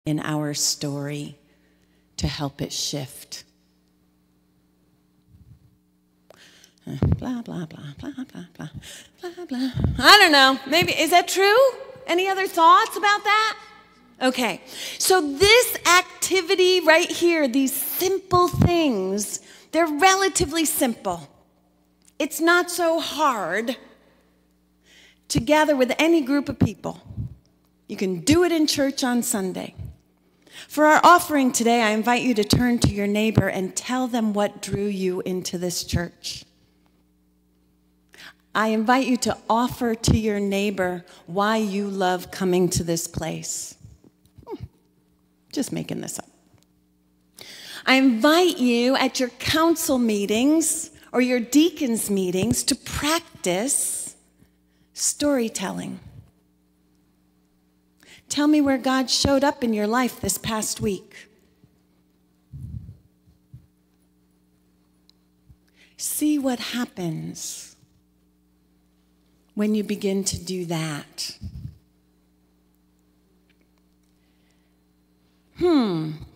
in our story to help it shift. Blah, blah, blah, blah, blah, blah, blah, blah. I don't know. Maybe, is that true? Any other thoughts about that? Okay. So this activity right here, these simple things, they're relatively simple. It's not so hard to gather with any group of people. You can do it in church on Sunday. For our offering today, I invite you to turn to your neighbor and tell them what drew you into this church. I invite you to offer to your neighbor why you love coming to this place. Just making this up. I invite you at your council meetings or your deacons meetings to practice storytelling. Tell me where God showed up in your life this past week. See what happens when you begin to do that.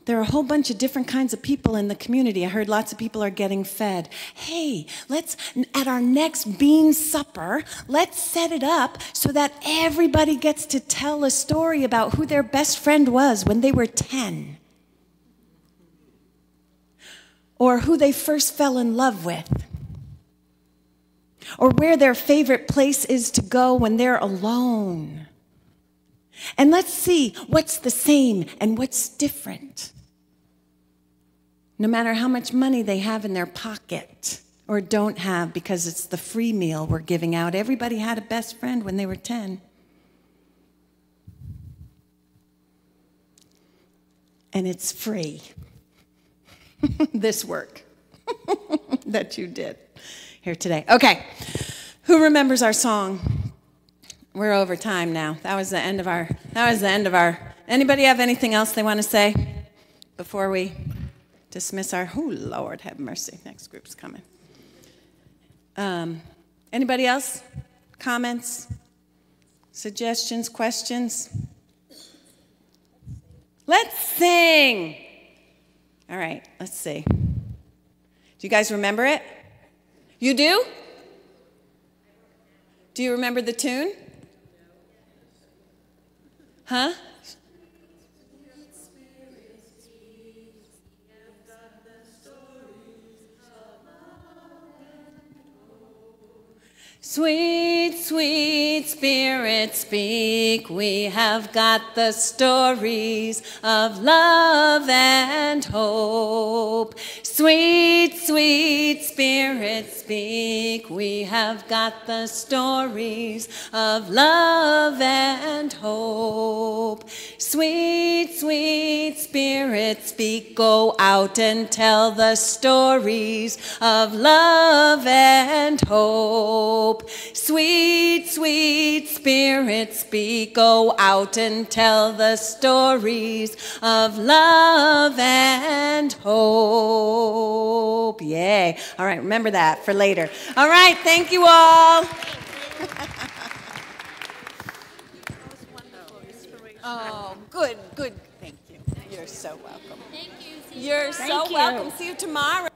There are a whole bunch of different kinds of people in the community. I heard lots of people are getting fed. Hey, let's, at our next bean supper, let's set it up so that everybody gets to tell a story about who their best friend was when they were 10. Or who they first fell in love with. Or where their favorite place is to go when they're alone. And let's see what's the same and what's different. No matter how much money they have in their pocket or don't have, because it's the free meal we're giving out. Everybody had a best friend when they were 10. And it's free. This work that you did here today. Okay, who remembers our song? We're over time now. That was the end of our, anybody have anything else they want to say before we dismiss our, oh, Lord, have mercy. Next group's coming. Anybody else? Comments? Suggestions? Questions? Let's sing. All right, let's see. Do you guys remember it? You do? Do you remember the tune? Huh? Sweet, sweet Spirit, speak. We have got the stories of love and hope. Sweet, sweet Spirit, speak. We have got the stories of love and hope. Sweet, sweet Spirit, speak. Go out and tell the stories of love and hope. Sweet, sweet Spirit, speak. Go out and tell the stories of love and hope. Yay. All right, remember that for later. All right, thank you all. Oh, good, good. Thank you. You're so welcome. Thank you. You're so welcome. See you tomorrow.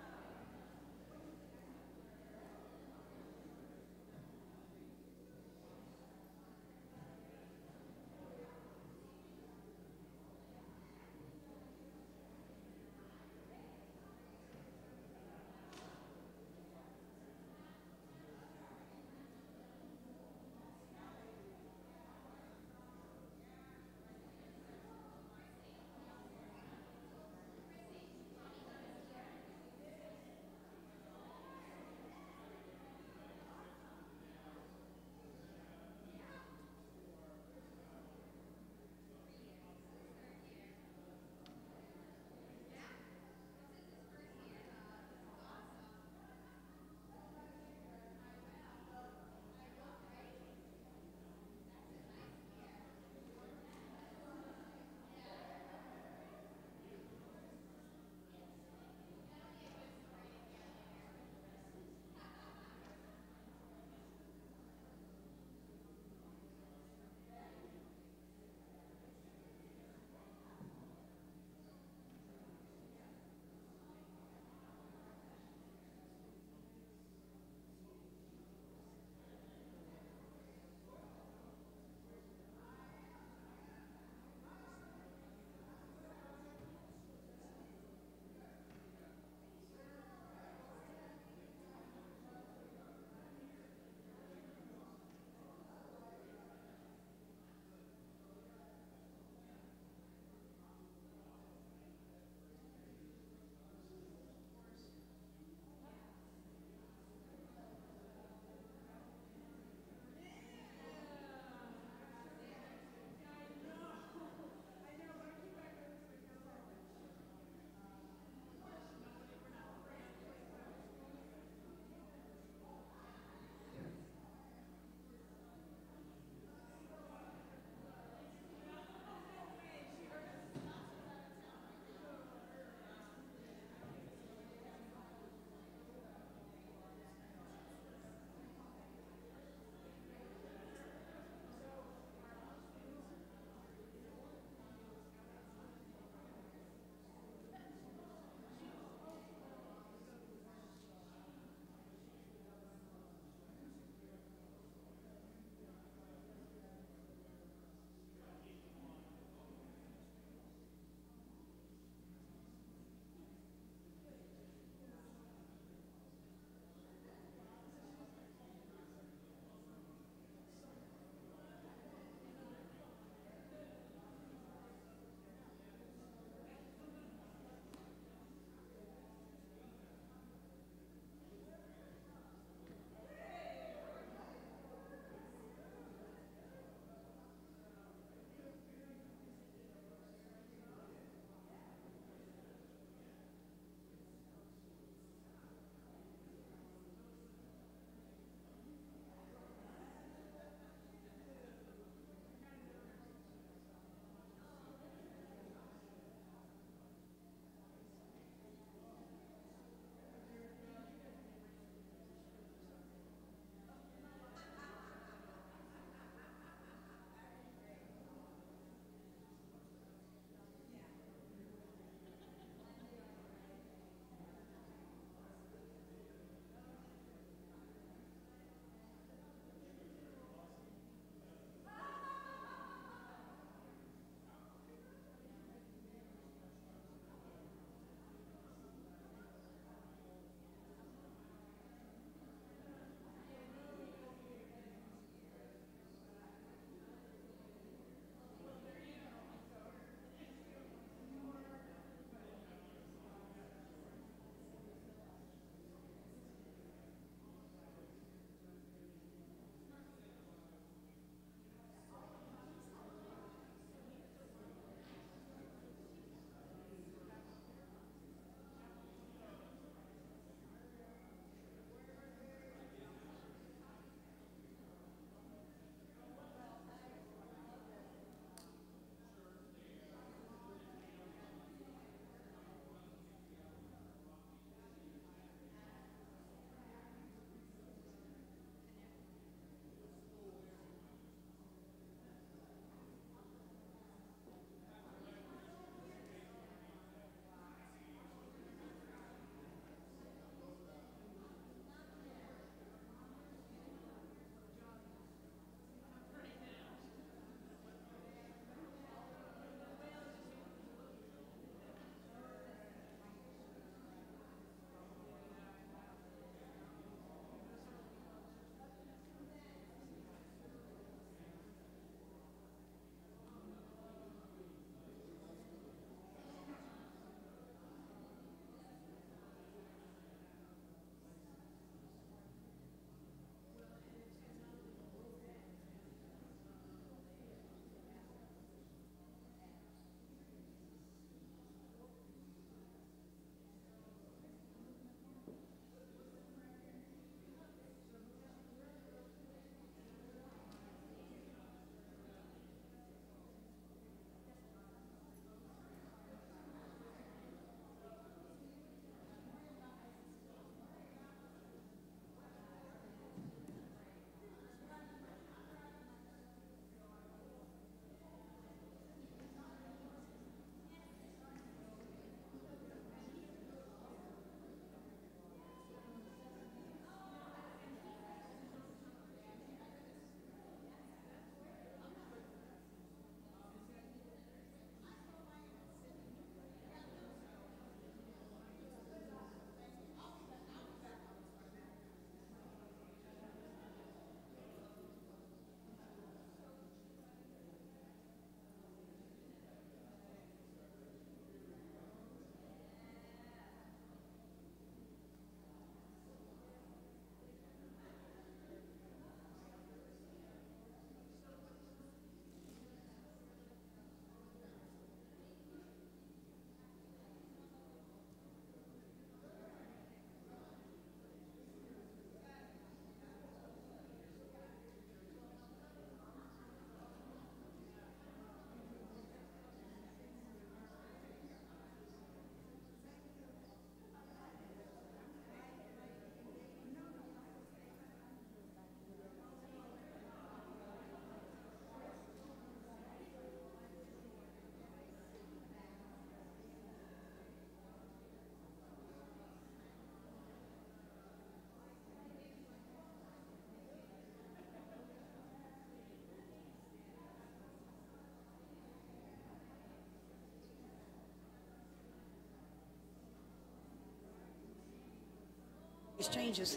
These changes.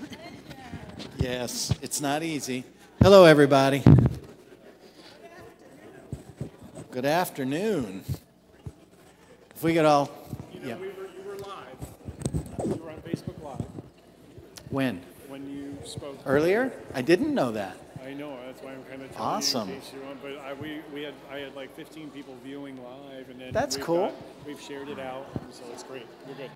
Yes, it's not easy. Hello, everybody. Good afternoon. If we could all... You were live. You were on Facebook Live. When? When you spoke. Earlier? I didn't know that. I know, that's why I'm kind of telling Awesome. you in case you're on. But I had like 15 people viewing live, and then That's cool. We've shared it out, so it's great. We're good.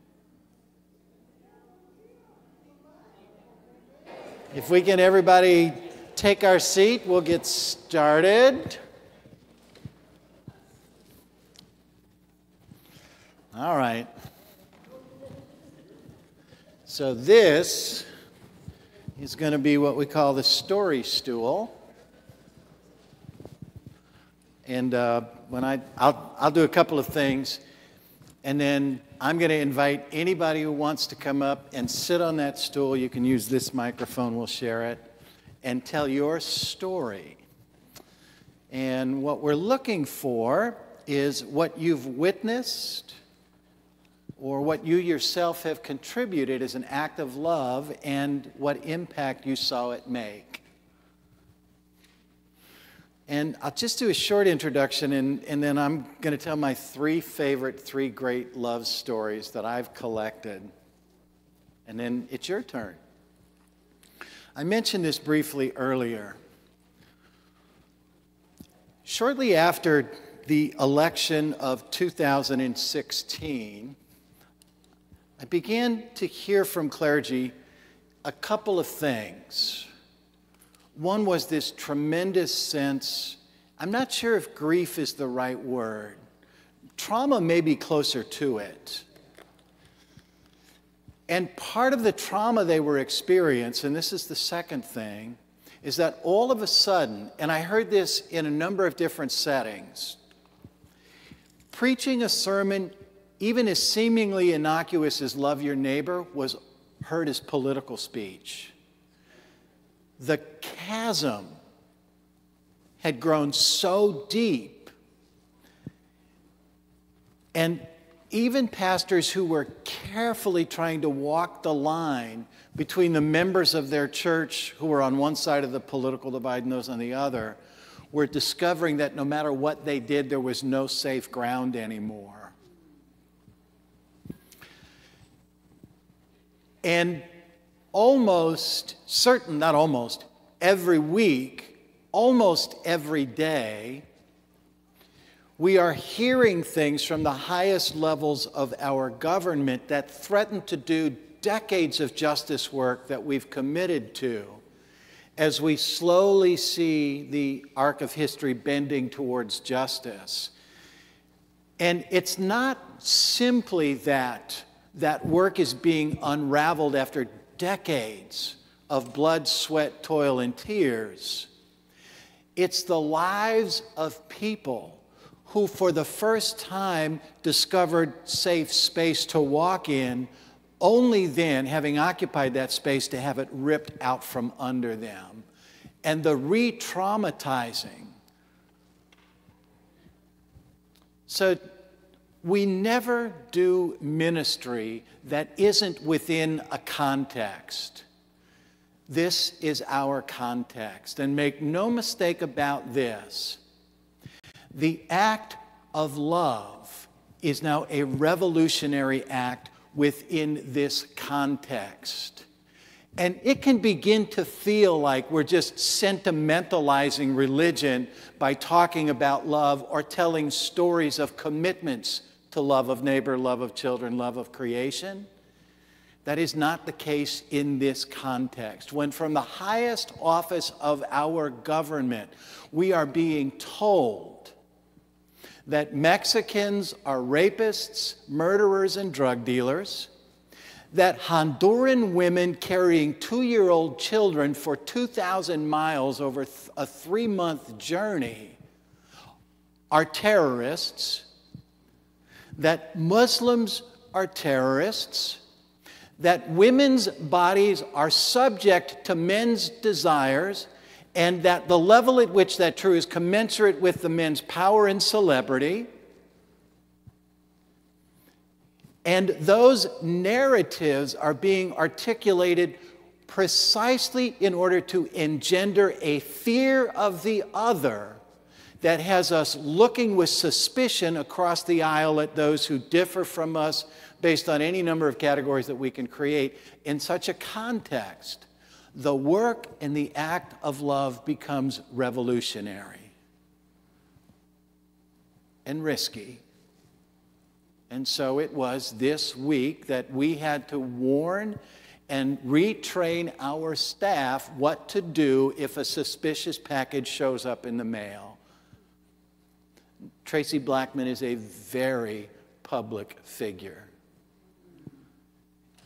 If we can everybody take our seat, we'll get started. All right. So this is going to be what we call the story stool. And I'll do a couple of things, and then I'm going to invite anybody who wants to come up and sit on that stool. You can use this microphone, we'll share it, and tell your story. And what we're looking for is what you've witnessed or what you yourself have contributed as an act of love and what impact you saw it make. And I'll just do a short introduction, and then I'm going to tell my three great love stories that I've collected. And then it's your turn. I mentioned this briefly earlier. Shortly after the election of 2016, I began to hear from clergy a couple of things. One was this tremendous sense, I'm not sure if grief is the right word. Trauma may be closer to it. And part of the trauma they were experiencing, and this is the second thing, is that all of a sudden, and I heard this in a number of different settings, preaching a sermon, even as seemingly innocuous as love your neighbor, was heard as political speech. The chasm had grown so deep, and even pastors who were carefully trying to walk the line between the members of their church who were on one side of the political divide and those on the other were discovering that no matter what they did, there was no safe ground anymore. And every week, almost every day, we are hearing things from the highest levels of our government that threaten to do decades of justice work that we've committed to as we slowly see the arc of history bending towards justice. And it's not simply that work is being unraveled after decades of blood, sweat, toil, and tears. It's the lives of people who for the first time discovered safe space to walk in, only then, having occupied that space, to have it ripped out from under them. And the re-traumatizing. So we never do ministry that isn't within a context. This is our context. And make no mistake about this. The act of love is now a revolutionary act within this context. And it can begin to feel like we're just sentimentalizing religion by talking about love or telling stories of commitments to love of neighbor, love of children, love of creation. That is not the case in this context. When from the highest office of our government, we are being told that Mexicans are rapists, murderers, and drug dealers, that Honduran women carrying 2-year-old children for 2,000 miles over a 3-month journey are terrorists, that Muslims are terrorists, that women's bodies are subject to men's desires, and that the level at which that true is commensurate with the men's power and celebrity. And those narratives are being articulated precisely in order to engender a fear of the other that has us looking with suspicion across the aisle at those who differ from us based on any number of categories that we can create. In such a context, the work and the act of love becomes revolutionary and risky. And so it was this week that we had to warn and retrain our staff what to do if a suspicious package shows up in the mail. Tracy Blackman is a very public figure.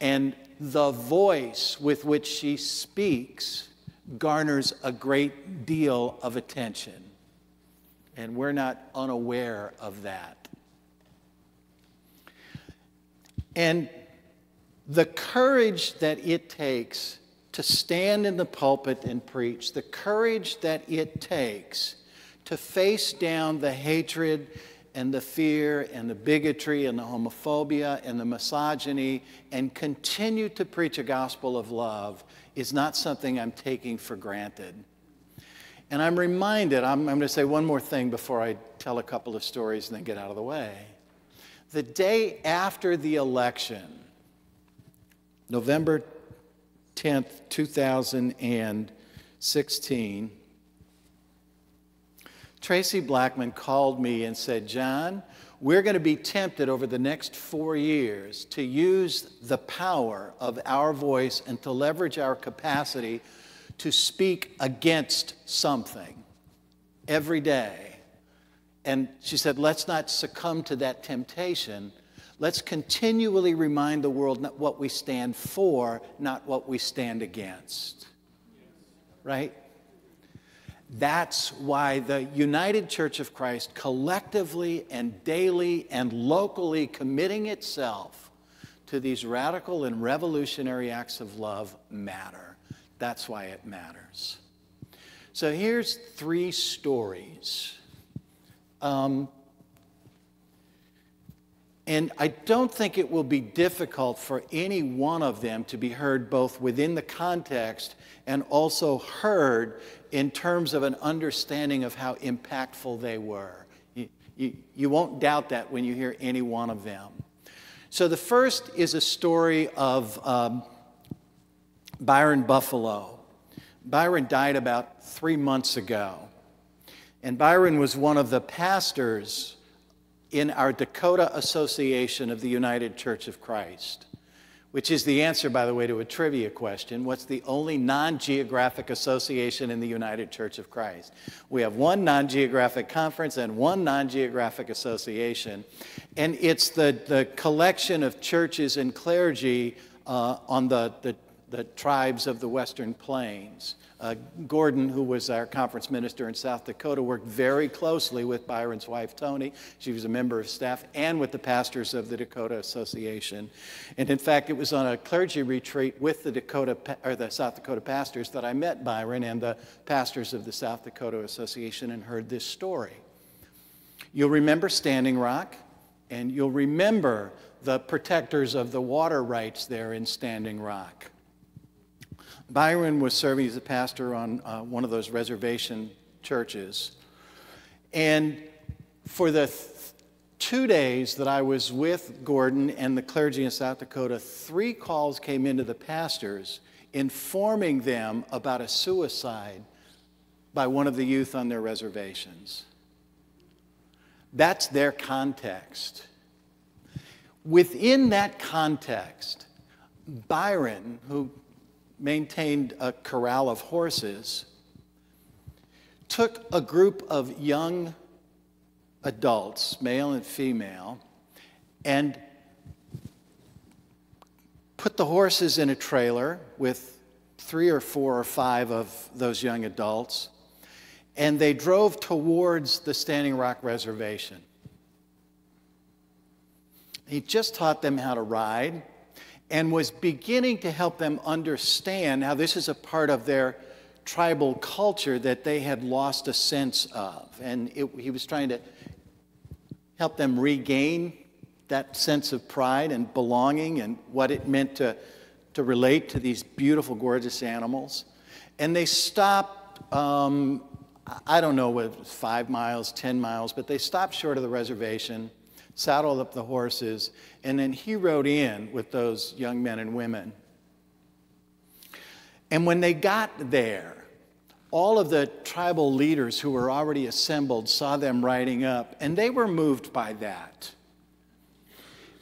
And the voice with which she speaks garners a great deal of attention. And we're not unaware of that. And the courage that it takes to stand in the pulpit and preach, the courage that it takes to face down the hatred and the fear and the bigotry and the homophobia and the misogyny and continue to preach a gospel of love is not something I'm taking for granted. And I'm reminded, I'm going to say one more thing before I tell a couple of stories and then get out of the way. The day after the election, November 10th, 2016, Tracy Blackman called me and said, John, we're going to be tempted over the next 4 years to use the power of our voice and to leverage our capacity to speak against something every day. And she said, let's not succumb to that temptation. Let's continually remind the world not what we stand for, not what we stand against. Right? That's why the United Church of Christ collectively and daily and locally committing itself to these radical and revolutionary acts of love matter. That's why it matters. So here's 3 stories. And I don't think it will be difficult for any one of them to be heard both within the context and also heard in terms of an understanding of how impactful they were. You won't doubt that when you hear any one of them. So the first is a story of Byron Buffalo. Byron died about 3 months ago. And Byron was one of the pastors in our Dakota Association of the United Church of Christ, which is the answer, by the way, to a trivia question. What's the only non-geographic association in the United Church of Christ? We have one non-geographic conference and one non-geographic association. And it's the collection of churches and clergy on the tribes of the Western Plains. Gordon, who was our conference minister in South Dakota, worked very closely with Byron's wife, Toni. She was a member of staff, and with the pastors of the Dakota Association. And in fact, it was on a clergy retreat with the South Dakota pastors that I met Byron and the pastors of the South Dakota Association and heard this story. You'll remember Standing Rock, and you'll remember the protectors of the water rights there in Standing Rock. Byron was serving as a pastor on one of those reservation churches. And for the 2 days that I was with Gordon and the clergy in South Dakota, 3 calls came into the pastors informing them about a suicide by one of the youth on their reservations. That's their context. Within that context, Byron, who maintained a corral of horses, took a group of young adults, male and female, and put the horses in a trailer with 3 or 4 or 5 of those young adults, and they drove towards the Standing Rock Reservation. He just taught them how to ride and was beginning to help them understand how this is a part of their tribal culture that they had lost a sense of. And he was trying to help them regain that sense of pride and belonging and what it meant to relate to these beautiful, gorgeous animals. And they stopped, I don't know whether it was 5 miles, 10 miles, but they stopped short of the reservation, saddled up the horses, and then he rode in with those young men and women. And when they got there, all of the tribal leaders who were already assembled saw them riding up, and they were moved by that.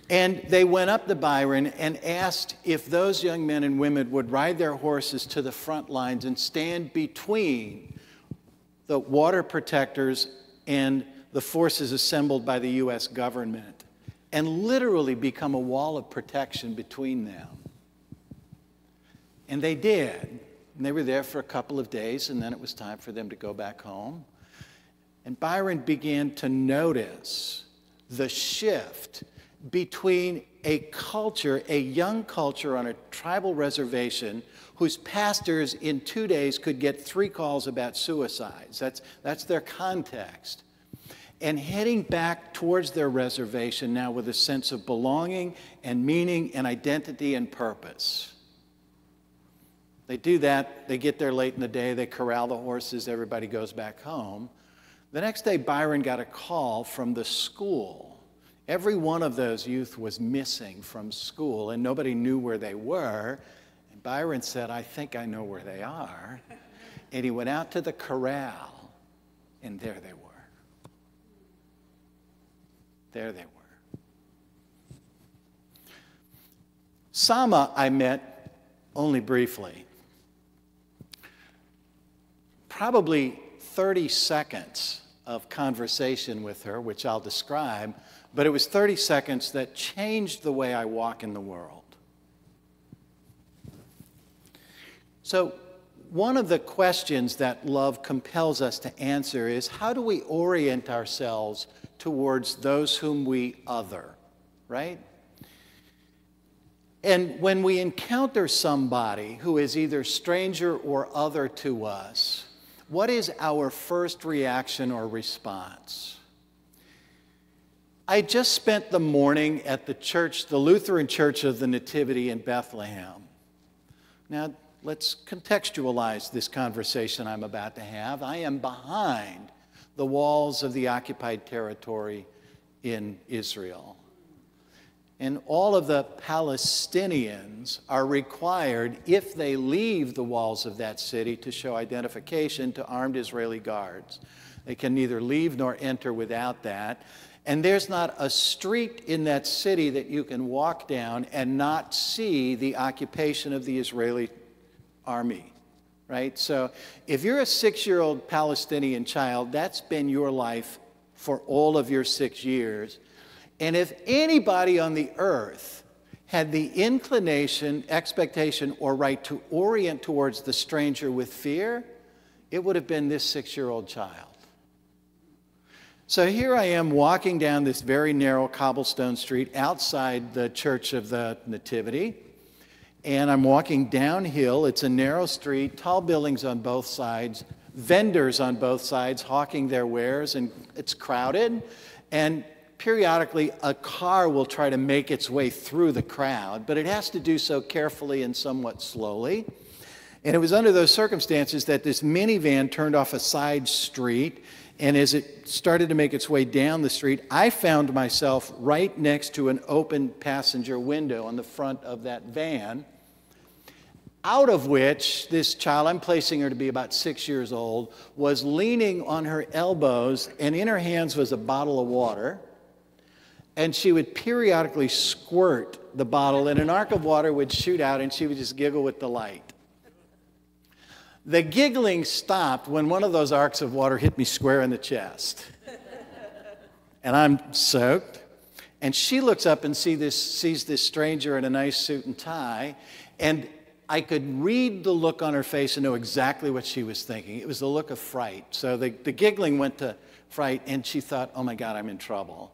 And they went up to Byron and asked if those young men and women would ride their horses to the front lines and stand between the water protectors and the forces assembled by the U.S. government, and literally become a wall of protection between them. And they did. And they were there for a couple of days, and then it was time for them to go back home. And Byron began to notice the shift between a culture, a young culture on a tribal reservation, whose pastors in 2 days could get 3 calls about suicides. That's their context. And heading back towards their reservation now with a sense of belonging and meaning and identity and purpose. They do that, they get there late in the day, they corral the horses, everybody goes back home. The next day, Byron got a call from the school. Every one of those youth was missing from school, and nobody knew where they were. And Byron said, I think I know where they are. And he went out to the corral, and there they were. There they were. Sama I met only briefly. Probably 30 seconds of conversation with her, which I'll describe, but it was 30 seconds that changed the way I walk in the world. So one of the questions that love compels us to answer is, how do we orient ourselves towards those whom we other, right? And when we encounter somebody who is either stranger or other to us, what is our first reaction or response? I just spent the morning at the church, the Lutheran Church of the Nativity in Bethlehem. Now, let's contextualize this conversation I'm about to have. I am behind the walls of the occupied territory in Israel. And all of the Palestinians are required, if they leave the walls of that city, to show identification to armed Israeli guards. They can neither leave nor enter without that. And there's not a street in that city that you can walk down and not see the occupation of the Israeli army, right? So if you're a 6-year-old Palestinian child, that's been your life for all of your 6 years. And if anybody on the earth had the inclination, expectation, or right to orient towards the stranger with fear, it would have been this 6-year-old child. So here I am walking down this very narrow cobblestone street outside the Church of the Nativity. And I'm walking downhill. It's a narrow street, tall buildings on both sides, vendors on both sides hawking their wares, and it's crowded. And periodically, a car will try to make its way through the crowd, but it has to do so carefully and somewhat slowly. And it was under those circumstances that this minivan turned off a side street, and as it started to make its way down the street, I found myself right next to an open passenger window on the front of that van, out of which this child, I'm placing her to be about 6 years old, was leaning on her elbows, and in her hands was a bottle of water. And she would periodically squirt the bottle, and an arc of water would shoot out, and she would just giggle with delight. The giggling stopped when one of those arcs of water hit me square in the chest. And I'm soaked. And she looks up and sees this stranger in a nice suit and tie, and I could read the look on her face and know exactly what she was thinking. It was the look of fright. So the giggling went to fright, and she thought, oh my God, I'm in trouble.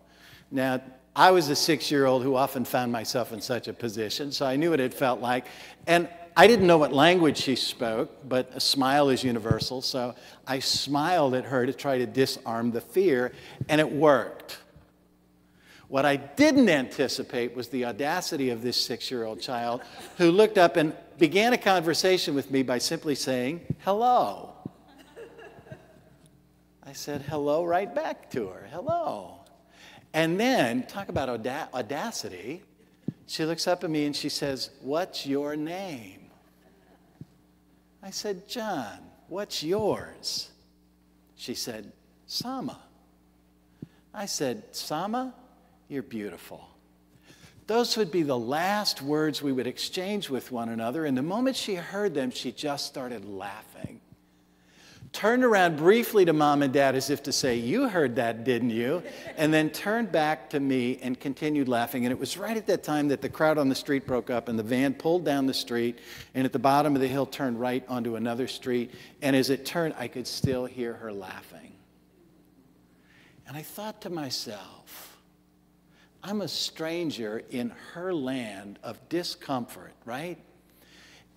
Now, I was a 6-year-old who often found myself in such a position, so I knew what it felt like. And I didn't know what language she spoke, but a smile is universal, so I smiled at her to try to disarm the fear, and it worked. What I didn't anticipate was the audacity of this 6-year-old child who looked up and began a conversation with me by simply saying, hello. I said hello right back to her, hello. And then, talk about audacity, she looks up at me and she says, what's your name? I said, John, what's yours? She said, Sama. I said, Sama, you're beautiful. Those would be the last words we would exchange with one another, and the moment she heard them, she just started laughing. Turned around briefly to Mom and Dad as if to say, you heard that, didn't you? And then turned back to me and continued laughing. And it was right at that time that the crowd on the street broke up and the van pulled down the street and at the bottom of the hill turned right onto another street. And as it turned, I could still hear her laughing. And I thought to myself, I'm a stranger in her land of discomfort, right?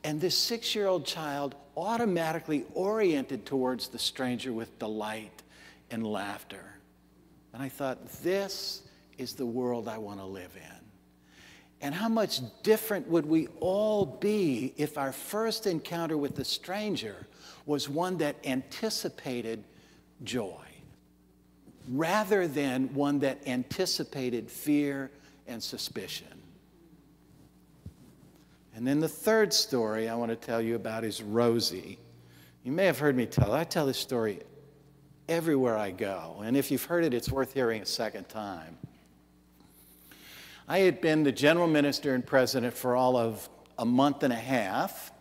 And this 6-year-old child automatically oriented towards the stranger with delight and laughter. And I thought, this is the world I want to live in. And how much different would we all be if our first encounter with the stranger was one that anticipated joy, rather than one that anticipated fear and suspicion. And then the third story I want to tell you about is Rosie. You may have heard me tell it. I tell this story everywhere I go. And if you've heard it, it's worth hearing a second time. I had been the general minister and president for all of a month and a half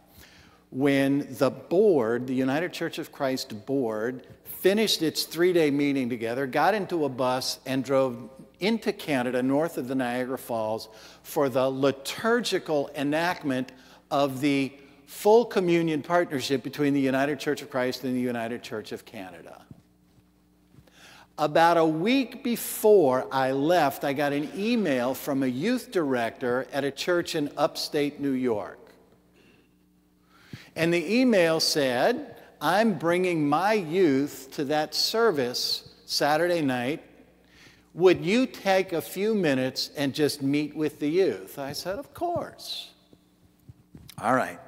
when the board, the United Church of Christ board, finished its 3-day meeting together, got into a bus, and drove into Canada, north of the Niagara Falls, for the liturgical enactment of the full communion partnership between the United Church of Christ and the United Church of Canada. About a week before I left, I got an email from a youth director at a church in upstate New York. And the email said, I'm bringing my youth to that service Saturday night. Would you take a few minutes and just meet with the youth? I said, of course. All right.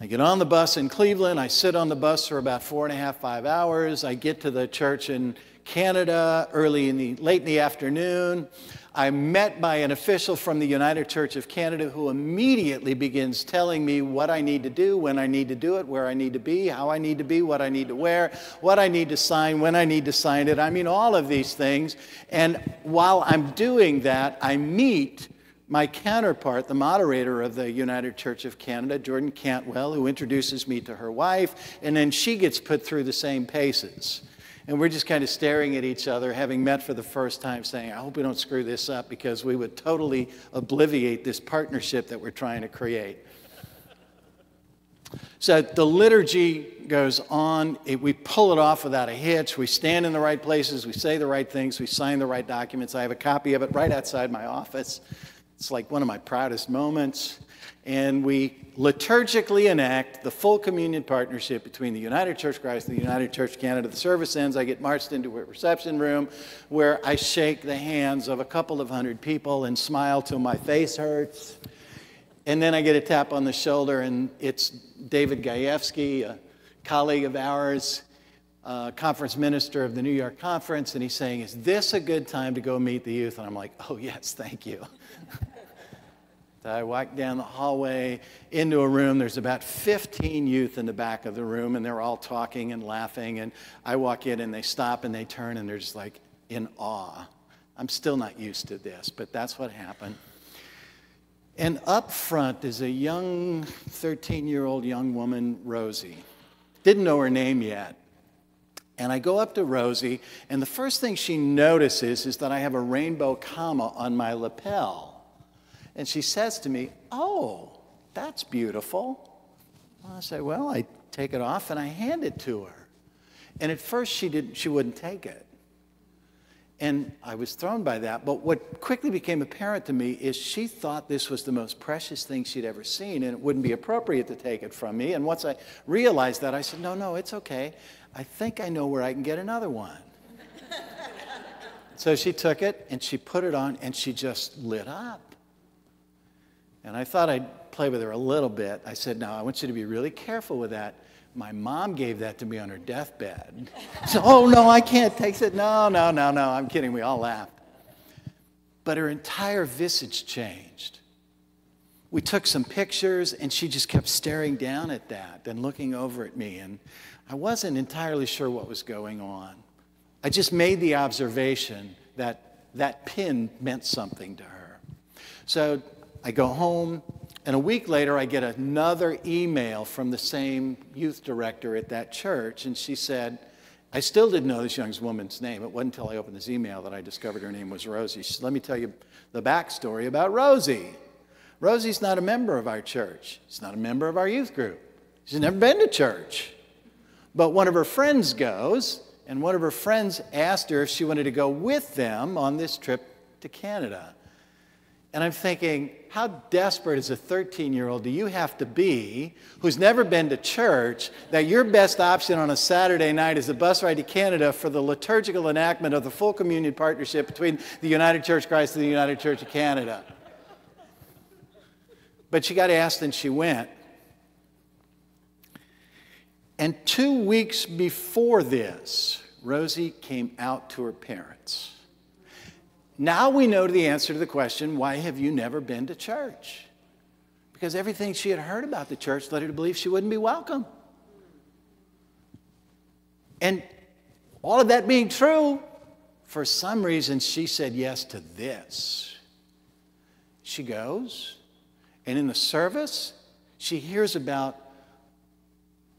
I get on the bus in Cleveland. I sit on the bus for about 4.5, 5 hours. I get to the church in Canada late in the afternoon. I'm met by an official from the United Church of Canada who immediately begins telling me what I need to do, when I need to do it, where I need to be, how I need to be, what I need to wear, what I need to sign, when I need to sign it. I mean, all of these things. And while I'm doing that, I meet my counterpart, the moderator of the United Church of Canada, Jordan Cantwell, who introduces me to her wife, and then she gets put through the same paces. And we're just kind of staring at each other, having met for the first time, saying, I hope we don't screw this up, because we would totally obliviate this partnership that we're trying to create. So the liturgy goes on. We pull it off without a hitch. We stand in the right places. We say the right things. We sign the right documents. I have a copy of it right outside my office. It's like one of my proudest moments. And we liturgically enact the full communion partnership between the United Church of Christ and the United Church of Canada. The service ends. I get marched into a reception room where I shake the hands of a couple of hundred people and smile till my face hurts. And then I get a tap on the shoulder, and it's David Gajewski, a colleague of ours, conference minister of the New York Conference, and he's saying, is this a good time to go meet the youth? And I'm like, oh, yes, thank you. I walk down the hallway into a room. There's about 15 youth in the back of the room, and they're all talking and laughing. And I walk in, and they stop, and they turn, and they're just like in awe. I'm still not used to this, but that's what happened. And up front is a young 13-year-old young woman, Rosie. Didn't know her name yet. And I go up to Rosie, and the first thing she notices is that I have a rainbow comma on my lapel. And she says to me, oh, that's beautiful. I say, well, I take it off and I hand it to her. And at first she wouldn't take it. And I was thrown by that. But what quickly became apparent to me is she thought this was the most precious thing she'd ever seen, and it wouldn't be appropriate to take it from me. And once I realized that, I said, no, it's okay. I think I know where I can get another one. So she took it and she put it on and she just lit up. And I thought I'd play with her a little bit. I said, "Now, I want you to be really careful with that. My mom gave that to me on her deathbed." So, "Oh, no, I can't take it." No, I'm kidding. We all laughed. But her entire visage changed. We took some pictures, and she just kept staring down at that and looking over at me. And I wasn't entirely sure what was going on. I just made the observation that that pin meant something to her. So I go home, and a week later, I get another email from the same youth director at that church, and she said, I still didn't know this young woman's name. It wasn't until I opened this email that I discovered her name was Rosie. She said, "Let me tell you the backstory about Rosie. Rosie's not a member of our church. She's not a member of our youth group. She's never been to church. But one of her friends goes, and one of her friends asked her if she wanted to go with them on this trip to Canada." And I'm thinking, how desperate as a 13-year-old do you have to be who's never been to church that your best option on a Saturday night is a bus ride to Canada for the liturgical enactment of the full communion partnership between the United Church of Christ and the United Church of Canada? But she got asked and she went. And 2 weeks before this, Rosie came out to her parents. Now we know the answer to the question, why have you never been to church? Because everything she had heard about the church led her to believe she wouldn't be welcome. And all of that being true, for some reason she said yes to this. She goes, and in the service, she hears about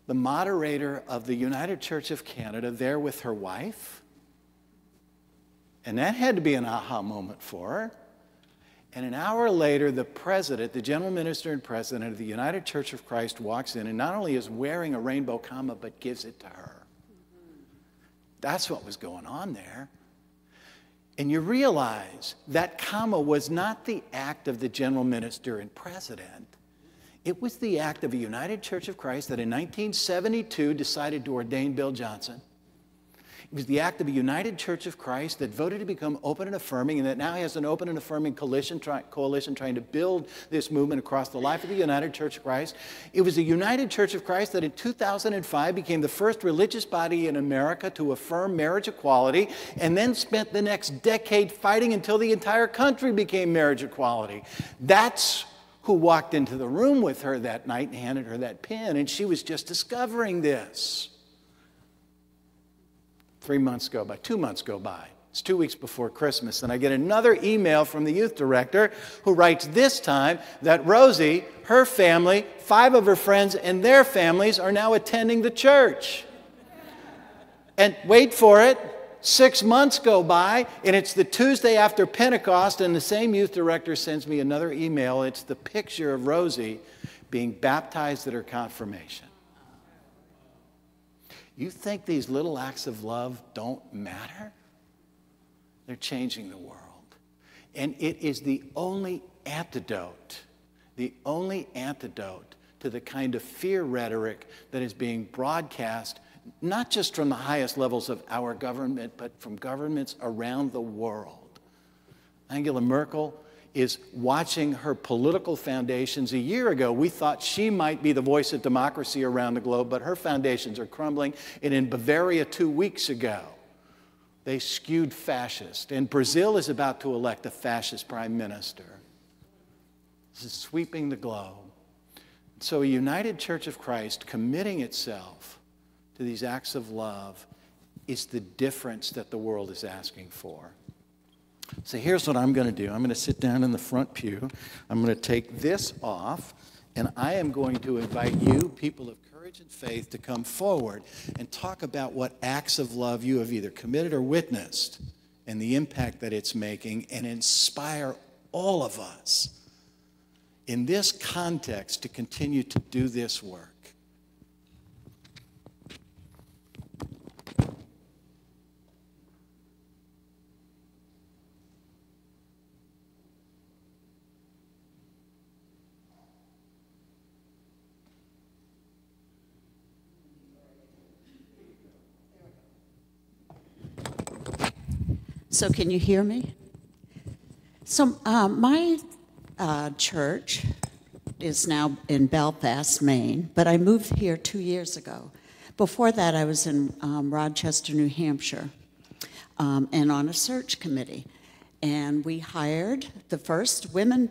the moderator of the United Church of Canada there with her wife. And that had to be an aha moment for her. And an hour later, the president, the general minister and president of the United Church of Christ walks in and not only is wearing a rainbow comma, but gives it to her. That's what was going on there. And you realize that comma was not the act of the general minister and president. It was the act of a United Church of Christ that in 1972 decided to ordain Bill Johnson. It was the act of a United Church of Christ that voted to become open and affirming, and that now has an open and affirming coalition trying to build this movement across the life of the United Church of Christ. It was the United Church of Christ that in 2005 became the first religious body in America to affirm marriage equality, and then spent the next decade fighting until the entire country became marriage equality. That's who walked into the room with her that night and handed her that pin, and she was just discovering this. 3 months go by, 2 months go by. It's 2 weeks before Christmas, and I get another email from the youth director who writes this time that Rosie, her family, 5 of her friends, and their families are now attending the church. And wait for it, 6 months go by, and it's the Tuesday after Pentecost, and the same youth director sends me another email. It's the picture of Rosie being baptized at her confirmation. You think these little acts of love don't matter? They're changing the world. And it is the only antidote to the kind of fear rhetoric that is being broadcast, not just from the highest levels of our government, but from governments around the world. Angela Merkel is watching her political foundations. A year ago, we thought she might be the voice of democracy around the globe, but her foundations are crumbling. And in Bavaria 2 weeks ago, they skewed fascist. And Brazil is about to elect a fascist prime minister. This is sweeping the globe. So a United Church of Christ committing itself to these acts of love is the difference that the world is asking for. So here's what I'm going to do. I'm going to sit down in the front pew. I'm going to take this off, and I am going to invite you, people of courage and faith, to come forward and talk about what acts of love you have either committed or witnessed and the impact that it's making, and inspire all of us in this context to continue to do this work. So can you hear me? So my church is now in Belfast, Maine, but I moved here 2 years ago. Before that, I was in Rochester, New Hampshire, and on a search committee. And we hired the first woman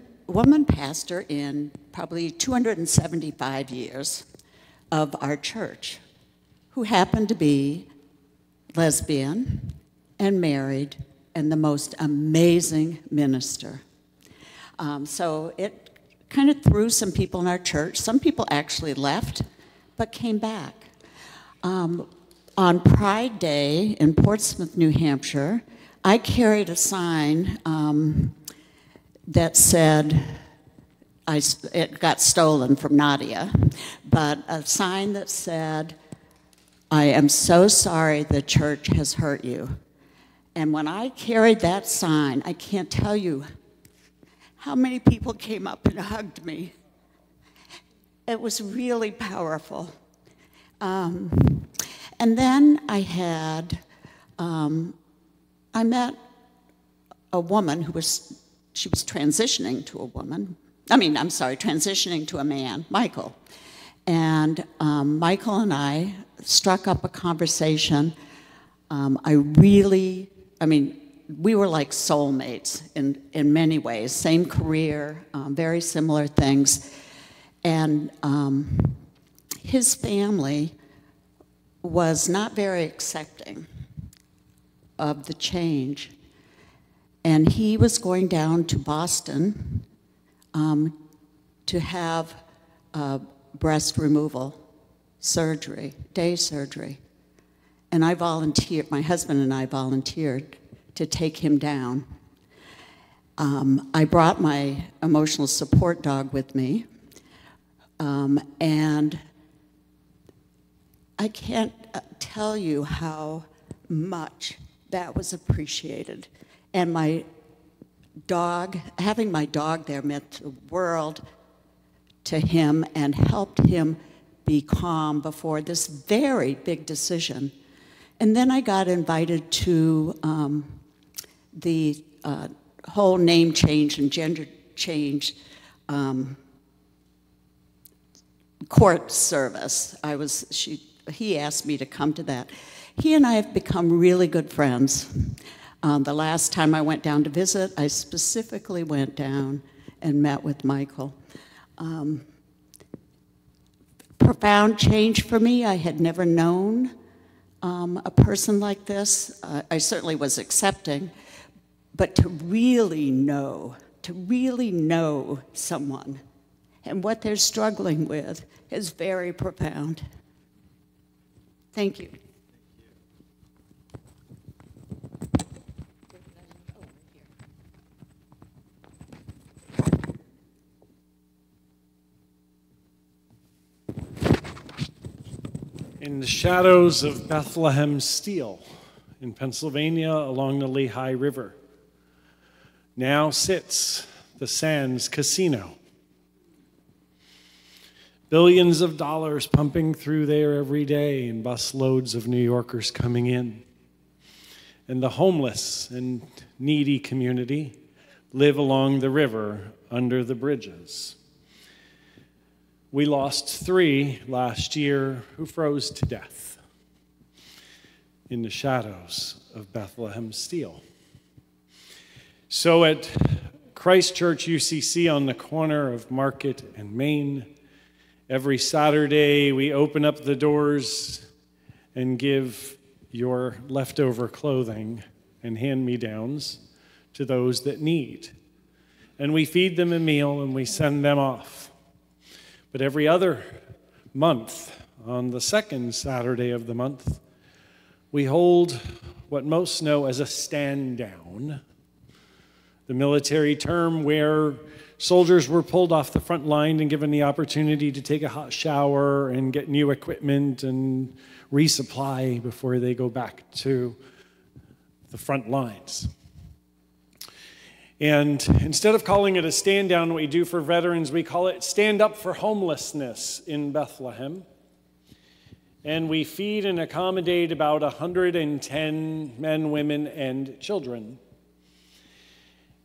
pastor in probably 275 years of our church, who happened to be lesbian and married and the most amazing minister. So it kind of threw some people in our church. Some people actually left, but came back. On Pride Day in Portsmouth, New Hampshire, I carried a sign that said, it got stolen from Nadia, but a sign that said, "I am so sorry the church has hurt you." And when I carried that sign, I can't tell you how many people came up and hugged me. It was really powerful. And then I met a woman she was transitioning to a woman. Transitioning to a man, Michael. And Michael and I struck up a conversation. We were like soulmates in many ways, same career, very similar things. And his family was not very accepting of the change. And he was going down to Boston to have breast removal surgery, day surgery. And my husband and I volunteered to take him down. I brought my emotional support dog with me, and I can't tell you how much that was appreciated. And having my dog there meant the world to him and helped him be calm before this very big decision. And then I got invited to the whole name change and gender change court service. He asked me to come to that. He and I have become really good friends. The last time I went down to visit, I specifically went down and met with Michael. Profound change for me. I had never known a person like this. I certainly was accepting, but to really know someone and what they're struggling with is very profound. Thank you. In the shadows of Bethlehem Steel in Pennsylvania along the Lehigh River now sits the Sands Casino. Billions of dollars pumping through there every day and busloads of New Yorkers coming in. And the homeless and needy community live along the river under the bridges. We lost 3 last year who froze to death in the shadows of Bethlehem Steel. So at Christ Church UCC on the corner of Market and Maine, every Saturday we open up the doors and give your leftover clothing and hand-me-downs to those that need. And we feed them a meal and we send them off. But every other month, on the second Saturday of the month, we hold what most know as a stand down, the military term where soldiers were pulled off the front line and given the opportunity to take a hot shower and get new equipment and resupply before they go back to the front lines. And instead of calling it a stand down, what we do for veterans, we call it Stand Up for Homelessness in Bethlehem. and we feed and accommodate about 110 men, women, and children.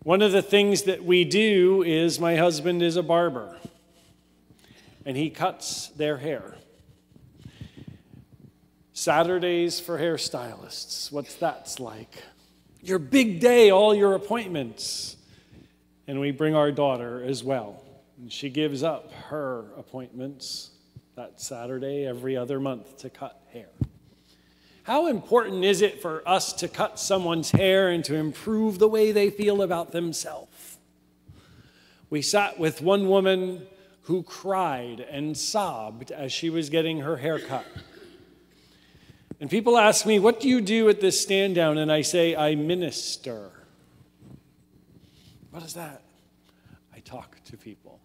One of the things that we do is my husband is a barber, and he cuts their hair. Saturdays for hairstylists, what's that like? Your big day, all your appointments. And we bring our daughter as well. And she gives up her appointments that Saturday every other month to cut hair. How important is it for us to cut someone's hair and to improve the way they feel about themselves? We sat with one woman who cried and sobbed as she was getting her hair cut. And people ask me, what do you do at this stand down? And I say, I minister. What is that? I talk to people.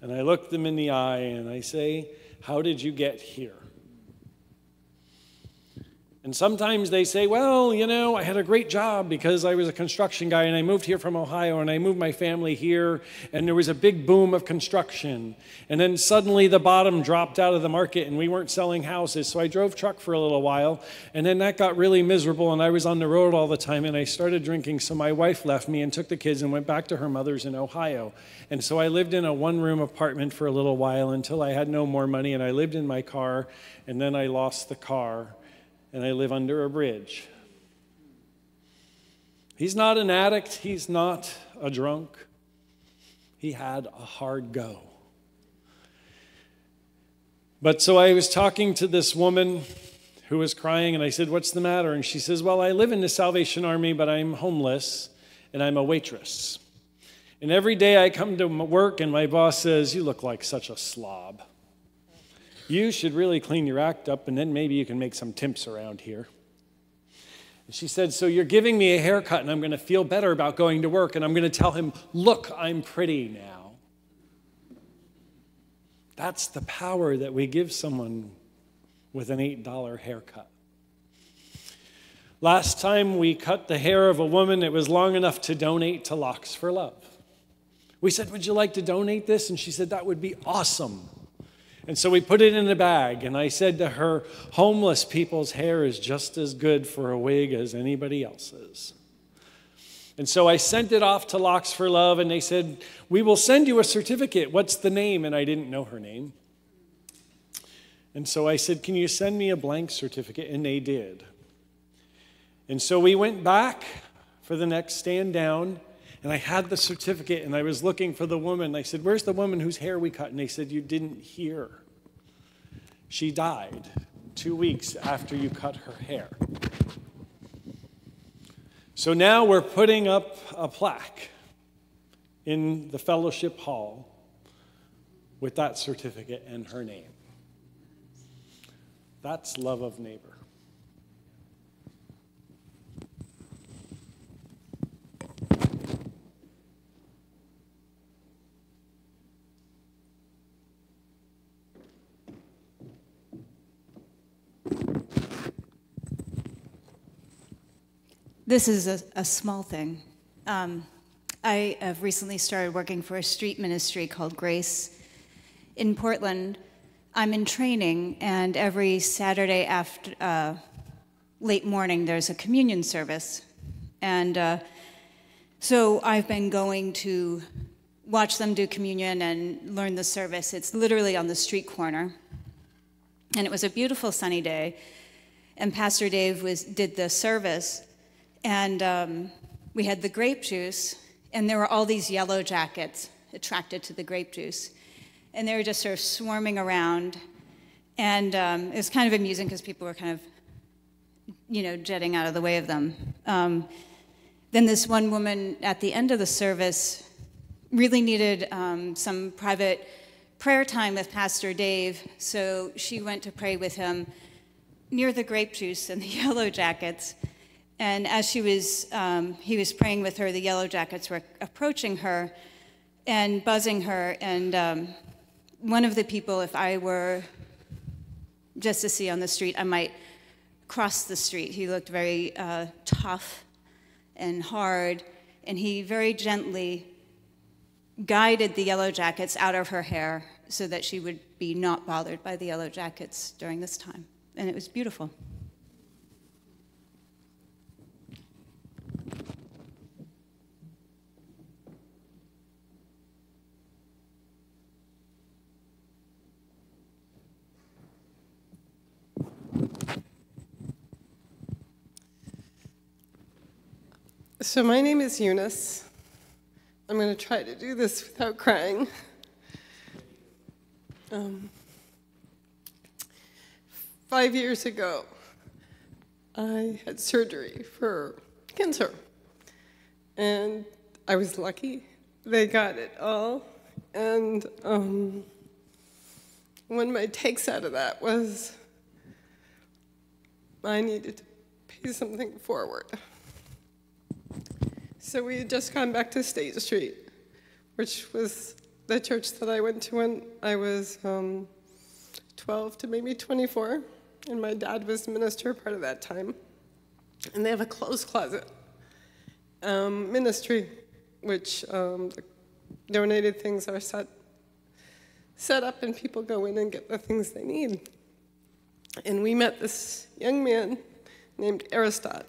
And I look them in the eye and I say, how did you get here? And sometimes they say, well, you know, I had a great job because I was a construction guy and I moved here from Ohio and I moved my family here and there was a big boom of construction. And then suddenly the bottom dropped out of the market and we weren't selling houses. So I drove truck for a little while and then that got really miserable and I was on the road all the time and I started drinking. So my wife left me and took the kids and went back to her mother's in Ohio. And so I lived in a one-room apartment for a little while until I had no more money and I lived in my car and then I lost the car. And I live under a bridge. He's not an addict. He's not a drunk. He had a hard go. But so I was talking to this woman who was crying, and I said, what's the matter? And she says, well, I live in the Salvation Army, but I'm homeless, and I'm a waitress. And every day I come to work, and my boss says, you look like such a slob. You should really clean your act up, and then maybe you can make some temps around here. And she said, so you're giving me a haircut, and I'm going to feel better about going to work, and I'm going to tell him, look, I'm pretty now. That's the power that we give someone with an $8 haircut. Last time we cut the hair of a woman, it was long enough to donate to Locks for Love. We said, would you like to donate this? And she said, that would be awesome. And so we put it in a bag, and I said to her, homeless people's hair is just as good for a wig as anybody else's. And so I sent it off to Locks for Love, and they said, we will send you a certificate. What's the name? And I didn't know her name. And so I said, can you send me a blank certificate? And they did. And so we went back for the next stand down, and I had the certificate, and I was looking for the woman. I said, where's the woman whose hair we cut? And they said, you didn't hear. She died 2 weeks after you cut her hair. So now we're putting up a plaque in the fellowship hall with that certificate and her name. That's love of neighbor. This is a small thing. I have recently started working for a street ministry called Grace in Portland. I'm in training, and every Saturday after late morning, there's a communion service. And so I've been going to watch them do communion and learn the service. It's literally on the street corner. And it was a beautiful sunny day, and Pastor Dave did the service. And we had the grape juice, and there were all these yellow jackets attracted to the grape juice. And they were just sort of swarming around. And it was kind of amusing because people were kind of, jetting out of the way of them. Then this one woman at the end of the service really needed some private prayer time with Pastor Dave. So she went to pray with him near the grape juice and the yellow jackets. And as he was praying with her, the yellow jackets were approaching her and buzzing her. And one of the people, if I were just to see on the street, I might cross the street. He looked very tough and hard, and he very gently guided the yellow jackets out of her hair so that she would be not bothered by the Yellow Jackets during this time. And it was beautiful. So my name is Eunice. I'm going to try to do this without crying. 5 years ago, I had surgery for cancer. And I was lucky. They got it all. And one of my takes out of that was I needed to pay something forward. So we had just gone back to State Street, which was the church that I went to when I was 12 to maybe 24, and my dad was the minister part of that time. And they have a clothes closet ministry, which the donated things are set up, and people go in and get the things they need. And we met this young man named Aristot,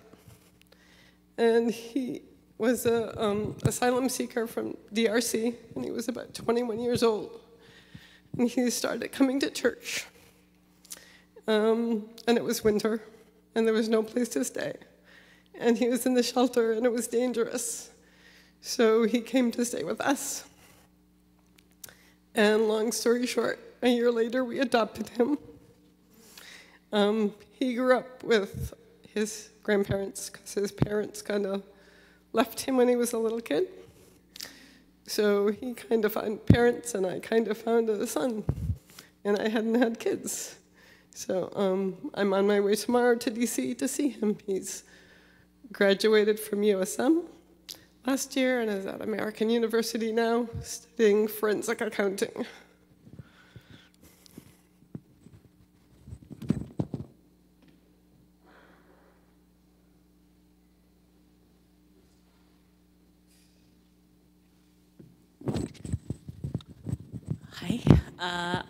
and he was an asylum seeker from DRC, and he was about 21 years old. And he started coming to church. And it was winter, and there was no place to stay. And he was in the shelter, and it was dangerous. So he came to stay with us. And long story short, a year later, we adopted him. He grew up with his grandparents, because his parents kind of left him when he was a little kid. So he kind of found parents, and I kind of found a son. And I hadn't had kids. So I'm on my way tomorrow to DC to see him. He's graduated from USM last year and is at American University now, studying forensic accounting. Hi,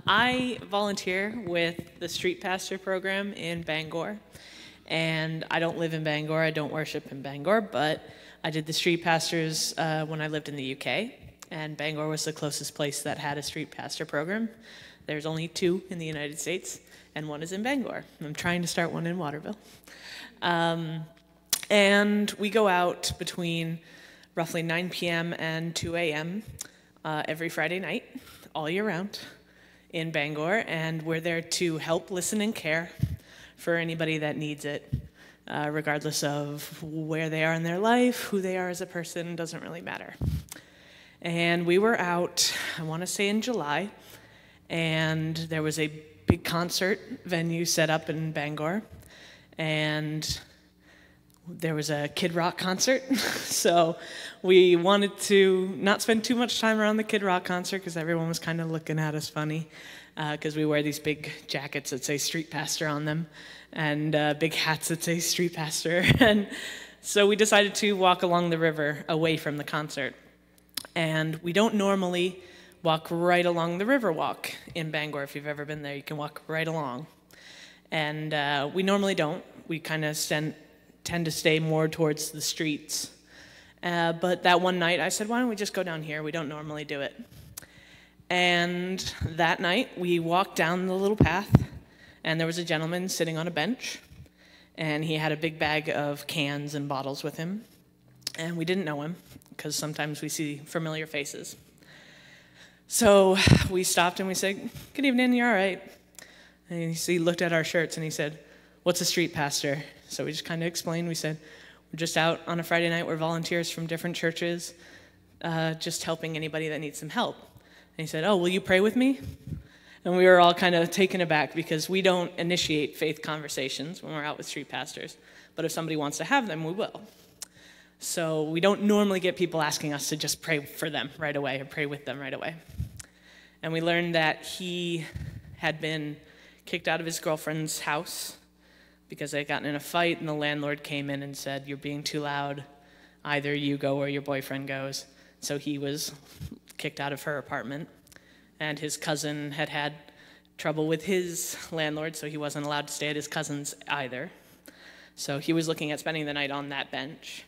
I volunteer with the Street Pastor program in Bangor, and I don't live in Bangor, I don't worship in Bangor, but I did the Street Pastors when I lived in the UK, and Bangor was the closest place that had a Street Pastor program. There's only 2 in the United States, and 1 is in Bangor. I'm trying to start one in Waterville. And we go out between roughly 9 p.m. and 2 a.m. Every Friday night, all year round, in Bangor, and we're there to help, listen, and care for anybody that needs it, regardless of where they are in their life, who they are as a person, doesn't really matter. And we were out, I want to say in July, and there was a big concert venue set up in Bangor, and there was a Kid Rock concert, so we wanted to not spend too much time around the Kid Rock concert because everyone was kind of looking at us funny because we wear these big jackets that say Street Pastor on them and big hats that say Street Pastor. And so we decided to walk along the river away from the concert. And we don't normally walk right along the river walk in Bangor. If you've ever been there, you can walk right along. And we normally don't. We kind of tend to stay more towards the streets. But that one night, I said, why don't we just go down here? We don't normally do it. And that night, we walked down the little path, and there was a gentleman sitting on a bench, and he had a big bag of cans and bottles with him. And we didn't know him, because sometimes we see familiar faces. So we stopped and we said, good evening, you all right? And he looked at our shirts and he said, what's a street pastor? So we just kind of explained. We said, we're just out on a Friday night. We're volunteers from different churches, just helping anybody that needs some help. And he said, oh, will you pray with me? And we were all kind of taken aback because we don't initiate faith conversations when we're out with street pastors. But if somebody wants to have them, we will. So we don't normally get people asking us to just pray for them right away or pray with them right away. And we learned that he had been kicked out of his girlfriend's house because they had gotten in a fight, and the landlord came in and said, you're being too loud. Either you go or your boyfriend goes. So he was kicked out of her apartment. and his cousin had had trouble with his landlord, so he wasn't allowed to stay at his cousin's either. So he was looking at spending the night on that bench.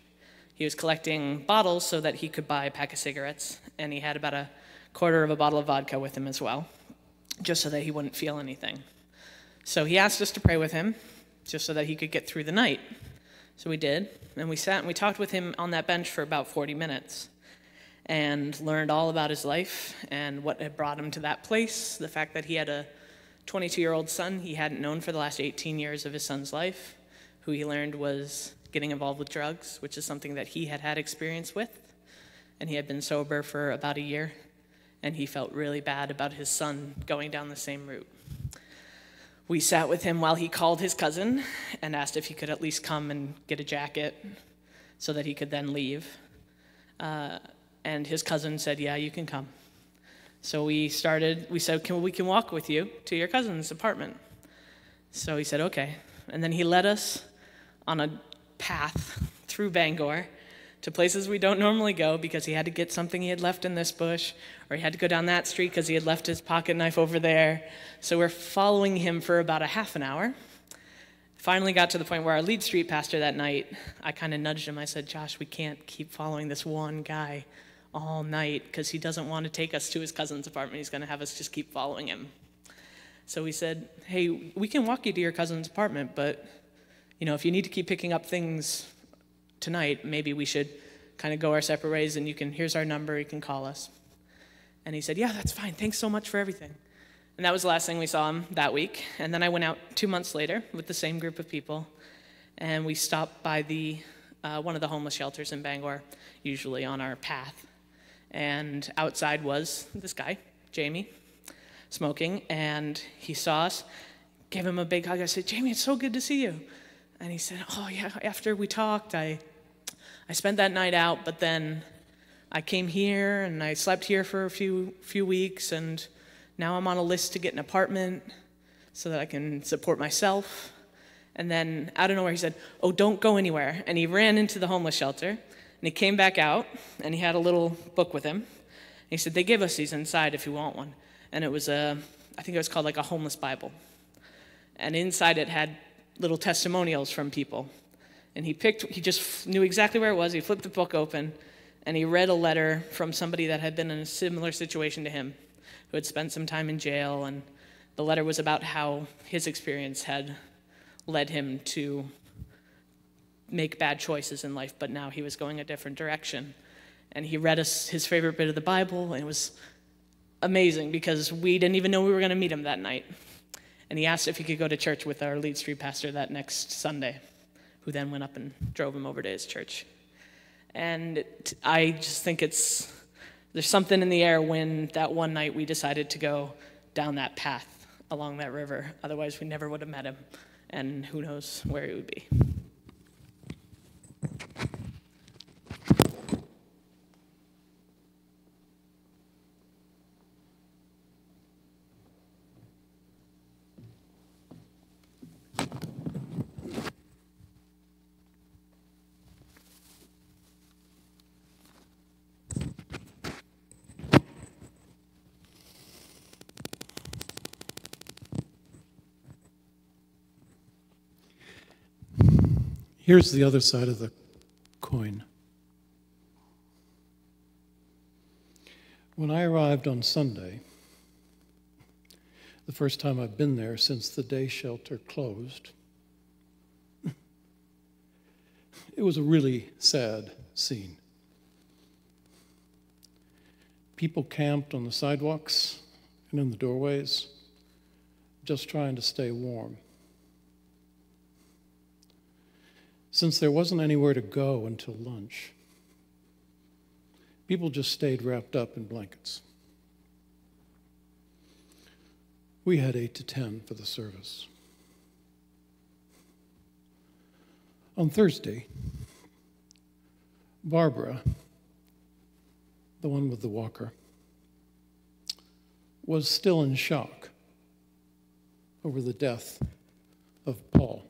He was collecting bottles so that he could buy a pack of cigarettes, and he had about a quarter of a bottle of vodka with him as well, just so that he wouldn't feel anything. So he asked us to pray with him, just so that he could get through the night. So we did, and we sat and we talked with him on that bench for about 40 minutes and learned all about his life and what had brought him to that place, the fact that he had a 22-year-old son he hadn't known for the last 18 years of his son's life, who he learned was getting involved with drugs, which is something that he had had experience with, and he had been sober for about a year, and he felt really bad about his son going down the same route. We sat with him while he called his cousin and asked if he could at least come and get a jacket so that he could then leave. And his cousin said, yeah, you can come. So we said, we can walk with you to your cousin's apartment. So he said, okay. And then he led us on a path through Bangor to places we don't normally go because he had to get something he had left in this bush, or he had to go down that street because he had left his pocket knife over there. So we're following him for about a half an hour. Finally got to the point where our lead street pastor that night, I kind of nudged him. I said, Josh, we can't keep following this one guy all night because he doesn't want to take us to his cousin's apartment. He's going to have us just keep following him. So we said, hey, we can walk you to your cousin's apartment, but if you need to keep picking up things tonight, maybe we should kind of go our separate ways, and here's our number, you can call us. And he said, yeah, that's fine. Thanks so much for everything. And that was the last thing we saw him that week. And then I went out 2 months later with the same group of people, and we stopped by one of the homeless shelters in Bangor, usually on our path. And outside was this guy, Jamie, smoking, and he saw us, gave him a big hug. I said, Jamie, it's so good to see you. And he said, oh yeah, after we talked, I spent that night out, but then I came here and I slept here for a few weeks, and now I'm on a list to get an apartment so that I can support myself. And then out of nowhere he said, oh, don't go anywhere. And he ran into the homeless shelter, and he came back out, and he had a little book with him. And he said, they give us these inside if you want one. And it was I think it was called like a homeless Bible. And inside it had little testimonials from people. And he just knew exactly where it was. He flipped the book open, and he read a letter from somebody that had been in a similar situation to him, who had spent some time in jail. And the letter was about how his experience had led him to make bad choices in life, but now he was going a different direction. And he read us his favorite bit of the Bible, and it was amazing because we didn't even know we were going to meet him that night. And he asked if he could go to church with our lead street pastor that next Sunday, who then went up and drove him over to his church. And I just think there's something in the air when that one night we decided to go down that path along that river. Otherwise, we never would have met him, and who knows where he would be. Here's the other side of the coin. When I arrived on Sunday, the first time I've been there since the day shelter closed, it was a really sad scene. People camped on the sidewalks and in the doorways, just trying to stay warm. Since there wasn't anywhere to go until lunch, people just stayed wrapped up in blankets. We had 8 to 10 for the service. On Thursday, Barbara, the one with the walker, was still in shock over the death of Paul.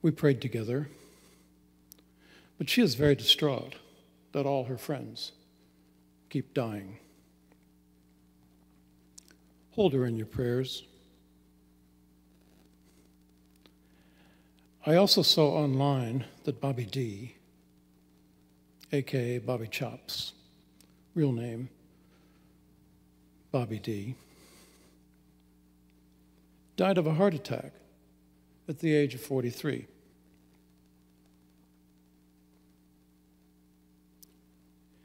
We prayed together, but she is very distraught that all her friends keep dying. Hold her in your prayers. I also saw online that Bobby D, aka Bobby Chops, real name Bobby D, died of a heart attack at the age of 43.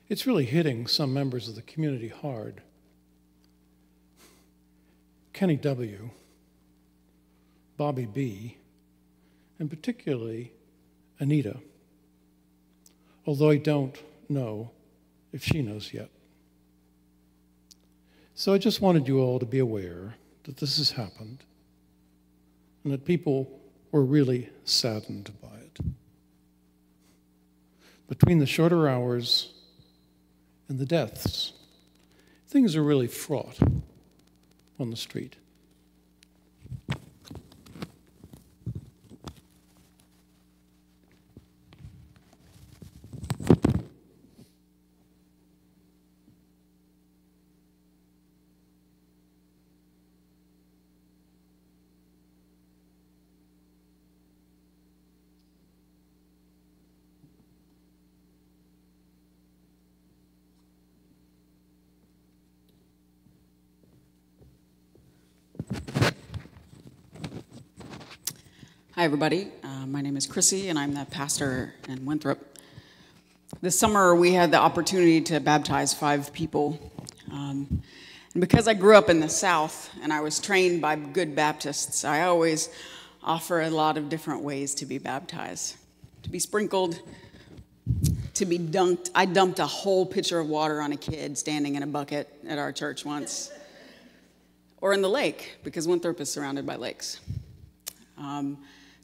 It's really hitting some members of the community hard. Kenny W., Bobby B., and particularly Anita, although I don't know if she knows yet. So I just wanted you all to be aware that this has happened and that people were really saddened by it. Between the shorter hours and the deaths, things are really fraught on the street. Hi, everybody. My name is Chrissy, and I'm the pastor in Winthrop. This summer, we had the opportunity to baptize 5 people. And because I grew up in the South and I was trained by good Baptists, I always offer a lot of different ways to be baptized. To be sprinkled, to be dunked. I dumped a whole pitcher of water on a kid standing in a bucket at our church once. Or in the lake, because Winthrop is surrounded by lakes.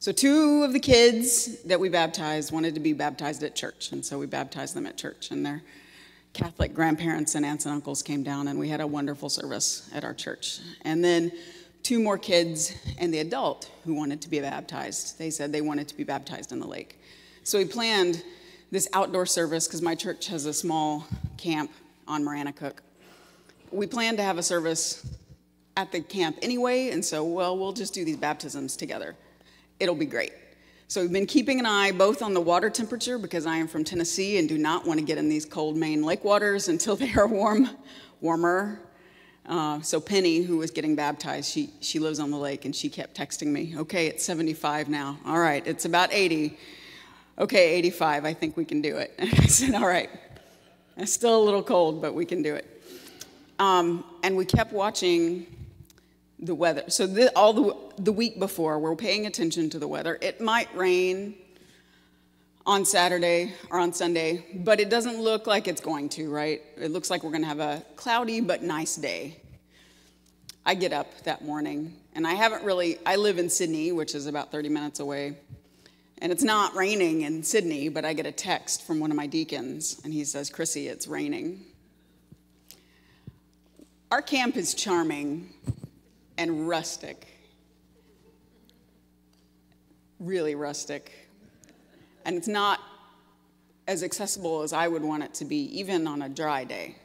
So 2 of the kids that we baptized wanted to be baptized at church, and so we baptized them at church, and their Catholic grandparents and aunts and uncles came down, and we had a wonderful service at our church. And then 2 more kids and the adult who wanted to be baptized. They said they wanted to be baptized in the lake. So we planned this outdoor service, because my church has a small camp on Maranacook. We planned to have a service at the camp anyway, and so, we'll just do these baptisms together. It'll be great. So we've been keeping an eye both on the water temperature, because I am from Tennessee and do not want to get in these cold Maine lake waters until they are warmer. So Penny, who was getting baptized, she lives on the lake, and she kept texting me, okay, it's 75 now. All right, it's about 80. Okay, 85, I think we can do it. I said, all right. It's still a little cold, but we can do it. And we kept watching the weather. So the week before, we're paying attention to the weather. It might rain on Saturday or on Sunday, but it doesn't look like it's going to, right? It looks like we're going to have a cloudy but nice day. I get up that morning, and I live in Sydney, which is about 30 minutes away, and it's not raining in Sydney, but I get a text from one of my deacons, and he says, Chrissy, it's raining. Our camp is charming and rustic, really rustic. And it's not as accessible as I would want it to be, even on a dry day.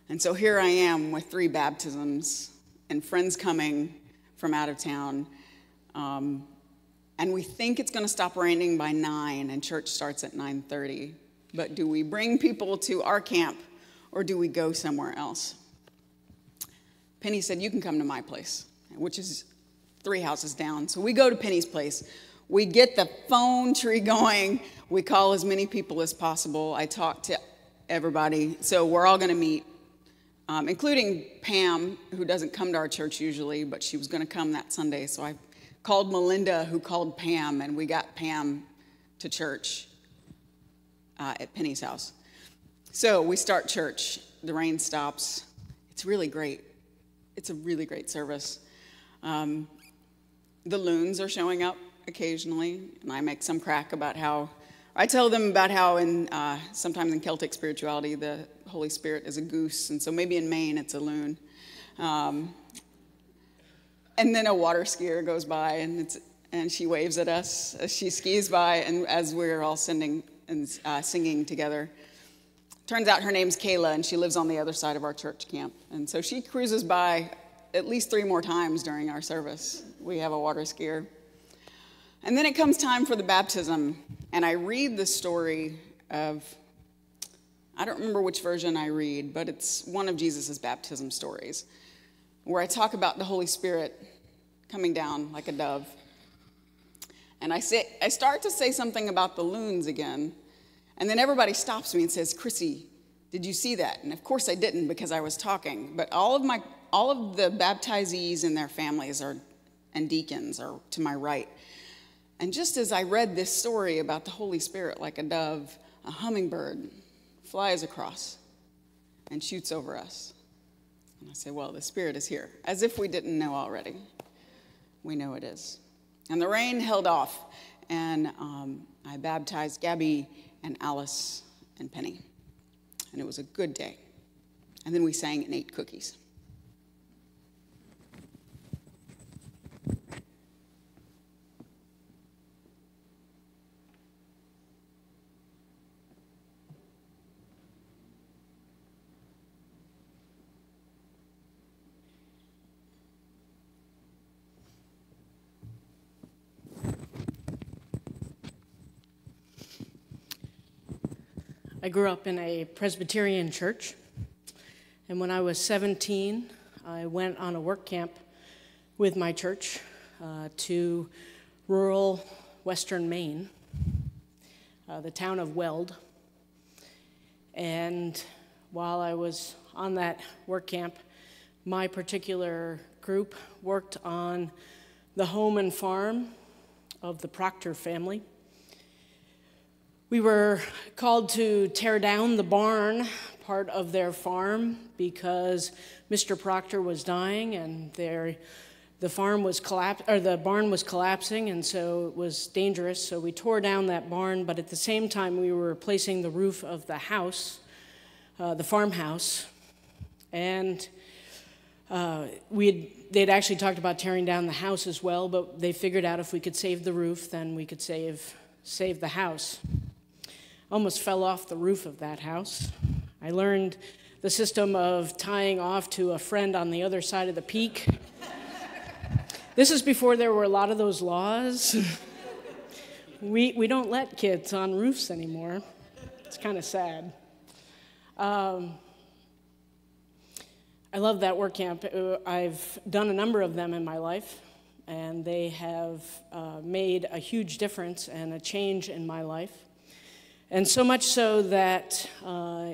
And so here I am with 3 baptisms and friends coming from out of town. And we think it's going to stop raining by 9, and church starts at 9:30. But do we bring people to our camp, or do we go somewhere else? Penny said, you can come to my place, which is 3 houses down. So we go to Penny's place. We get the phone tree going. We call as many people as possible. I talk to everybody. So we're all going to meet, including Pam, who doesn't come to our church usually, but she was going to come that Sunday. So I called Melinda, who called Pam, and we got Pam to church at Penny's house. So we start church. The rain stops. It's really great. It's a really great service. The loons are showing up occasionally, and I make some crack about how, I tell them about how sometimes in Celtic spirituality, the Holy Spirit is a goose, and so maybe in Maine it's a loon. And then a water skier goes by, and she waves at us as she skis by, and as we're all singing together. Turns out her name's Kayla, and she lives on the other side of our church camp. And so she cruises by at least 3 more times during our service. We have a water skier. And then it comes time for the baptism, and I read the story of, I don't remember which version I read, but it's one of Jesus' baptism stories, where I talk about the Holy Spirit coming down like a dove. And I start to say something about the loons again, and then everybody stops me and says, Chrissy, did you see that? And of course I didn't, because I was talking. But all of the baptizees and their families and deacons are to my right. And just as I read this story about the Holy Spirit like a dove, a hummingbird flies across and shoots over us. And I say, well, the Spirit is here, as if we didn't know already. We know it is. And the rain held off, and I baptized Gabby and Alice and Penny. And it was a good day. And then we sang and ate cookies. I grew up in a Presbyterian church, and when I was 17, I went on a work camp with my church to rural western Maine, the town of Weld. And while I was on that work camp, my particular group worked on the home and farm of the Proctor family. We were called to tear down the barn, part of their farm, because Mr. Proctor was dying and the barn was collapsing, and so it was dangerous. So we tore down that barn, but at the same time we were replacing the roof of the house, the farmhouse, and they'd actually talked about tearing down the house as well, but they figured out if we could save the roof, then we could save the house. Almost fell off the roof of that house. I learned the system of tying off to a friend on the other side of the peak. This is before there were a lot of those laws. We don't let kids on roofs anymore. It's kind of sad. I love that work camp. I've done a number of them in my life, and they have made a huge difference and a change in my life. And so much so that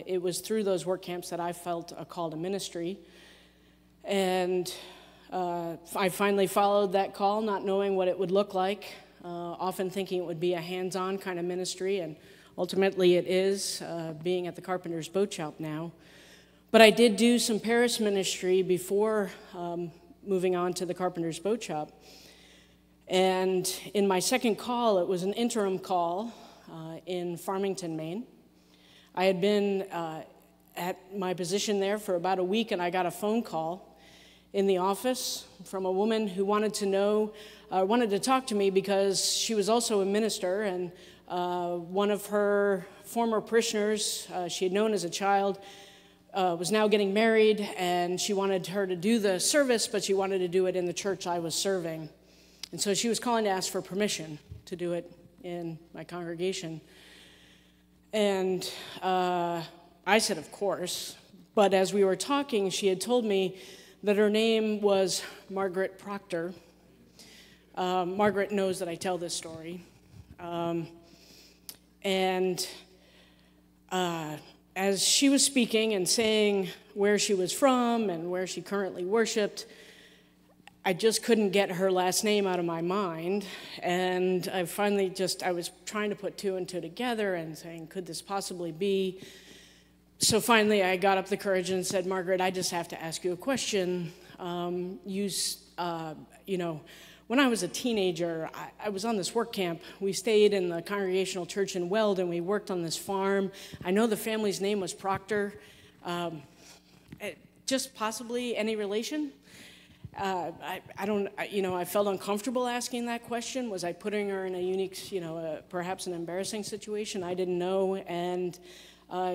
it was through those work camps that I felt a call to ministry. And I finally followed that call, not knowing what it would look like, often thinking it would be a hands-on kind of ministry, and ultimately it is, being at the Carpenter's Boat Shop now. But I did do some parish ministry before moving on to the Carpenter's Boat Shop. And in my second call, it was an interim call in Farmington, Maine. I had been at my position there for about a week, and I got a phone call in the office from a woman who wanted to talk to me because she was also a minister, and one of her former parishioners she had known as a child was now getting married, and she wanted her to do the service, but she wanted to do it in the church I was serving. And so she was calling to ask for permission to do it in my congregation. And I said, of course. But as we were talking, she had told me that her name was Margaret Proctor. Margaret knows that I tell this story. And as she was speaking and saying where she was from and where she currently worshiped, I just couldn't get her last name out of my mind, and I was trying to put 2 and 2 together and saying, could this possibly be? So finally I got up the courage and said, Margaret, I just have to ask you a question. When I was a teenager, I was on this work camp. We stayed in the Congregational Church in Weld, and we worked on this farm. I know the family's name was Proctor. Just possibly any relation? I felt uncomfortable asking that question. Was I putting her in a unique, perhaps an embarrassing situation? I didn't know. And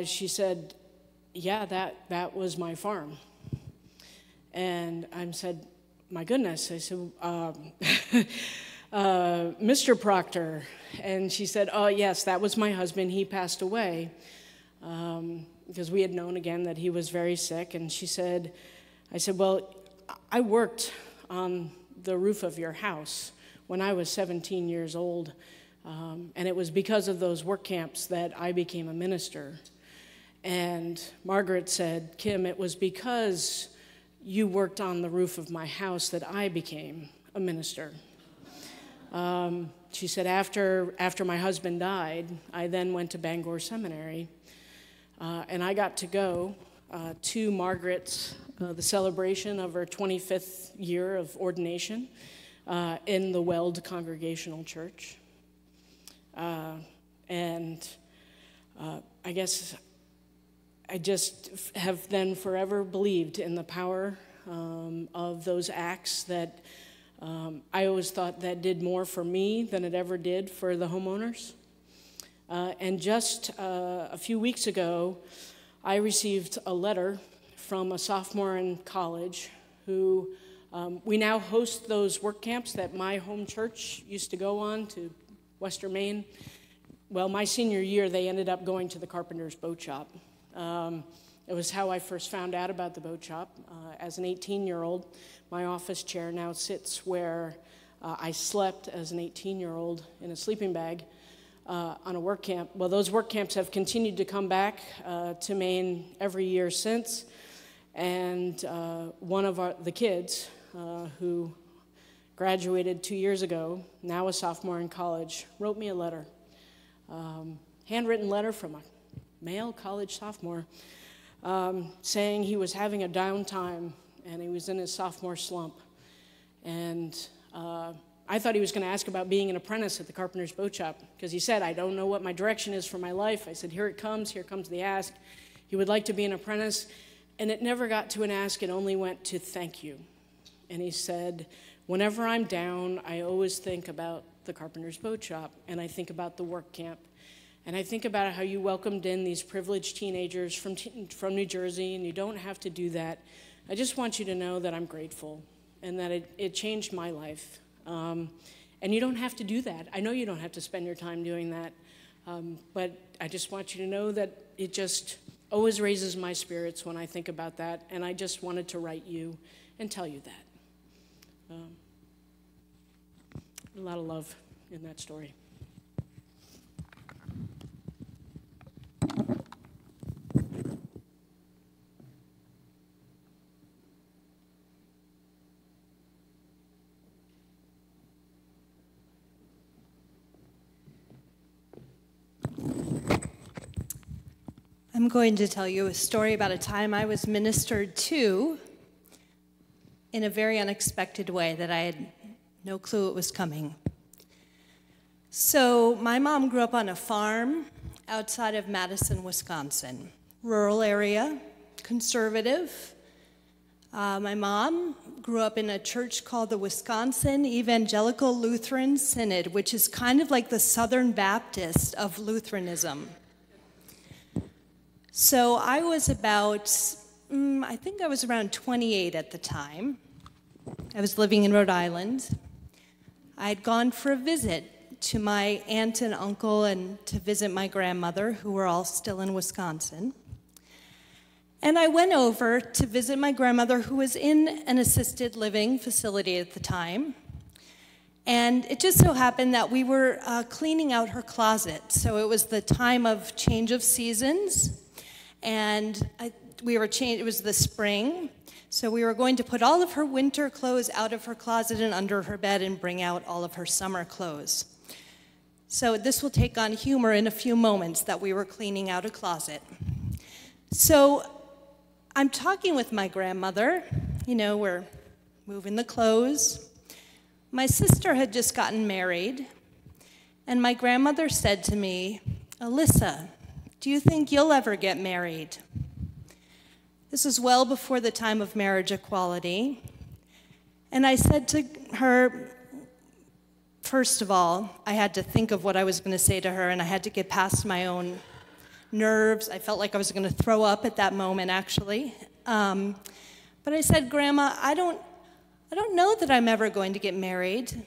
she said, yeah, that was my farm. And I said, my goodness. I said, Mr. Proctor. And she said, oh, yes, that was my husband. He passed away because we had known again that he was very sick. And she said, I said, well, I worked on the roof of your house when I was 17 years old. And it was because of those work camps that I became a minister. And Margaret said, Kim, it was because you worked on the roof of my house that I became a minister. She said, after my husband died, I then went to Bangor Seminary, and I got to go to Margaret's, the celebration of her 25th year of ordination in the Weld Congregational Church. And I guess I just have then forever believed in the power of those acts that I always thought that did more for me than it ever did for the homeowners. And just a few weeks ago, I received a letter from a sophomore in college who we now host those work camps that my home church used to go on to Western Maine. Well, my senior year, they ended up going to the Carpenter's Boat Shop. It was how I first found out about the boat shop. As an 18-year-old, my office chair now sits where I slept as an 18-year-old in a sleeping bag on a work camp. Well, those work camps have continued to come back to Maine every year since. And one of the kids who graduated 2 years ago, now a sophomore in college, wrote me a letter, handwritten letter from a male college sophomore, saying he was having a down time and he was in his sophomore slump. And I thought he was going to ask about being an apprentice at the Carpenter's Boat Shop, because he said, I don't know what my direction is for my life. I said, here comes the ask. He would like to be an apprentice. And it never got to an ask, it only went to thank you. And he said, whenever I'm down, I always think about the Carpenter's Boat Shop, and I think about the work camp. And I think about how you welcomed in these privileged teenagers from New Jersey, and you don't have to do that. I just want you to know that I'm grateful and that it changed my life. And you don't have to do that. I know you don't have to spend your time doing that, but I just want you to know that it just always raises my spirits when I think about that, and I just wanted to write you and tell you that. A lot of love in that story. I'm going to tell you a story about a time I was ministered to in a very unexpected way that I had no clue it was coming. So my mom grew up on a farm outside of Madison, Wisconsin. Rural area, conservative. My mom grew up in a church called the Wisconsin Evangelical Lutheran Synod, which is kind of like the Southern Baptist of Lutheranism. So I was about, I think I was around 28 at the time. I was living in Rhode Island. I had gone for a visit to my aunt and uncle and to visit my grandmother, who were all still in Wisconsin. And I went over to visit my grandmother, who was in an assisted living facility at the time. And it just so happened that we were cleaning out her closet. So it was the time of change of seasons. And it was the spring, so we were going to put all of her winter clothes out of her closet and under her bed and bring out all of her summer clothes. So this will take on humor in a few moments that we were cleaning out a closet. So I'm talking with my grandmother, we're moving the clothes. My sister had just gotten married, and my grandmother said to me, Alyssa, do you think you'll ever get married? This was well before the time of marriage equality. And I said to her, first of all, I had to think of what I was going to say to her, and I had to get past my own nerves. I felt like I was going to throw up at that moment, actually. But I said, Grandma, I don't know that I'm ever going to get married.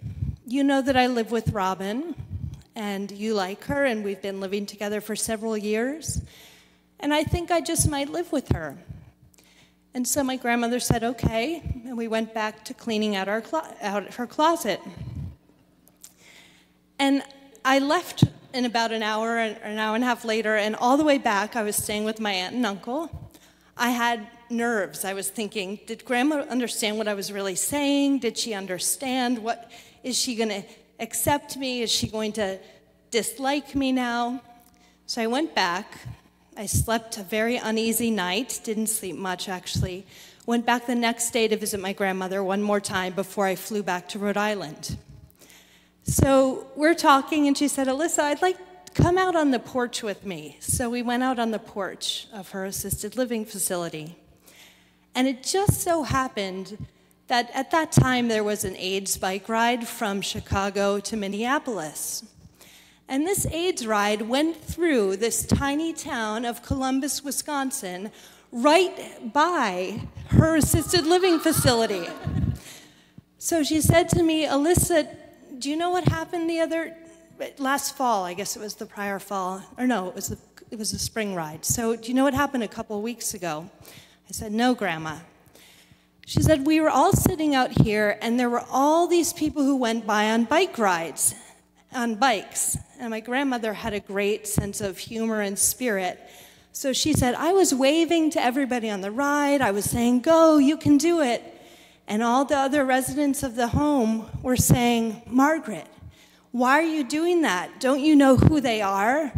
You know that I live with Robin, and you like her, and we've been living together for several years. And I think I just might live with her. And so my grandmother said, okay, and we went back to cleaning out her closet. And I left in about an hour and a half later, and all the way back, I was staying with my aunt and uncle. I had nerves. I was thinking, did Grandma understand what I was really saying? Did she understand? What is she going to accept me? Is she going to dislike me now? So I went back. I slept a very uneasy night, didn't sleep much actually. Went back the next day to visit my grandmother one more time before I flew back to Rhode Island. So we're talking, and she said, Alyssa, I'd like to come out on the porch with me. So we went out on the porch of her assisted living facility. And it just so happened that at that time there was an AIDS bike ride from Chicago to Minneapolis. And this AIDS ride went through this tiny town of Columbus, Wisconsin, right by her assisted living facility. So she said to me, Alyssa, do you know what happened last fall? I guess it was the prior fall. Or no, it was a spring ride. So do you know what happened a couple weeks ago? I said, no, Grandma. She said, we were all sitting out here, and there were all these people who went by on bike rides, on bikes. And my grandmother had a great sense of humor and spirit. So she said, I was waving to everybody on the ride. I was saying, go, you can do it. And all the other residents of the home were saying, Margaret, why are you doing that? Don't you know who they are?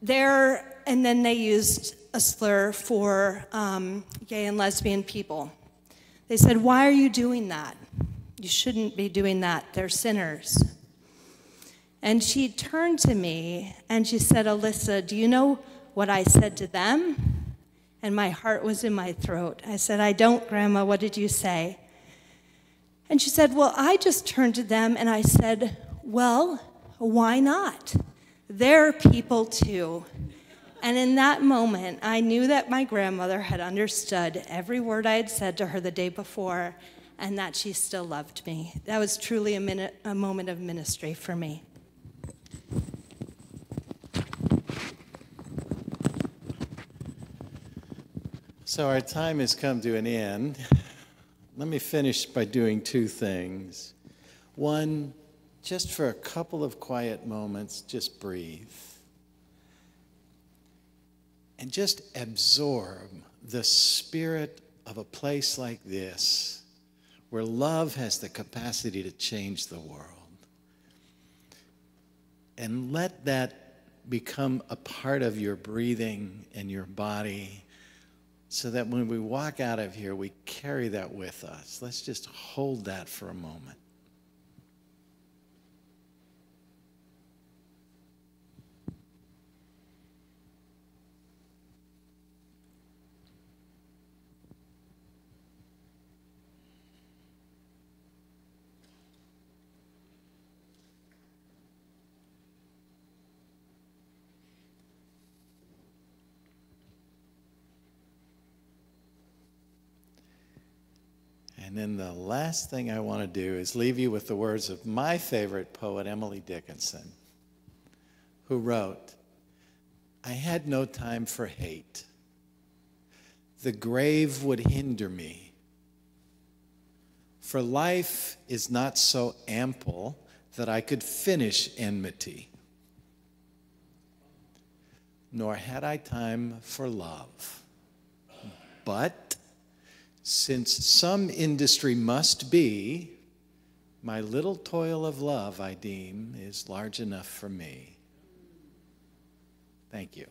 And then they used a slur for gay and lesbian people. They said, why are you doing that? You shouldn't be doing that. They're sinners. And she turned to me and she said, Alyssa, do you know what I said to them? And my heart was in my throat. I said, I don't, Grandma. What did you say? And she said, well, I just turned to them and I said, well, why not? They're people too. And in that moment, I knew that my grandmother had understood every word I had said to her the day before and that she still loved me. That was truly a moment of ministry for me. So our time has come to an end. Let me finish by doing two things. One, just for a couple of quiet moments, just breathe. And just absorb the spirit of a place like this, where love has the capacity to change the world. And let that become a part of your breathing and your body, so that when we walk out of here, we carry that with us. Let's just hold that for a moment. And then the last thing I want to do is leave you with the words of my favorite poet, Emily Dickinson, who wrote, I had no time for hate. The grave would hinder me. For life is not so ample that I could finish enmity. Nor had I time for love. But since some industry must be, my little toil of love, I deem, is large enough for me. Thank you.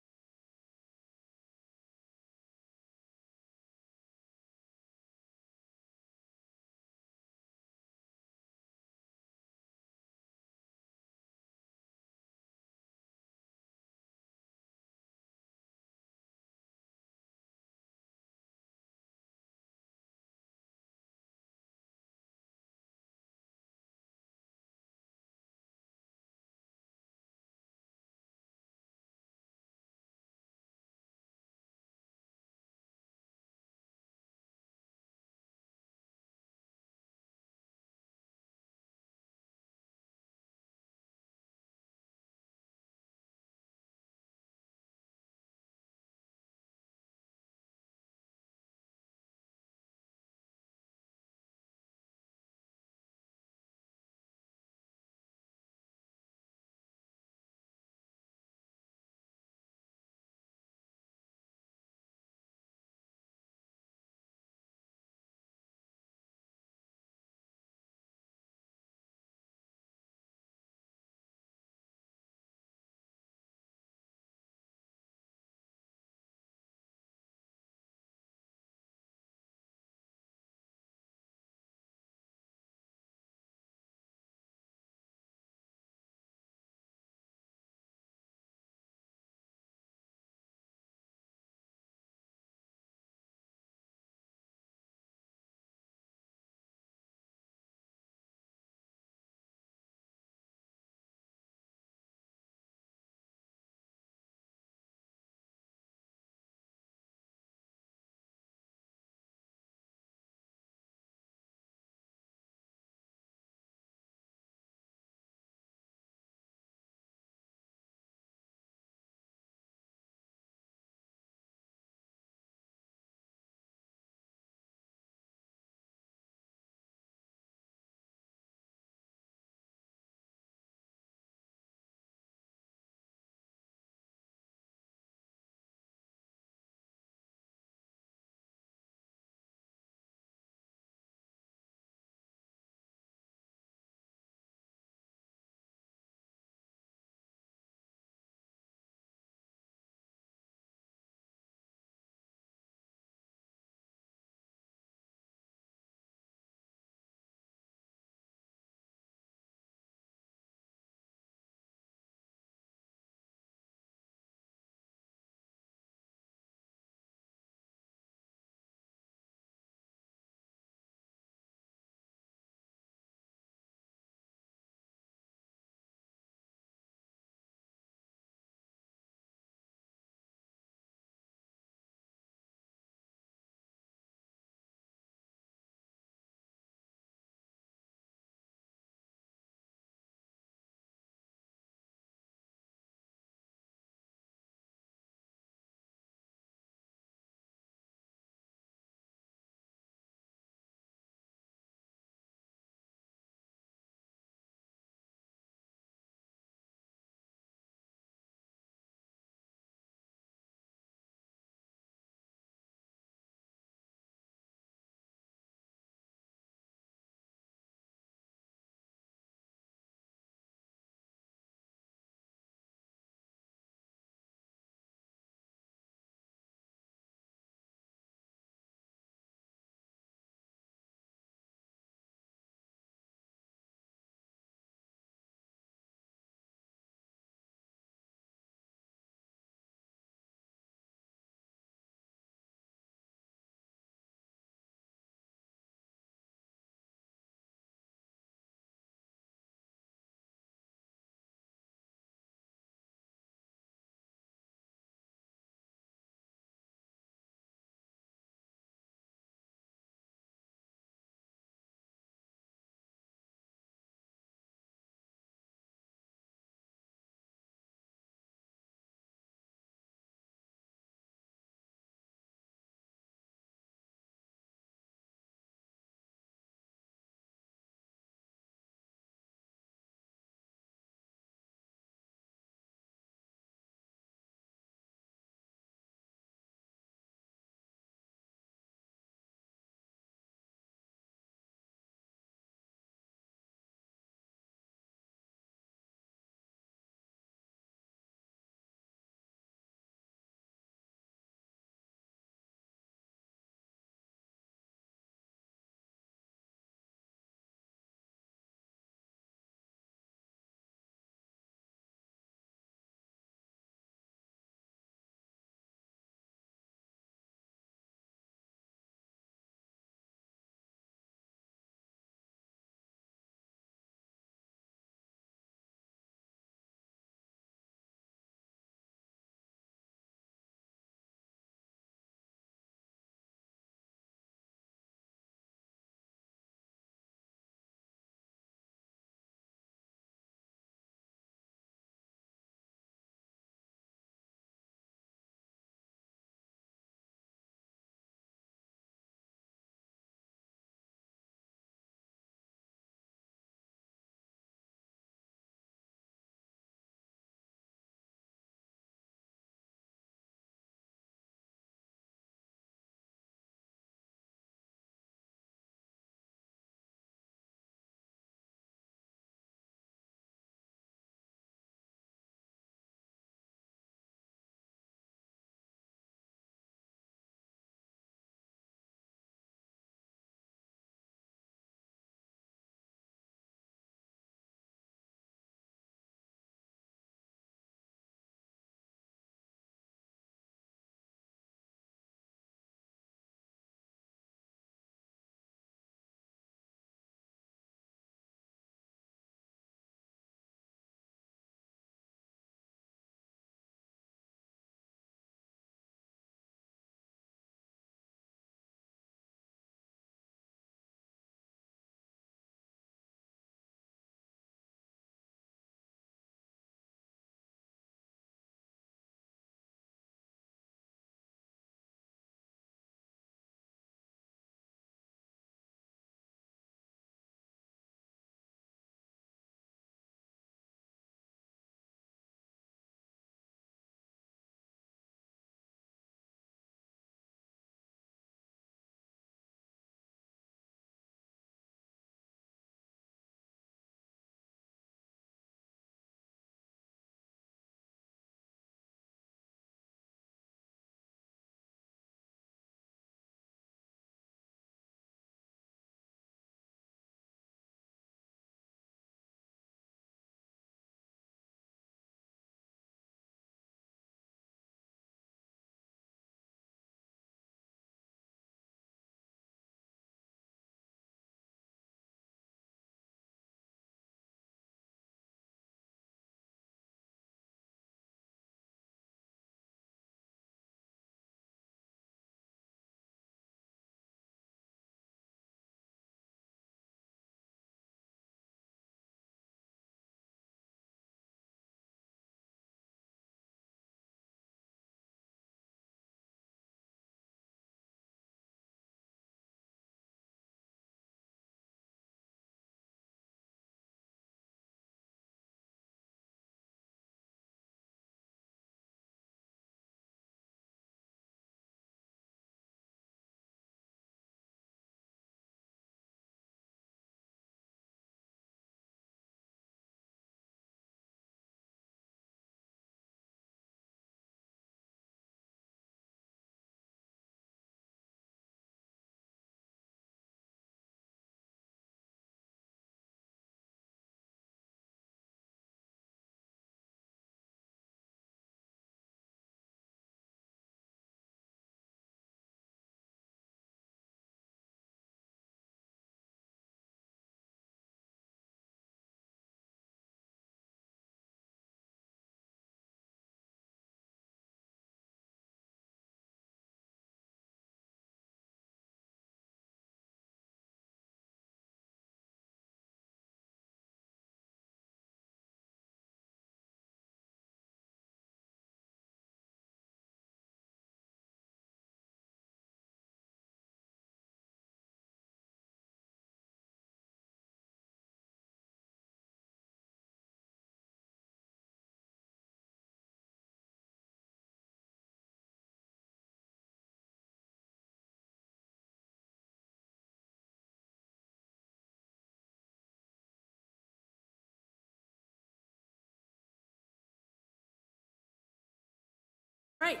Right.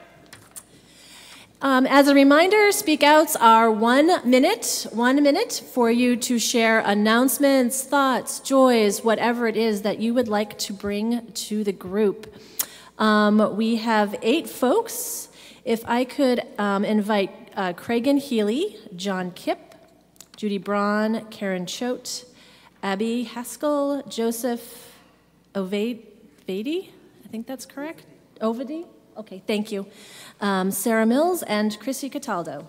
As a reminder, speak outs are 1 minute for you to share announcements, thoughts, joys, whatever it is that you would like to bring to the group. We have 8 folks. If I could invite Craigan Healy, John Kipp, Judy Braun, Karen Choate, Abby Haskell, Joseph Ovedi, I think that's correct? Ovedi? Okay, thank you. Sarah Mills and Chrissy Cataldo.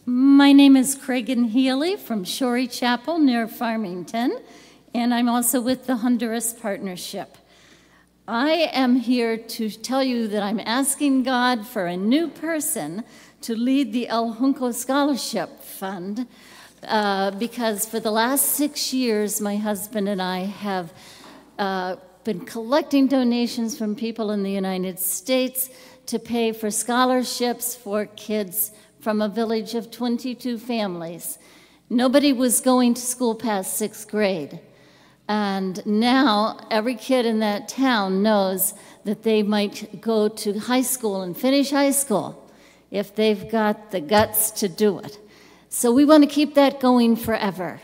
My name is Craigan Healy from Shorey Chapel near Farmington, and I'm also with the Honduras Partnership. I am here to tell you that I'm asking God for a new person to lead the El Junco Scholarship Fund because for the last 6 years, my husband and I have been collecting donations from people in the United States to pay for scholarships for kids from a village of 22 families. Nobody was going to school past 6th grade. And now every kid in that town knows that they might go to high school and finish high school if they've got the guts to do it. So we want to keep that going forever.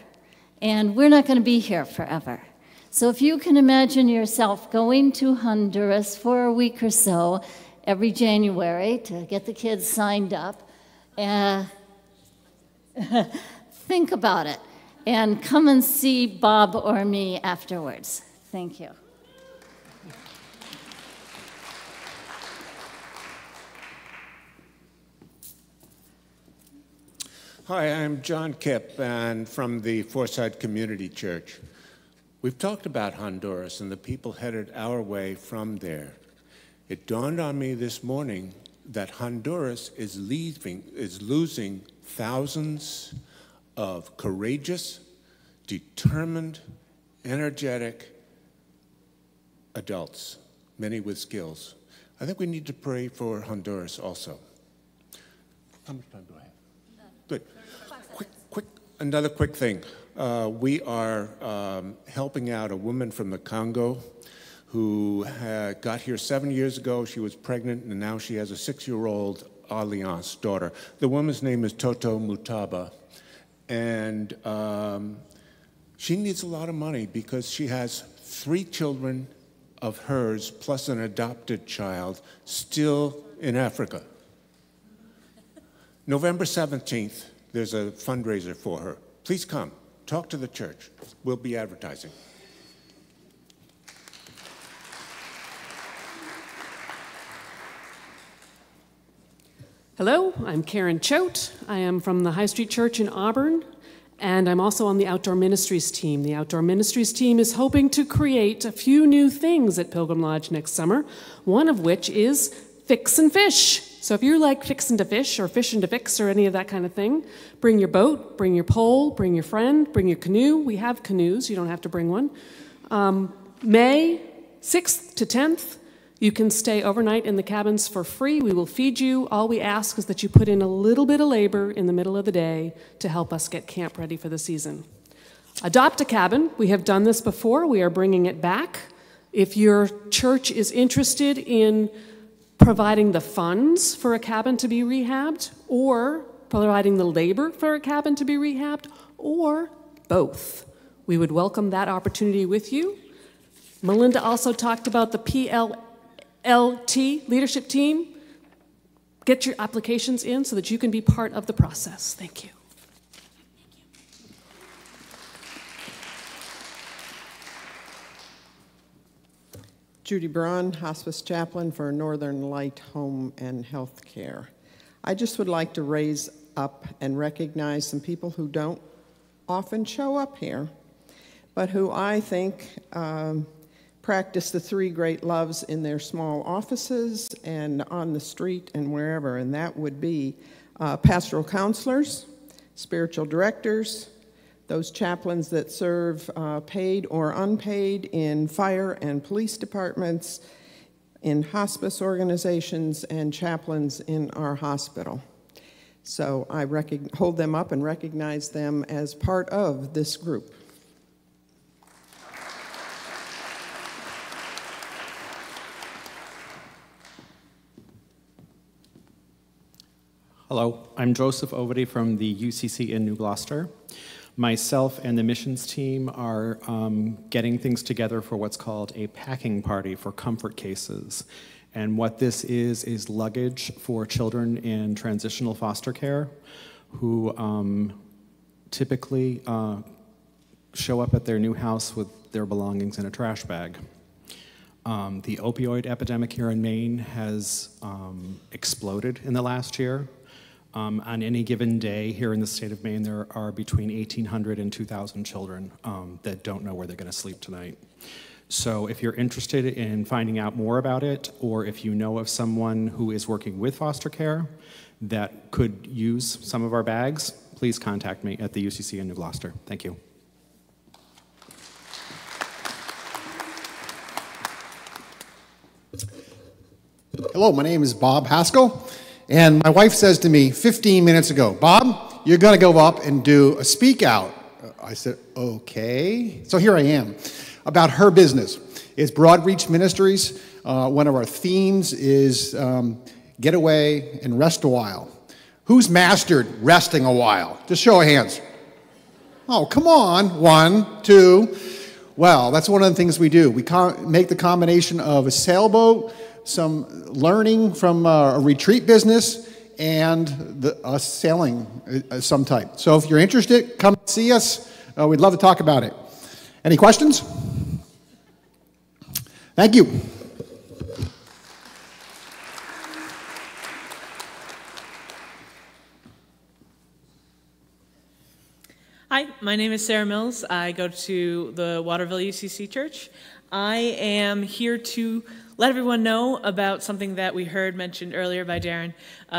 And we're not going to be here forever. So if you can imagine yourself going to Honduras for a week or so every January to get the kids signed up, think about it. And come and see Bob or me afterwards. Thank you. Hi, I'm John Kipp, and from the Forsyth Community Church. We've talked about Honduras and the people headed our way from there. It dawned on me this morning that Honduras is losing thousands of courageous, determined, energetic adults, many with skills. I think we need to pray for Honduras also. How much time do I have? Good. Another quick thing. We are helping out a woman from the Congo who got here 7 years ago. She was pregnant, and now she has a 6-year-old Alliance daughter. The woman's name is Toto Mutaba. And she needs a lot of money because she has 3 children of hers plus an adopted child still in Africa. November 17th, there's a fundraiser for her. Please come. Talk to the church. We'll be advertising. Hello, I'm Karen Choate. I am from the High Street Church in Auburn, and I'm also on the Outdoor Ministries team. The Outdoor Ministries team is hoping to create a few new things at Pilgrim Lodge next summer, one of which is Fix and Fish. So if you like fixing to fish or fishing to fix or any of that kind of thing, bring your boat, bring your pole, bring your friend, bring your canoe. We have canoes, you don't have to bring one. May 6th to 10th, you can stay overnight in the cabins for free. We will feed you. All we ask is that you put in a little bit of labor in the middle of the day to help us get camp ready for the season. Adopt a cabin. We have done this before. We are bringing it back. If your church is interested in providing the funds for a cabin to be rehabbed, or providing the labor for a cabin to be rehabbed, or both, we would welcome that opportunity with you. Melinda also talked about the PLLT leadership team. Get your applications in so that you can be part of the process. Thank you. Judy Braun, hospice chaplain for Northern Light Home and Health Care. I just would like to raise up and recognize some people who don't often show up here, but who I think practice the 3 great loves in their small offices and on the street and wherever, and that would be pastoral counselors, spiritual directors, those chaplains that serve paid or unpaid in fire and police departments, in hospice organizations, and chaplains in our hospital. So I hold them up and recognize them as part of this group. Hello, I'm Joseph Ovedy from the UCC in New Gloucester. Myself and the missions team are getting things together for what's called a packing party for comfort cases. And what this is luggage for children in transitional foster care who typically show up at their new house with their belongings in a trash bag. The opioid epidemic here in Maine has exploded in the last year. On any given day here in the state of Maine, there are between 1,800 and 2,000 children that don't know where they're going to sleep tonight. So if you're interested in finding out more about it, or if you know of someone who is working with foster care that could use some of our bags, please contact me at the UCC in New Gloucester. Thank you. Hello, my name is Bob Haskell, and my wife says to me 15 minutes ago, Bob, you're going to go up and do a speak out. I said, okay. So here I am, about her business. It's Broad Reach Ministries. One of our themes is get away and rest a while. Who's mastered resting a while? Just show of hands. Oh, come on. 1, 2. Well, that's one of the things we do. We make the combination of a sailboat, some learning from a retreat business, and us sailing of some type. So if you're interested, come see us. We'd love to talk about it. Any questions? Thank you. Hi, my name is Sarah Mills. I go to the Waterville UCC Church. I am here to let everyone know about something that we heard mentioned earlier by Darren,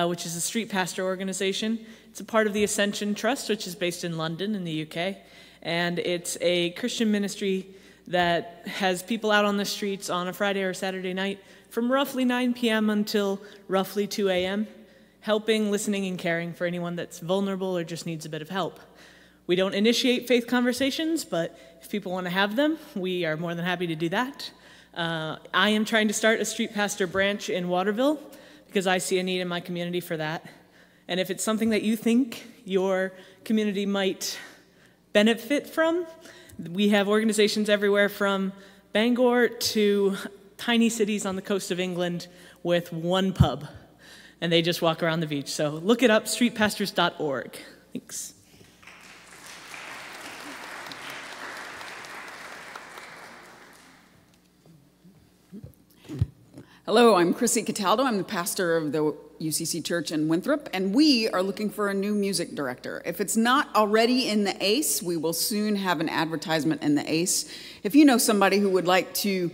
which is a street pastor organization. It's a part of the Ascension Trust, which is based in London in the UK. And it's a Christian ministry that has people out on the streets on a Friday or Saturday night from roughly 9 p.m. until roughly 2 a.m., helping, listening, and caring for anyone that's vulnerable or just needs a bit of help. We don't initiate faith conversations, but if people want to have them, we are more than happy to do that. I am trying to start a street pastor branch in Waterville because I see a need in my community for that. And if it's something that you think your community might benefit from, we have organizations everywhere from Bangor to tiny cities on the coast of England with one pub, and they just walk around the beach. So look it up, streetpastors.org. Thanks. Hello, I'm Chrissy Cataldo. I'm the pastor of the UCC Church in Winthrop, and we are looking for a new music director. If it's not already in the ACE, we will soon have an advertisement in the ACE. If you know somebody who would like to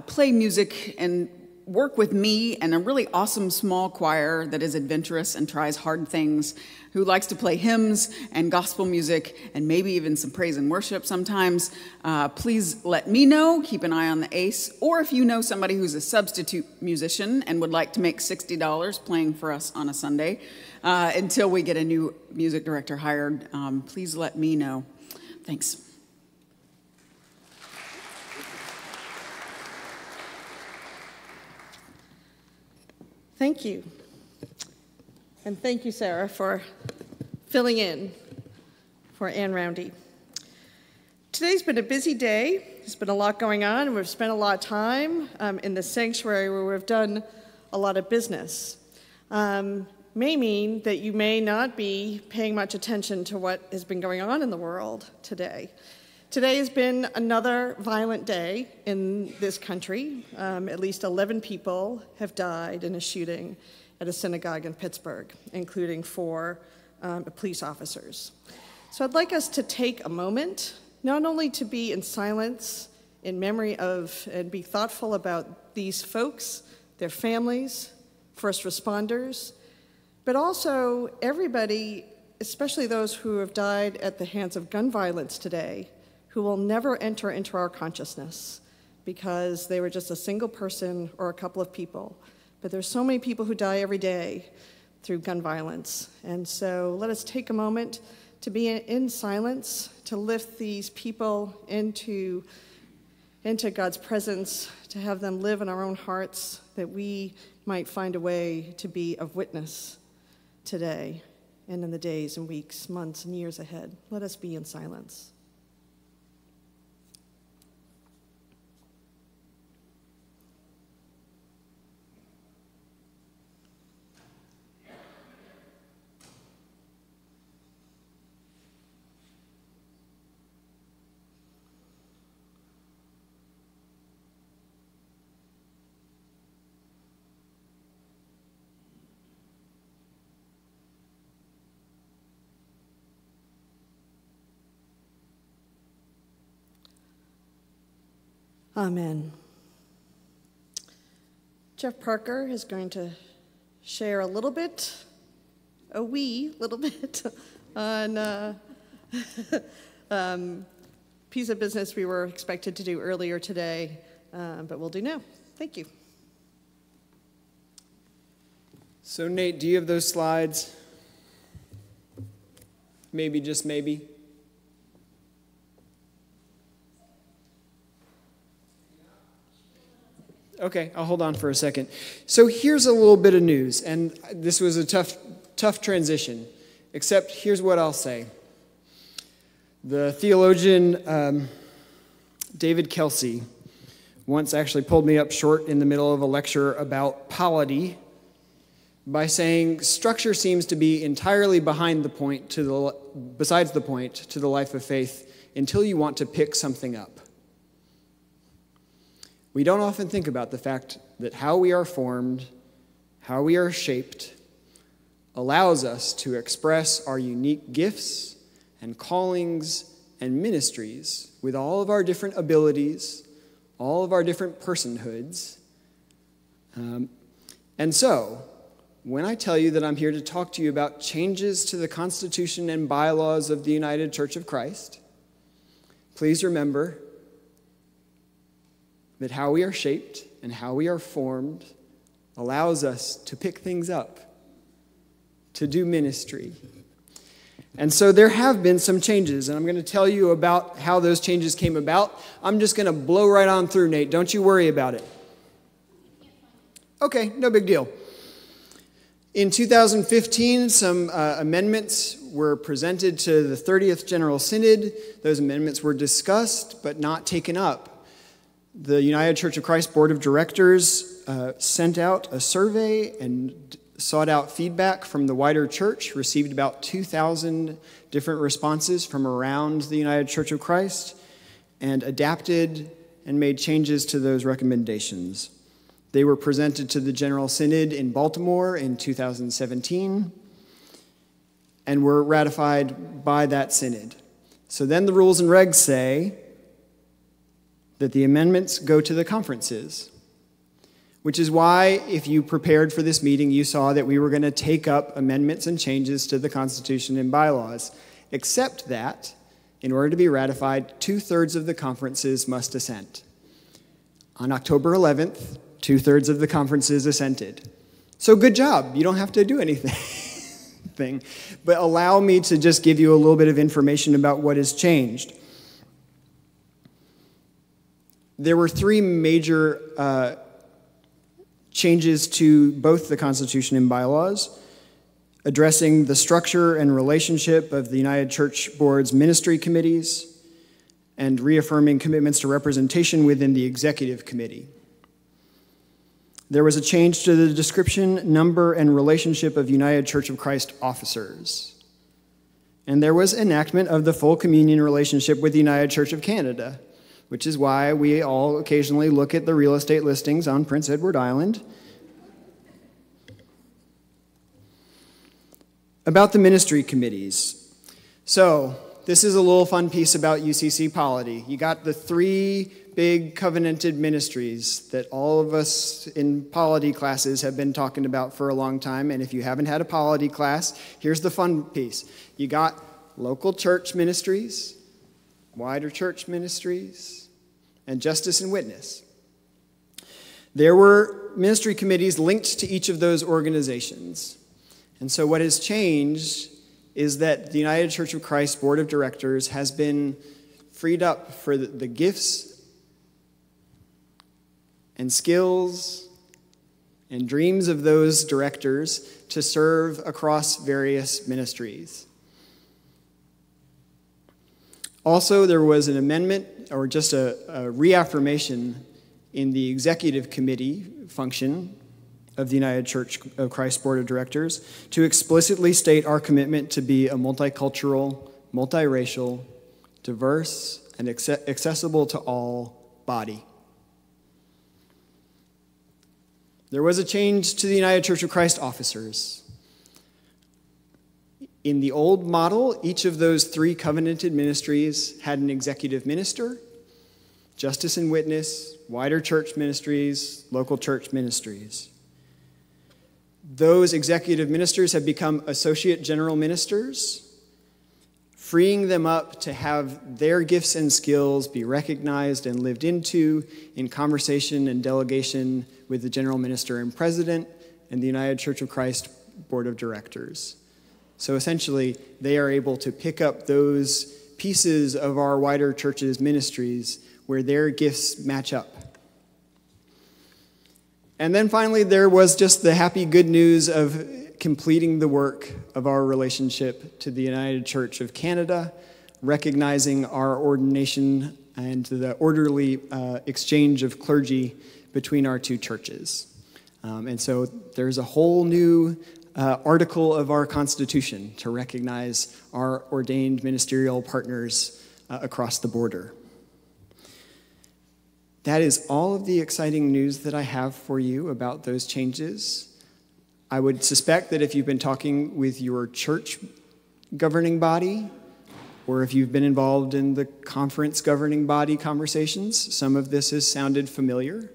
play music and work with me and a really awesome small choir that is adventurous and tries hard things, who likes to play hymns and gospel music and maybe even some praise and worship sometimes, please let me know. Keep an eye on the ACE. Or if you know somebody who's a substitute musician and would like to make $60 playing for us on a Sunday until we get a new music director hired, please let me know. Thanks. Thank you. And thank you, Sarah, for filling in for Ann Roundy. Today's been a busy day. There's been a lot going on, and we've spent a lot of time in the sanctuary where we've done a lot of business. May mean that you may not be paying much attention to what has been going on in the world today. Today has been another violent day in this country. At least 11 people have died in a shooting at a synagogue in Pittsburgh, including 4 police officers. So I'd like us to take a moment, not only to be in silence, in memory of, and be thoughtful about these folks, their families, first responders, but also everybody, especially those who have died at the hands of gun violence today, who will never enter into our consciousness because they were just a single person or a couple of people. But there's so many people who die every day through gun violence. And so let us take a moment to be in silence, to lift these people into God's presence, to have them live in our own hearts, that we might find a way to be of witness today and in the days and weeks, months, and years ahead. Let us be in silence. Amen. Jeff Parker is going to share a little bit, a wee little bit, on piece of business we were expected to do earlier today, but we'll do now. Thank you. So Nate, do you have those slides? Maybe, just maybe. Okay, I'll hold on for a second. So here's a little bit of news, and this was a tough transition, except here's what I'll say. The theologian David Kelsey once actually pulled me up short in the middle of a lecture about polity by saying structure seems to be entirely besides the point to the life of faith until you want to pick something up. We don't often think about the fact that how we are formed, how we are shaped, allows us to express our unique gifts and callings and ministries with all of our different abilities, all of our different personhoods. And so, when I tell you that I'm here to talk to you about changes to the Constitution and bylaws of the United Church of Christ, please remember that how we are shaped and how we are formed allows us to pick things up, to do ministry. And so there have been some changes, and I'm going to tell you about how those changes came about. I'm just going to blow right on through, Nate. Don't you worry about it. Okay, no big deal. In 2015, some amendments were presented to the 30th General Synod. Those amendments were discussed but not taken up. The United Church of Christ Board of Directors sent out a survey and sought out feedback from the wider church, received about 2,000 different responses from around the United Church of Christ, and adapted and made changes to those recommendations. They were presented to the General Synod in Baltimore in 2017 and were ratified by that synod. So then the rules and regs say that the amendments go to the conferences, which is why, if you prepared for this meeting, you saw that we were going to take up amendments and changes to the Constitution and bylaws, except that, in order to be ratified, 2/3 of the conferences must assent. On October 11th, 2/3 of the conferences assented. So good job. You don't have to do anything. But allow me to just give you a little bit of information about what has changed. There were three major changes to both the Constitution and bylaws, addressing the structure and relationship of the United Church Board's ministry committees, and reaffirming commitments to representation within the executive committee. There was a change to the description, number, and relationship of United Church of Christ officers. And there was enactment of the full communion relationship with the United Church of Canada, which is why we all occasionally look at the real estate listings on Prince Edward Island. About the ministry committees. So, this is a little fun piece about UCC polity. You got the three big covenanted ministries that all of us in polity classes have been talking about for a long time, and if you haven't had a polity class, here's the fun piece. You got local church ministries, wider church ministries, and justice and witness. There were ministry committees linked to each of those organizations. And so what has changed is that the United Church of Christ Board of Directors has been freed up for the gifts and skills and dreams of those directors to serve across various ministries. Also, there was an amendment, or just a reaffirmation in the executive committee function of the United Church of Christ Board of Directors to explicitly state our commitment to be a multicultural, multiracial, diverse, and accessible to all body. There was a change to the United Church of Christ officers. In the old model, each of those 3 covenanted ministries had an executive minister, justice and witness, wider church ministries, local church ministries. Those executive ministers have become associate general ministers, freeing them up to have their gifts and skills be recognized and lived into in conversation and delegation with the general minister and president and the United Church of Christ Board of Directors. So essentially, they are able to pick up those pieces of our wider church's ministries where their gifts match up. And then finally, there was just the happy good news of completing the work of our relationship to the United Church of Canada, recognizing our ordination and the orderly exchange of clergy between our 2 churches. And so there's a whole new article of our Constitution to recognize our ordained ministerial partners across the border. That is all of the exciting news that I have for you about those changes. I would suspect that if you've been talking with your church governing body, or if you've been involved in the conference governing body conversations, some of this has sounded familiar.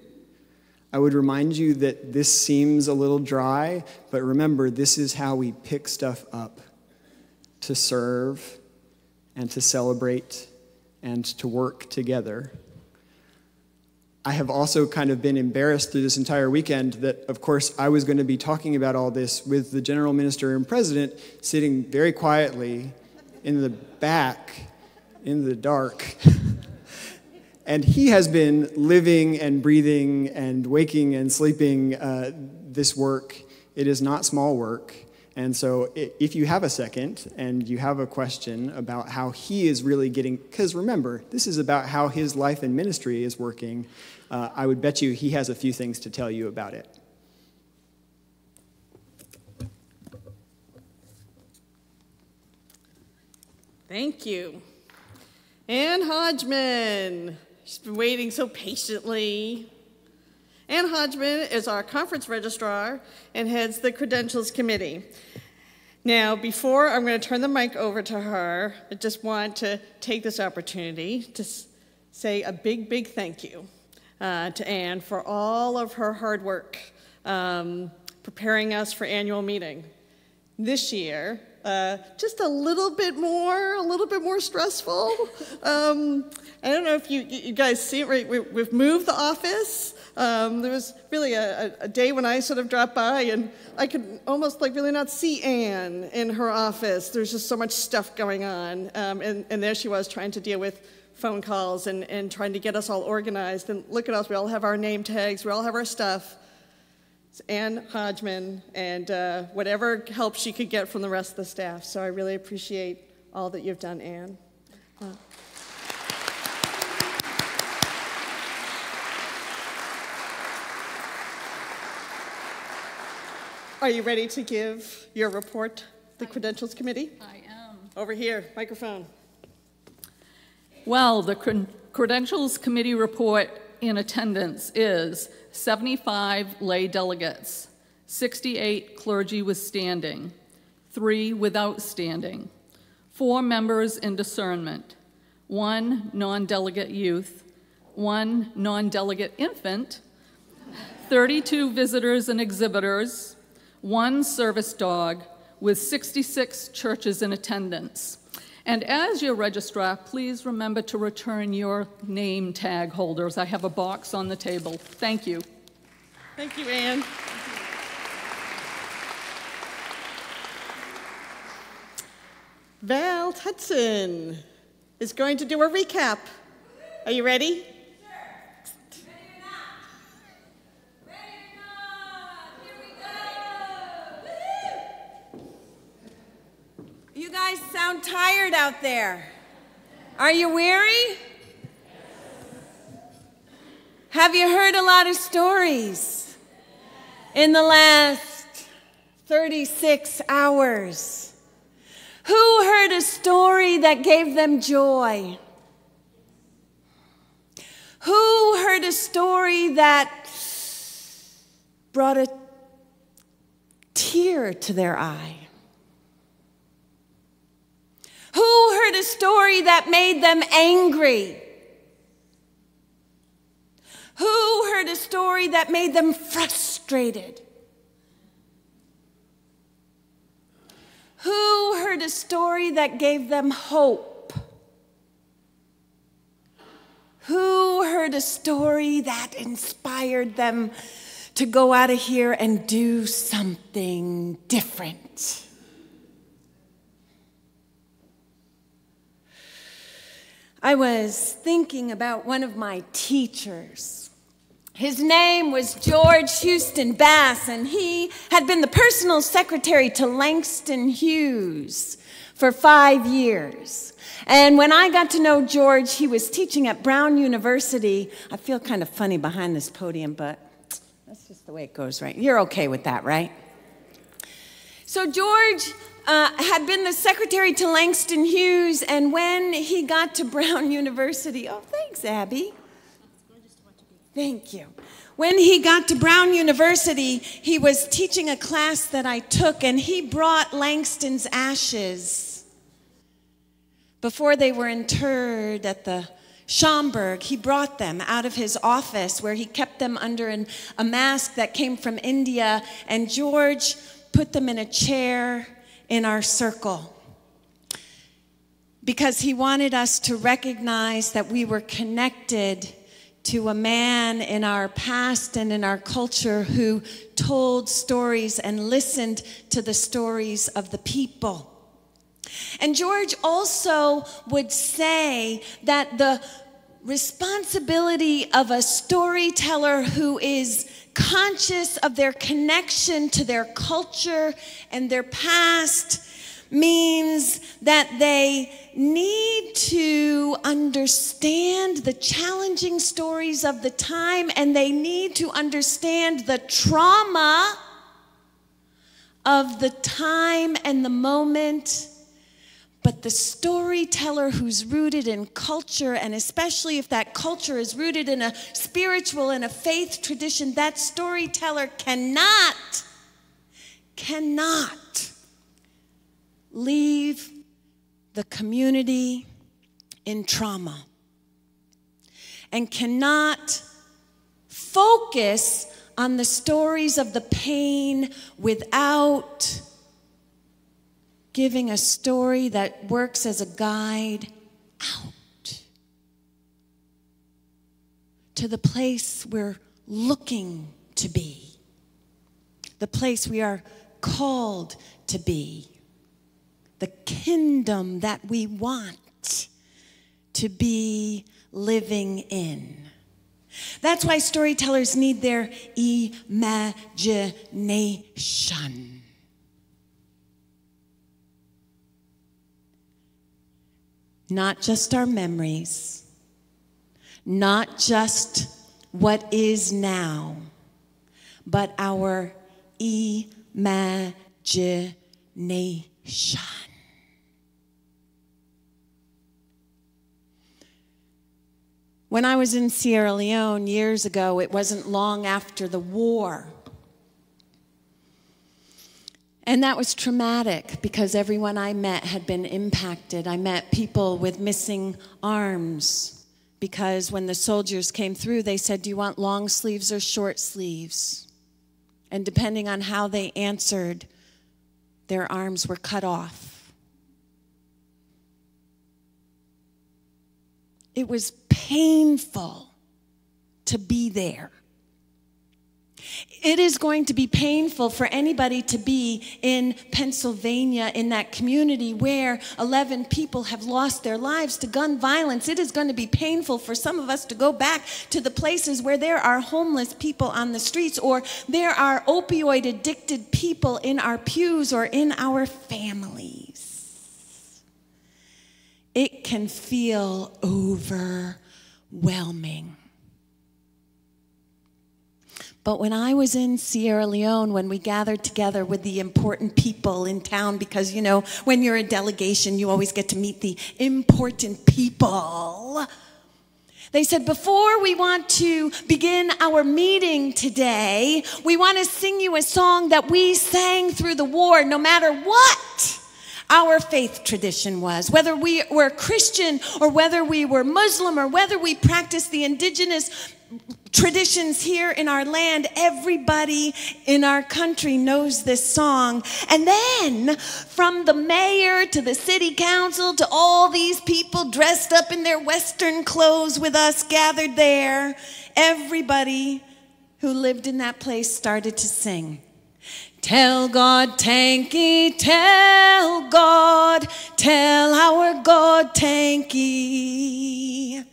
I would remind you that this seems a little dry, but remember, this is how we pick stuff up to serve and to celebrate and to work together. I have also kind of been embarrassed through this entire weekend that, of course, I was going to be talking about all this with the general minister and president sitting very quietly in the back, in the dark. And he has been living and breathing and waking and sleeping this work. It is not small work. And so if you have a second and you have a question about how he is really getting, because remember, this is about how his life and ministry is working, I would bet you he has a few things to tell you about it. Thank you. Ann Hodgman. She's been waiting so patiently. Ann Hodgman is our conference registrar and heads the credentials committee. Now, before I'm going to turn the mic over to her, I just want to take this opportunity to say a big, big thank you to Ann for all of her hard work preparing us for annual meeting. This year, just a little bit more stressful. I don't know if you guys see it, right? We've moved the office. There was really a day when I sort of dropped by and I could almost like really not see Ann in her office. There's just so much stuff going on. And there she was trying to deal with phone calls and trying to get us all organized. And look at us, we all have our name tags, we all have our stuff. It's Ann Hodgman and whatever help she could get from the rest of the staff. So I really appreciate all that you've done, Ann. Are you ready to give your report, the Credentials Committee? I am. Over here, microphone. Well, the Credentials Committee report in attendance is 75 lay delegates, 68 clergy with standing, 3 without standing, 4 members in discernment, 1 non-delegate youth, 1 non-delegate infant, 32 visitors and exhibitors, 1 service dog, with 66 churches in attendance. And as your registrar, please remember to return your name tag holders. I have a box on the table. Thank you. Thank you, Ann. Val Hudson is going to do a recap. Are you ready? guys sound tired out there. Are you weary? Have you heard a lot of stories in the last 36 hours? Who heard a story that gave them joy? Who heard a story that brought a tear to their eye? Who heard a story that made them angry? Who heard a story that made them frustrated? Who heard a story that gave them hope? Who heard a story that inspired them to go out of here and do something different? I was thinking about one of my teachers. His name was George Houston Bass, and he had been the personal secretary to Langston Hughes for 5 years. And when I got to know George, he was teaching at Brown University. I feel kind of funny behind this podium, but that's just the way it goes, right? You're okay with that, right? So George had been the secretary to Langston Hughes, and when he got to Brown University, oh, thanks, Abby. Thank you. When he got to Brown University, he was teaching a class that I took, and he brought Langston's ashes before they were interred at the Schomburg. He brought them out of his office where he kept them under a mask that came from India, and George put them in a chair in our circle because he wanted us to recognize that we were connected to a man in our past and in our culture who told stories and listened to the stories of the people. And George also would say that the responsibility of a storyteller who is conscious of their connection to their culture and their past means that they need to understand the challenging stories of the time, and they need to understand the trauma of the time and the moment. But the storyteller who's rooted in culture, and especially if that culture is rooted in a spiritual and a faith tradition, that storyteller cannot leave the community in trauma and cannot focus on the stories of the pain without giving a story that works as a guide out to the place we're looking to be, the place we are called to be, the kingdom that we want to be living in. That's why storytellers need their imagination. Not just our memories, not just what is now, but our imagination. When I was in Sierra Leone years ago, it wasn't long after the war. And that was traumatic because everyone I met had been impacted. I met people with missing arms because when the soldiers came through, they said, "Do you want long sleeves or short sleeves?" And depending on how they answered, their arms were cut off. It was painful to be there. It is going to be painful for anybody to be in Pennsylvania, in that community where 11 people have lost their lives to gun violence. It is going to be painful for some of us to go back to the places where there are homeless people on the streets, or there are opioid addicted people in our pews or in our families. it can feel overwhelming. But when I was in Sierra Leone, when we gathered together with the important people in town, because, you know, when you're a delegation, you always get to meet the important people. They said, before we want to begin our meeting today, we want to sing you a song that we sang through the war, no matter what our faith tradition was, whether we were Christian or whether we were Muslim or whether we practiced the indigenous traditions here in our land. Everybody in our country knows this song. And then from the mayor to the city council to all these people dressed up in their Western clothes with us gathered there, everybody who lived in that place started to sing. Tell God, Tanky, tell God, tell our God, Tanky.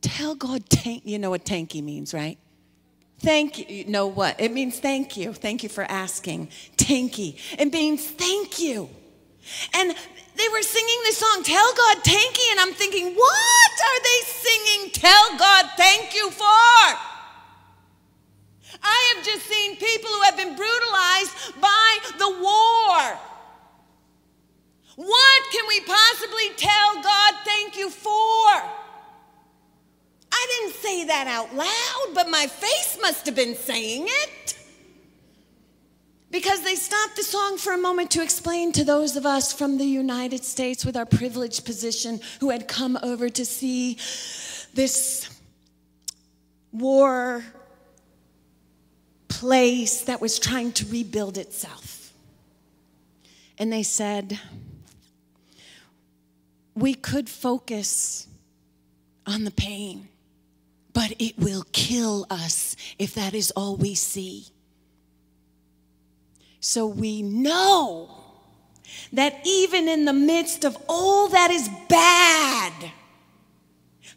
Tell God, you know what tanky means, right? Thank you. You know what? It means thank you. Thank you for asking. Tanky. It means thank you. And they were singing this song, Tell God, Tanky, and I'm thinking, what are they singing Tell God, Thank You for? I have just seen people who have been brutalized by the war. What can we possibly tell God thank you for? I didn't say that out loud, but my face must have been saying it. Because they stopped the song for a moment to explain to those of us from the United States with our privileged position who had come over to see this war place that was trying to rebuild itself. And they said, we could focus on the pain, but it will kill us if that is all we see. So we know that even in the midst of all that is bad,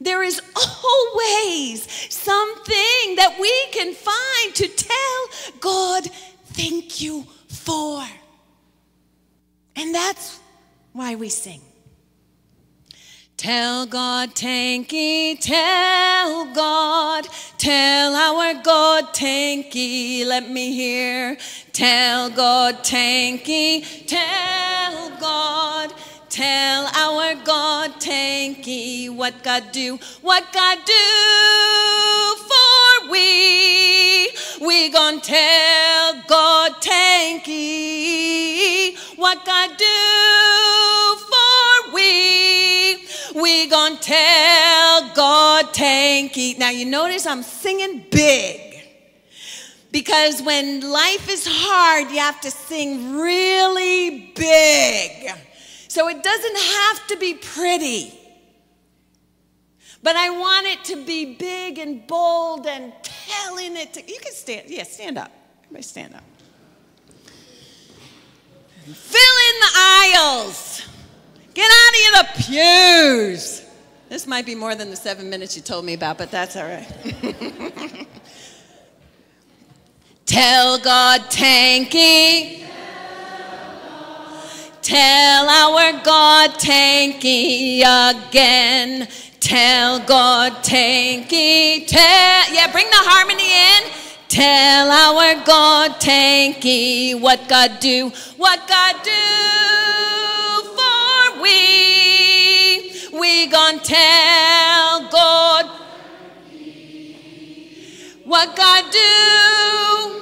there is always something that we can find to tell God thank you for. And that's why we sing. Tell God, Tanky, tell God, tell our God, Tanky, let me hear. Tell God, Tanky, tell God, tell our God, Tanky, what God do for we. We gon' tell God, Tanky, what God do for we. We gon' tell God, Tanky. Now you notice I'm singing big. Because when life is hard, you have to sing really big. So it doesn't have to be pretty. But I want it to be big and bold and telling it to, you can stand, yeah, stand up. Everybody stand up. Fill in the aisles. Get out of the pews. This might be more than the 7 minutes you told me about, but that's all right. Tell God, Tanky. Tell our God, Tanky again. Tell God, Tanky. Yeah, bring the harmony in. Tell our God, Tanky, what God do for we. We gon' tell God what God do.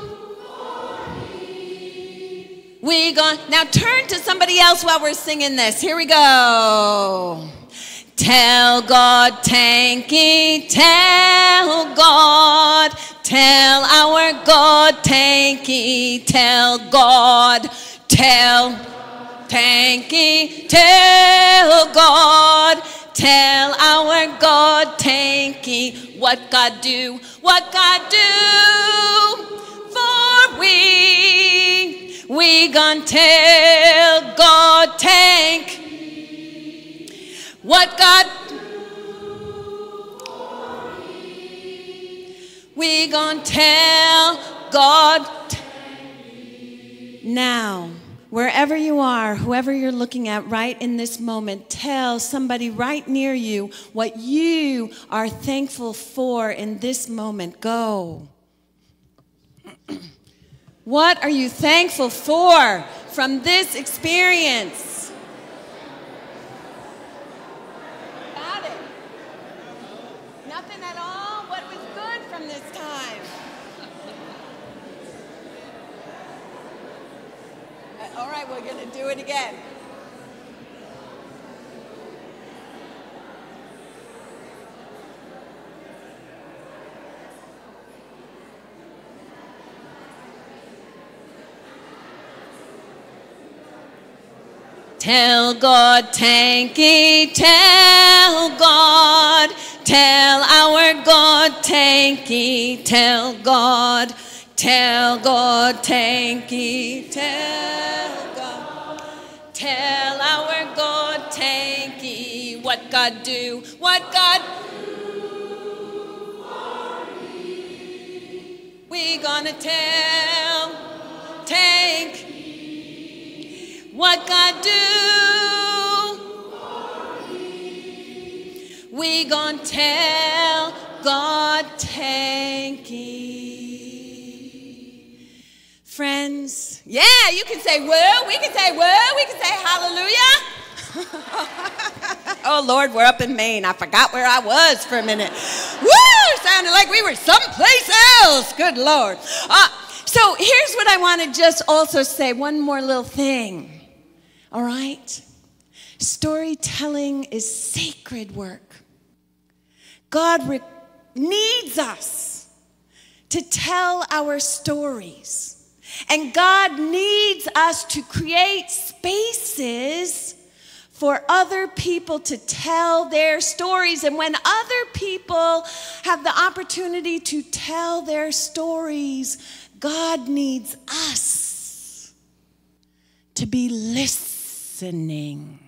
We gon' now turn to somebody else while we're singing this. Here we go. Tell God, Tanky, tell God, tell our God, Tanky, tell God, tell Tanky, tell God, tell our God, Tanky, what God do for we. We gon' tell God, Tank, what God we gon' tell God. Now, Wherever you are, whoever you're looking at right in this moment, tell somebody right near you what you are thankful for in this moment. Go. What are you thankful for from this experience? Got it. Nothing at all? What was good from this time? All right, we're going to do it again. Tell God, thank ye, tell God, tell our God, thank ye, tell God, thank ye, tell God, tell our God, thank ye, what God do, what God we gonna tell, thank what God do, we gon' tell God thank ye. Friends, yeah, you can say woo, we can say woo, we can say hallelujah. Oh Lord, we're up in Maine. I forgot where I was for a minute. Woo, sounded like we were someplace else. Good Lord. So here's what I want to just also say, one more little thing. All right? Storytelling is sacred work. God needs us to tell our stories. And God needs us to create spaces for other people to tell their stories. And when other people have the opportunity to tell their stories, God needs us to be listening.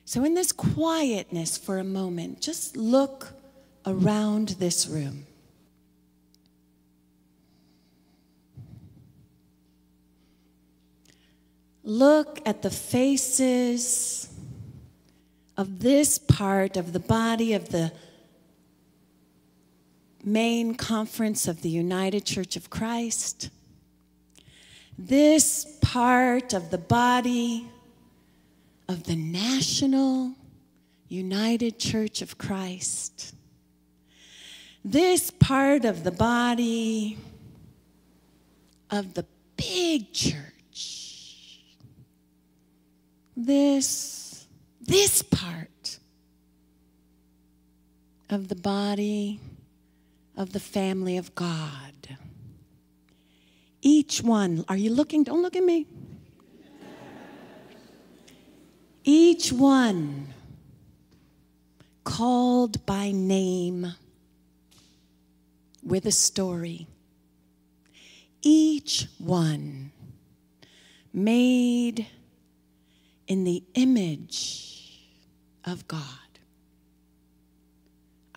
So in this quietness for a moment, just look around this room. Look at the faces of this part of the body of the Maine Conference of the United Church of Christ. This part of the body of the National United Church of Christ. This part of the body of the big church. This part of the body of the family of God. Each one, are you looking? Don't look at me. Each one called by name with a story. Each one made in the image of God.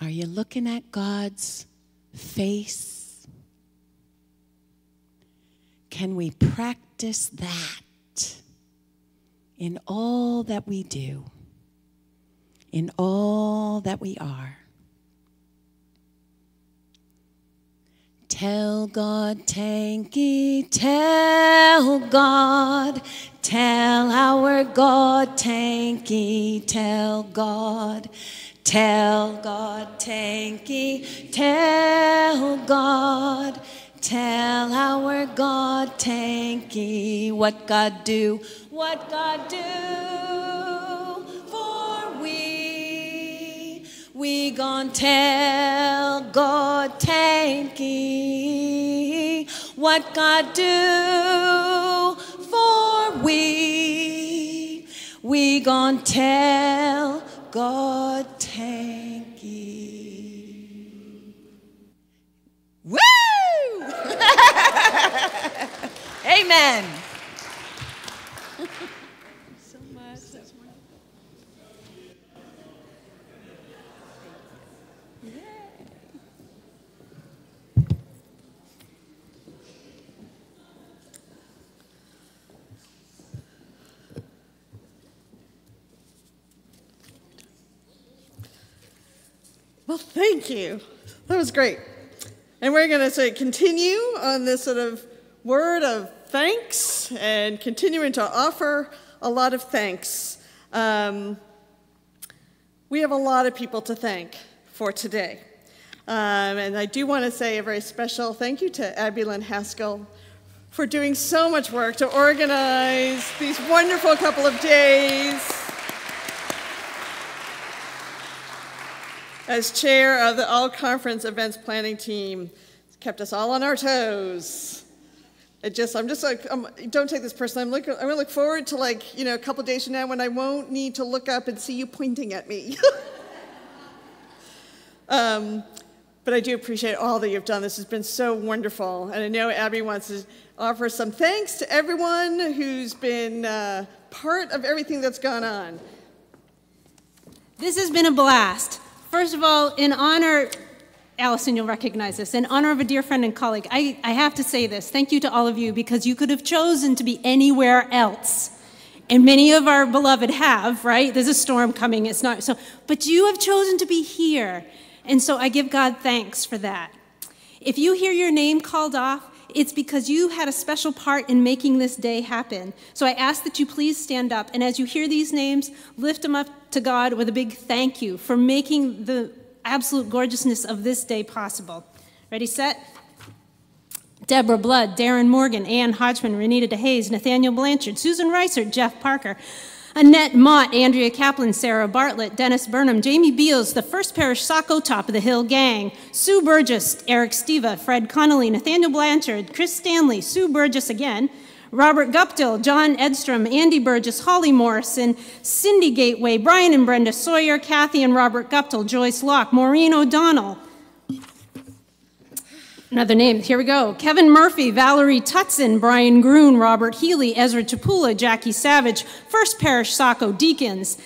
Are you looking at God's face? Can we practice that in all that we do, in all that we are? Tell God, thank ye, tell God, tell our God, thank ye, tell God, thank ye, tell God, tell our God, thank ye, what God do, what God do for we gon' tell God, thank ye, what God do for we gon' tell God, thank ye. Woo! Amen. So much. Well, thank you. That was great. And we're going to continue on this sort of word of thanks and continuing to offer a lot of thanks. We have a lot of people to thank for today. And I do want to say a very special thank you to Abby Lynn Haskell for doing so much work to organize these wonderful couple of days. As chair of the all-conference events planning team, it's kept us all on our toes. Don't take this personally. I'm gonna look forward to a couple days from now when I won't need to look up and see you pointing at me. But I do appreciate all that you've done. This has been so wonderful. And I know Abby wants to offer some thanks to everyone who's been part of everything that's gone on. This has been a blast. First of all, in honor, Allison, you'll recognize this, in honor of a dear friend and colleague, I have to say this. Thank you to all of you, because you could have chosen to be anywhere else. And many of our beloved have, right? There's a storm coming, it's not so, but you have chosen to be here. And so I give God thanks for that. If you hear your name called off, it's because you had a special part in making this day happen. So I ask that you please stand up, and as you hear these names, lift them up to God with a big thank you for making the absolute gorgeousness of this day possible. Ready, set? Deborah Blood, Darren Morgan, Ann Hodgman, Renita DeHaze, Nathaniel Blanchard, Susan Reiser, Jeff Parker, Annette Mott, Andrea Kaplan, Sarah Bartlett, Dennis Burnham, Jamie Beals, the First Parish Saco Top of the Hill Gang, Sue Burgess, Eric Steva, Fred Connolly, Nathaniel Blanchard, Chris Stanley, Sue Burgess again, Robert Guptill, John Edstrom, Andy Burgess, Holly Morrison, Cindy Gateway, Brian and Brenda Sawyer, Kathy and Robert Guptill, Joyce Locke, Maureen O'Donnell. Another name, here we go. Kevin Murphy, Valerie Tutson, Brian Groon, Robert Healy, Ezra Chapula, Jackie Savage, First Parish Saco Deacons,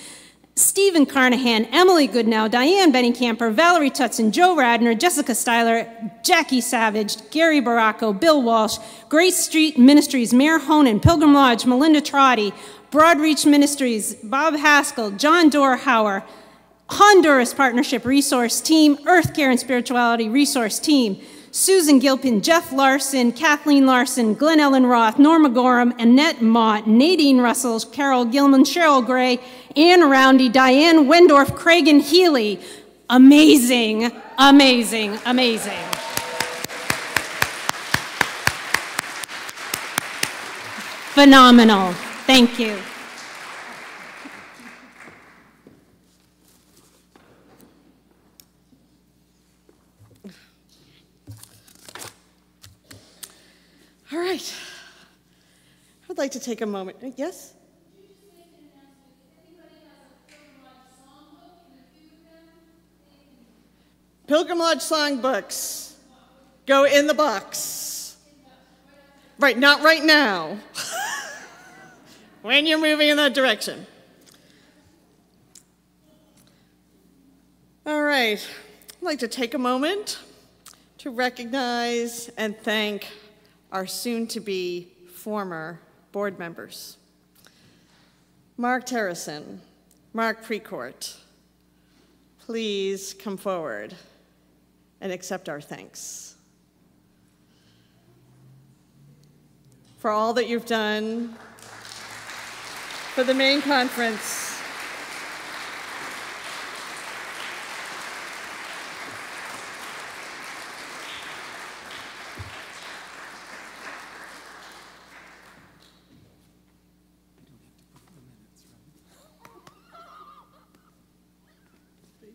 Stephen Carnahan, Emily Goodnow, Diane Benny-Camper, Valerie Tutson, Joe Radner, Jessica Styler, Jackie Savage, Gary Baracco, Bill Walsh, Grace Street Ministries, Mayor Honan, Pilgrim Lodge, Melinda Trotty, Broadreach Ministries, Bob Haskell, John Dorhauer, Honduras Partnership Resource Team, Earth Care and Spirituality Resource Team, Susan Gilpin, Jeff Larson, Kathleen Larson, Glenn Ellen Roth, Norma Gorham, Annette Mott, Nadine Russell, Carol Gilman, Cheryl Gray, Ann Roundy, Diane Wendorf, Craig and Healy. Amazing, amazing, amazing. Phenomenal. Thank you. All right. I'd like to take a moment. Yes? Pilgrim Lodge songbooks go in the box. Right, not right now. When you're moving in that direction. All right. I'd like to take a moment to recognize and thank our soon-to-be former board members. Mark Terrison, Mark Precourt, please come forward and accept our thanks for all that you've done for the Maine Conference.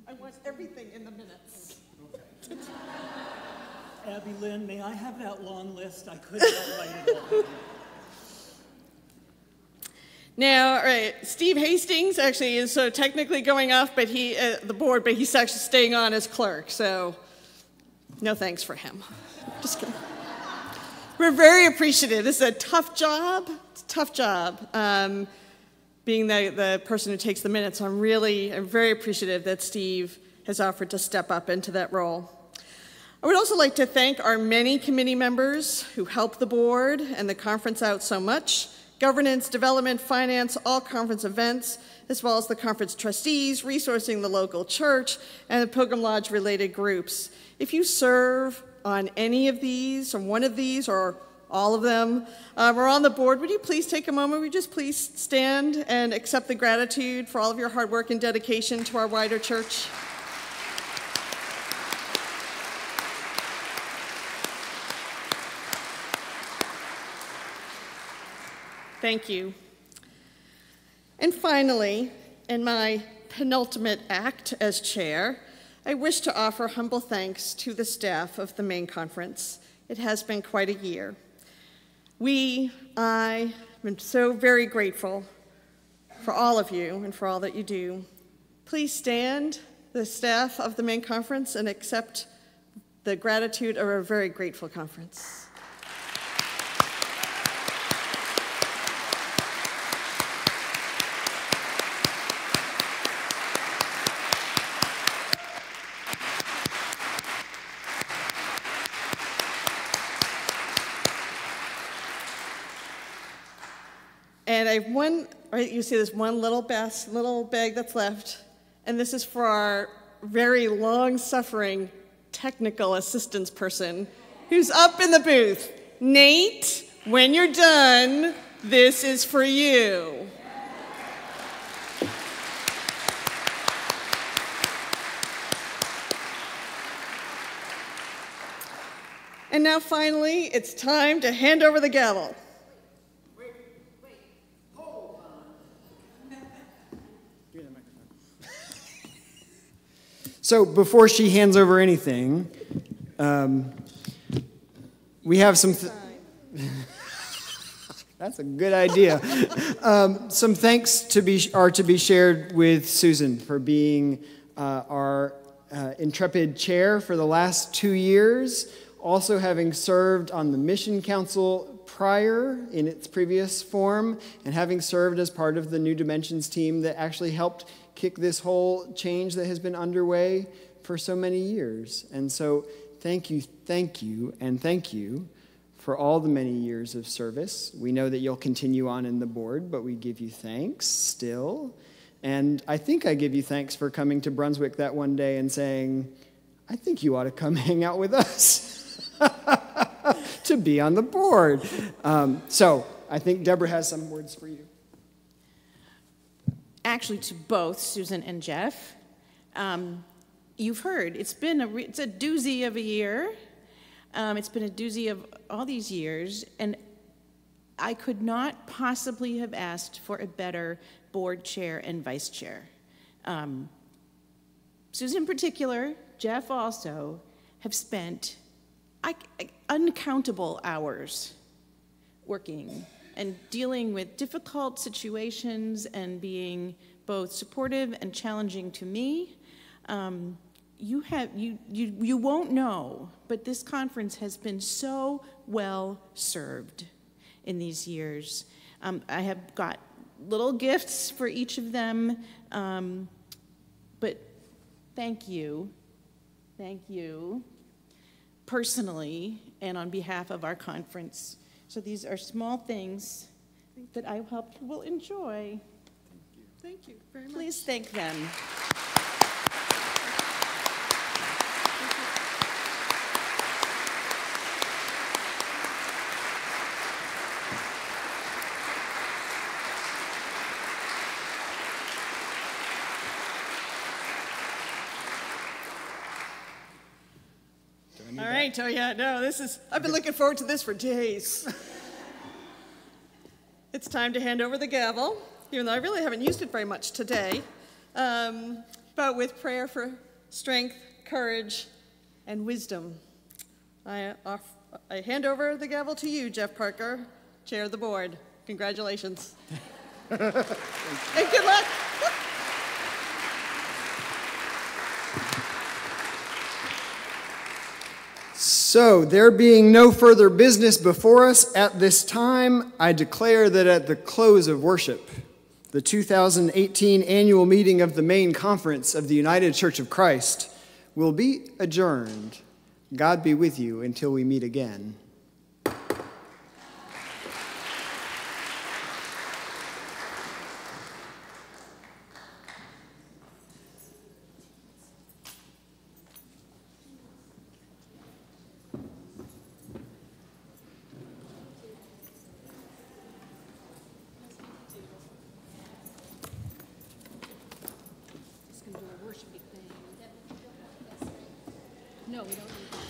I want everything in the minutes. Abby Lynn, may I have that long list? I couldn't write it all. Now, all right, Steve Hastings actually is so technically going off, but the board, but he's actually staying on as clerk. So, no thanks for him. Just kidding. We're very appreciative. This is a tough job. It's a tough job. Being the person who takes the minutes, I'm very appreciative that Steve has offered to step up into that role. I would also like to thank our many committee members who help the board and the conference out so much. Governance, development, finance, all conference events, as well as the conference trustees, resourcing the local church, and the Pilgrim Lodge related groups. If you serve on any of these, or one of these, or all of them, or on the board, would you please take a moment? Would you just please stand and accept the gratitude for all of your hard work and dedication to our wider church? Thank you. And finally, in my penultimate act as chair, I wish to offer humble thanks to the staff of the Maine Conference. It has been quite a year. I am so very grateful for all of you and for all that you do. Please stand, the staff of the Maine Conference, and accept the gratitude of a very grateful conference. And I have one, right, you see there's one little bag that's left, and this is for our very long-suffering technical assistance person who's up in the booth. Nate, when you're done, this is for you. And now finally, it's time to hand over the gavel. So before she hands over anything, we have some... That's a good idea. Some thanks to be shared with Susan for being our intrepid chair for the last 2 years, also having served on the Mission Council prior in its previous form, and having served as part of the New Dimensions team that actually helped kick this whole change that has been underway for so many years. And so thank you, and thank you for all the many years of service. We know that you'll continue on in the board, but we give you thanks still. And I think I give you thanks for coming to Brunswick that one day and saying, I think you ought to come hang out with us to be on the board. So I think Deborah has some words for you. Actually, to both Susan and Jeff. You've heard, it's a doozy of a year. It's been a doozy of all these years, and I could not possibly have asked for a better board chair and vice chair. Susan in particular, Jeff also, have spent uncountable hours working and dealing with difficult situations and being both supportive and challenging to me. You won't know, but this conference has been so well served in these years. I have got little gifts for each of them, but thank you personally and on behalf of our conference. So these are small things that I hope you will enjoy. Thank you very much. Please thank them. All right, oh yeah, no, I've been looking forward to this for days. It's time to hand over the gavel, even though I really haven't used it very much today. But with prayer for strength, courage, and wisdom, I hand over the gavel to you, Jeff Parker, chair of the board. Congratulations. And good luck. So, there being no further business before us at this time, I declare that at the close of worship, the 2018 annual meeting of the Maine Conference of the United Church of Christ will be adjourned. God be with you until we meet again. No, we don't need that.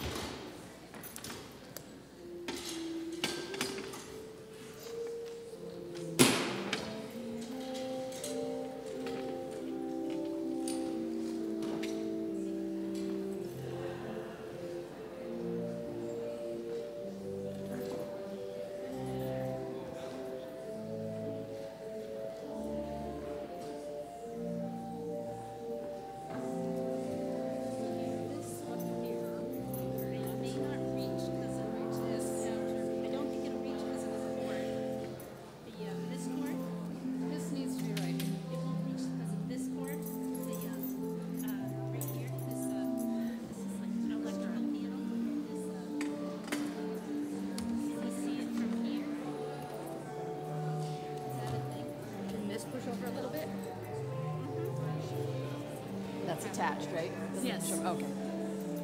That's attached, right? Yes. Okay.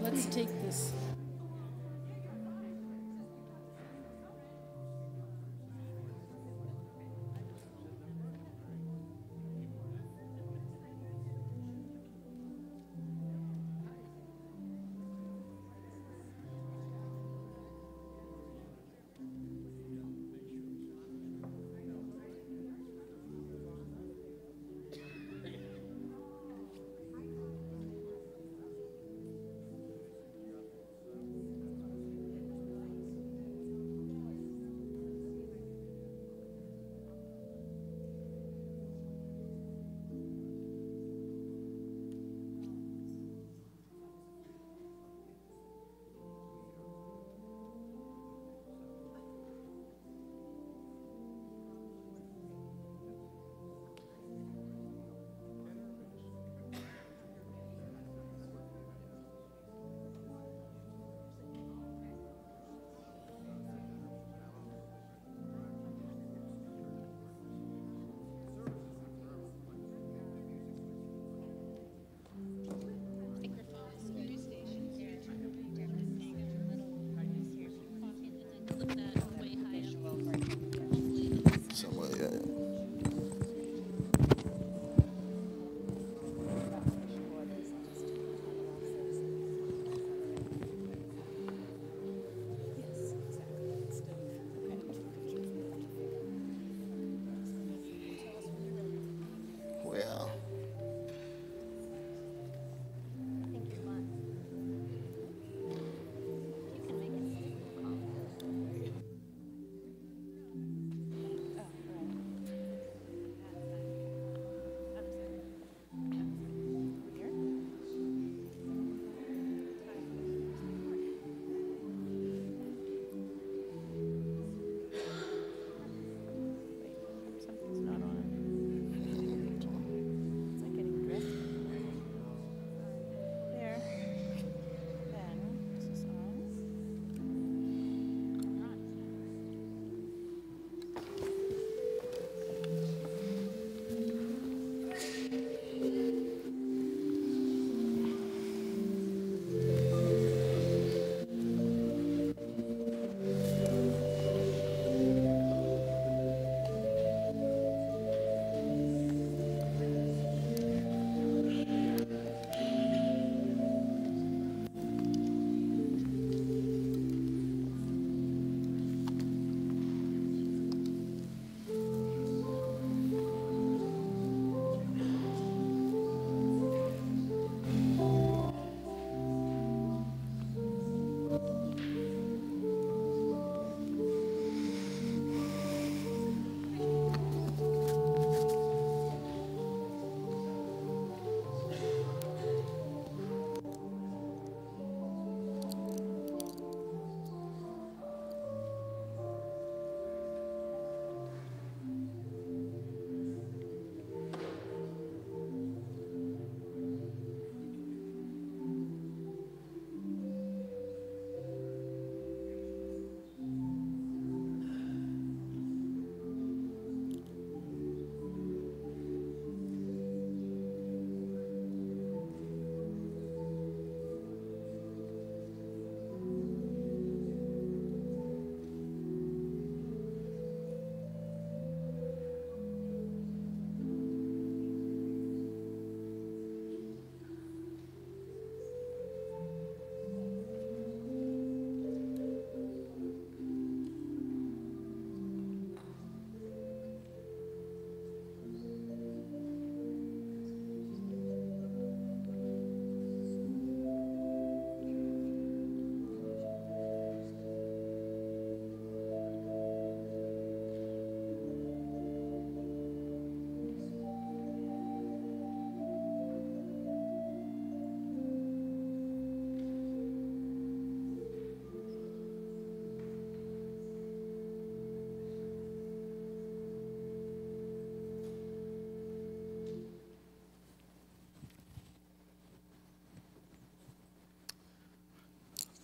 Let's take this.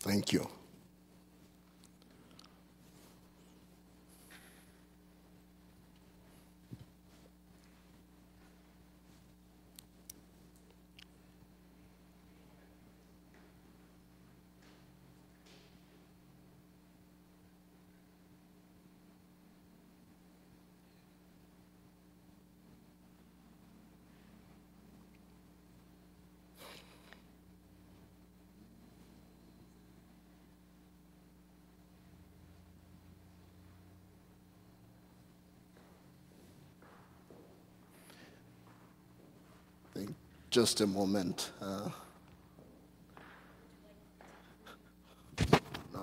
Thank you. Just a moment. No,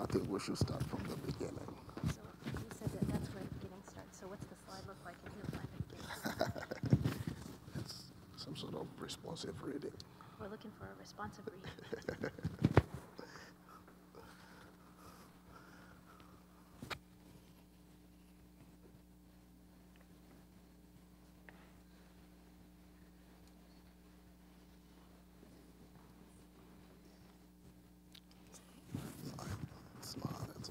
I think we should start from the beginning. So you said that that's where the beginning starts. So what's the slide look like if you find the beginning? It's some sort of responsive reading. We're looking for a responsive reading. It's not. It's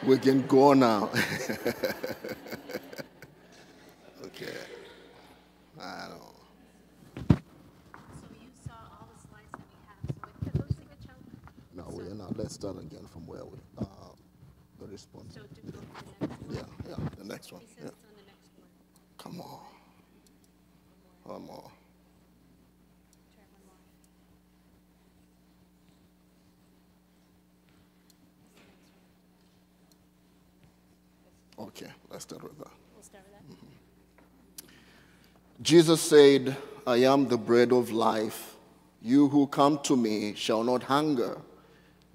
we can go now. Okay. I don't. So you saw all the slides that we have. So if those things are chosen. No, we're not. Let's start again from where we the response. So to go to the next one. Yeah, the next one. He says Yeah. it's on the next one. Come on. One more. Try one more. Okay, let's start with that. We'll start with that. Jesus said, I am the bread of life. You who come to me shall not hunger,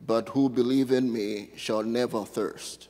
but who believe in me shall never thirst.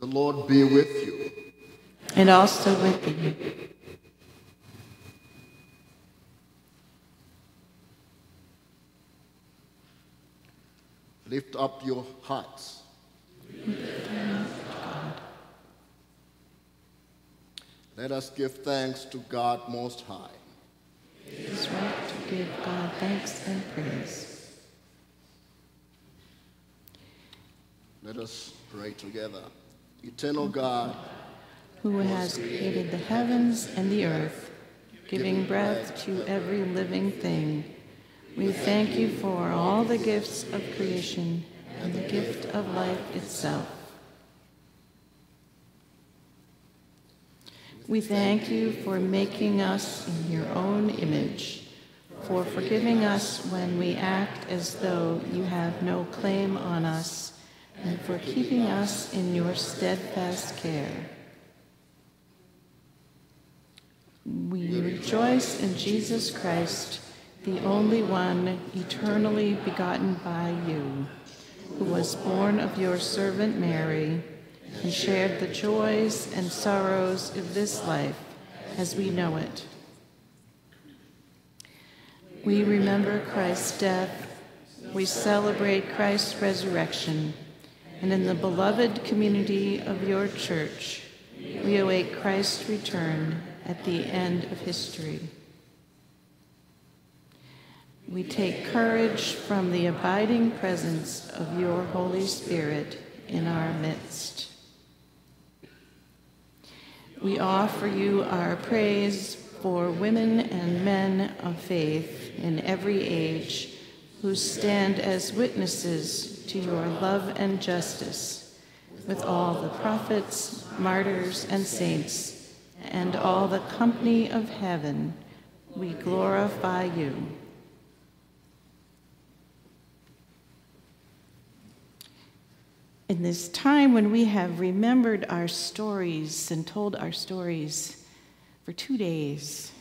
The Lord be with you. And also with you. Lift up your hearts. Let us give thanks to God Most High. It is right to give God thanks and praise. Let us pray together. Eternal God, who has created the heavens and the earth, giving breath to every living thing, we thank you for all the gifts of creation and the gift of life itself. We thank you for making us in your own image, for forgiving us when we act as though you have no claim on us, and for keeping us in your steadfast care. We rejoice in Jesus Christ, the only one eternally begotten by you, who was born of your servant Mary, and shared the joys and sorrows of this life as we know it. We remember Christ's death, we celebrate Christ's resurrection, and in the beloved community of your church, we await Christ's return at the end of history. We take courage from the abiding presence of your Holy Spirit in our midst. We offer you our praise for women and men of faith in every age who stand as witnesses to your love and justice, with all the prophets, martyrs, and saints, and all the company of heaven, we glorify you. In this time when we have remembered our stories and told our stories for 2 days,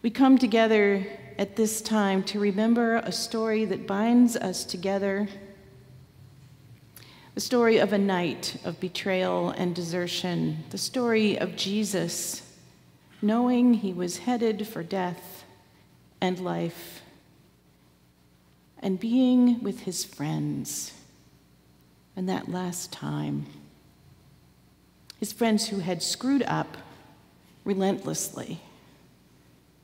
we come together at this time to remember a story that binds us together, the story of a night of betrayal and desertion, the story of Jesus knowing he was headed for death and life, and being with his friends. And that last time, his friends who had screwed up relentlessly,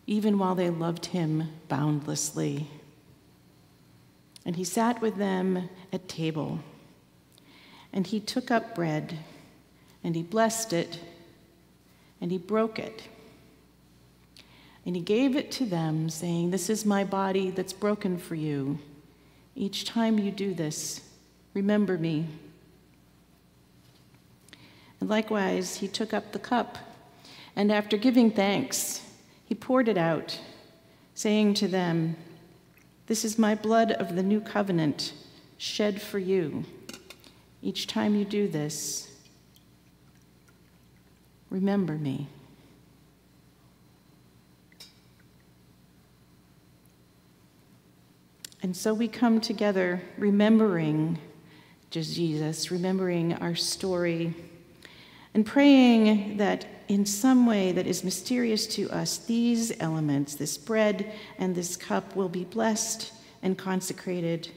even while they loved him boundlessly. And he sat with them at table, and he took up bread, and he blessed it, and he broke it. And he gave it to them, saying, "This is my body that's broken for you. Each time you do this, remember me." And likewise, he took up the cup, and after giving thanks, he poured it out, saying to them, "This is my blood of the new covenant, shed for you. Each time you do this, remember me." And so we come together remembering Jesus, remembering our story, and praying that in some way that is mysterious to us, these elements, this bread and this cup, will be blessed and consecrated,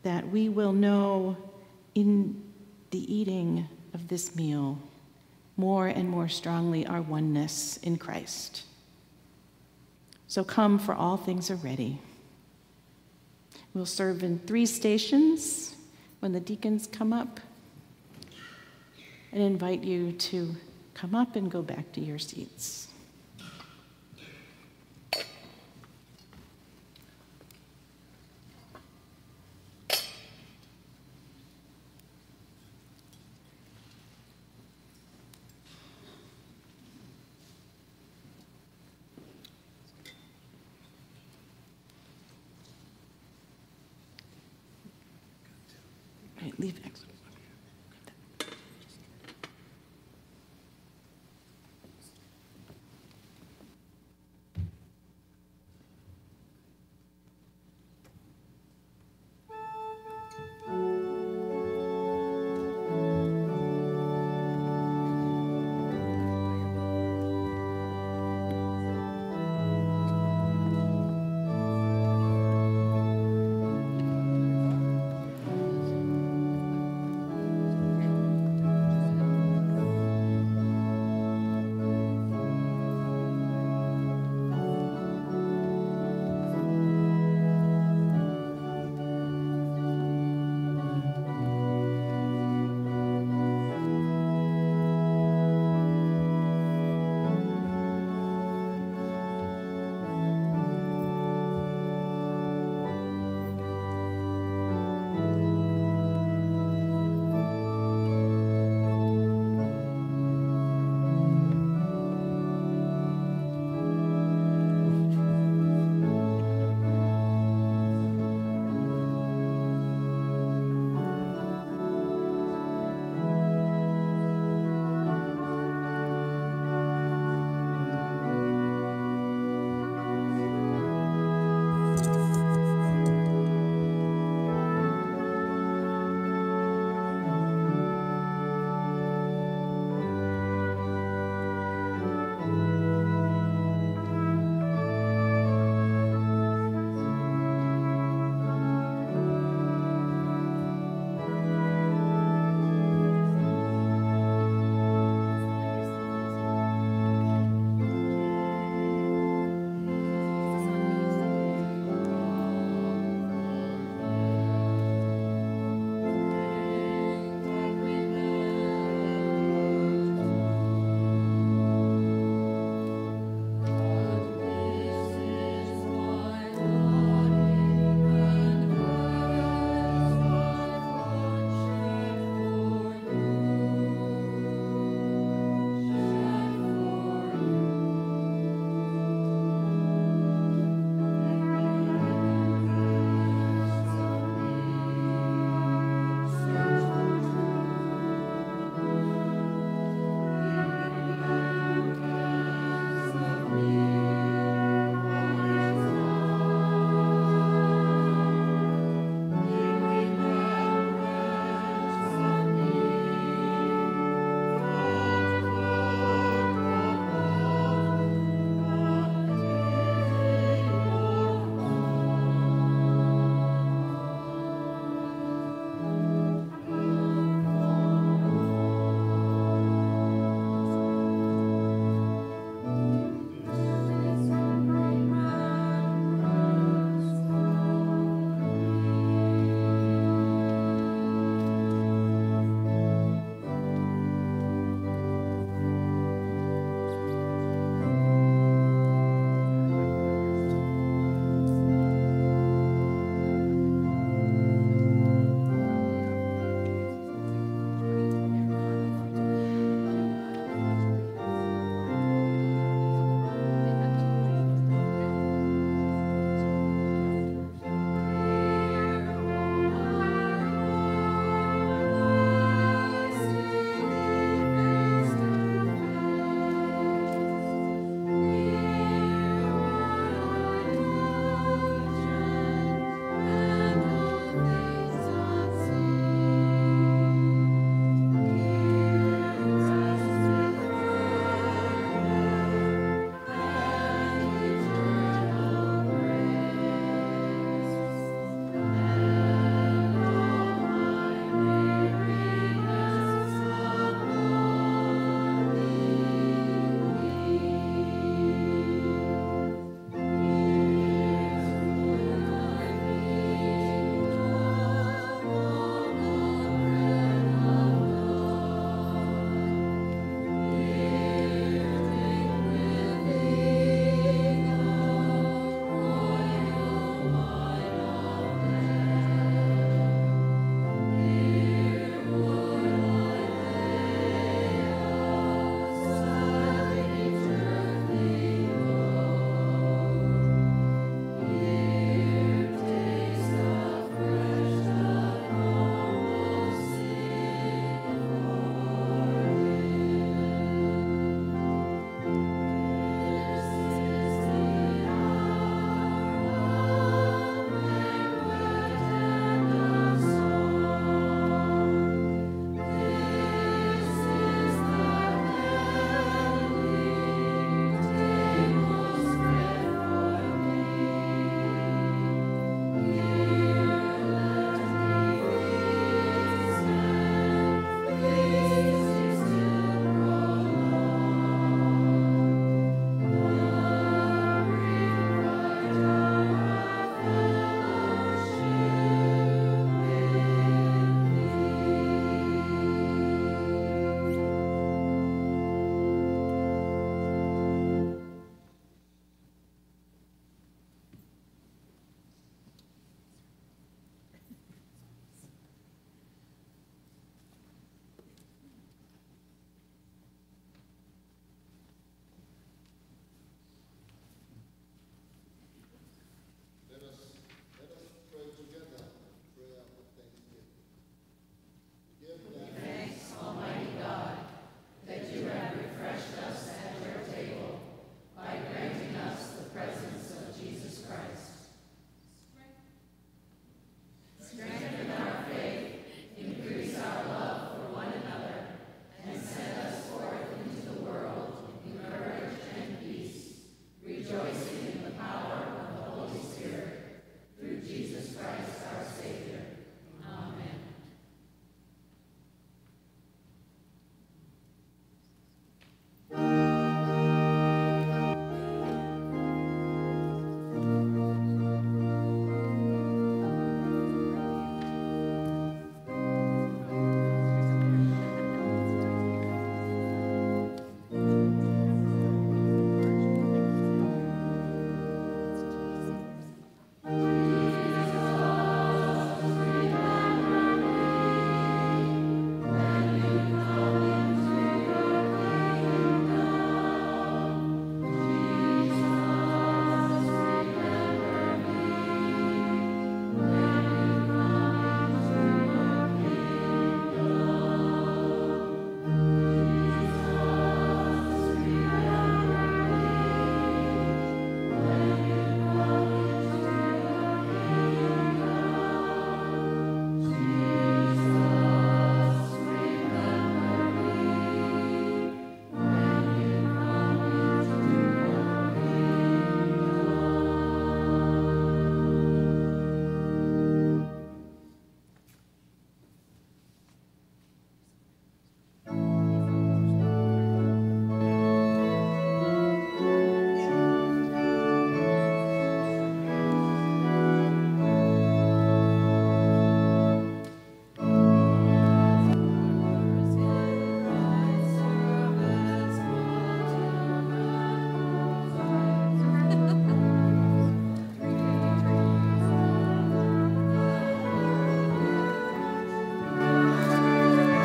that we will know in the eating of this meal more and more strongly our oneness in Christ. So come, for all things are ready. We'll serve in 3 stations when the deacons come up, and invite you to come up and go back to your seats. Right, leave it.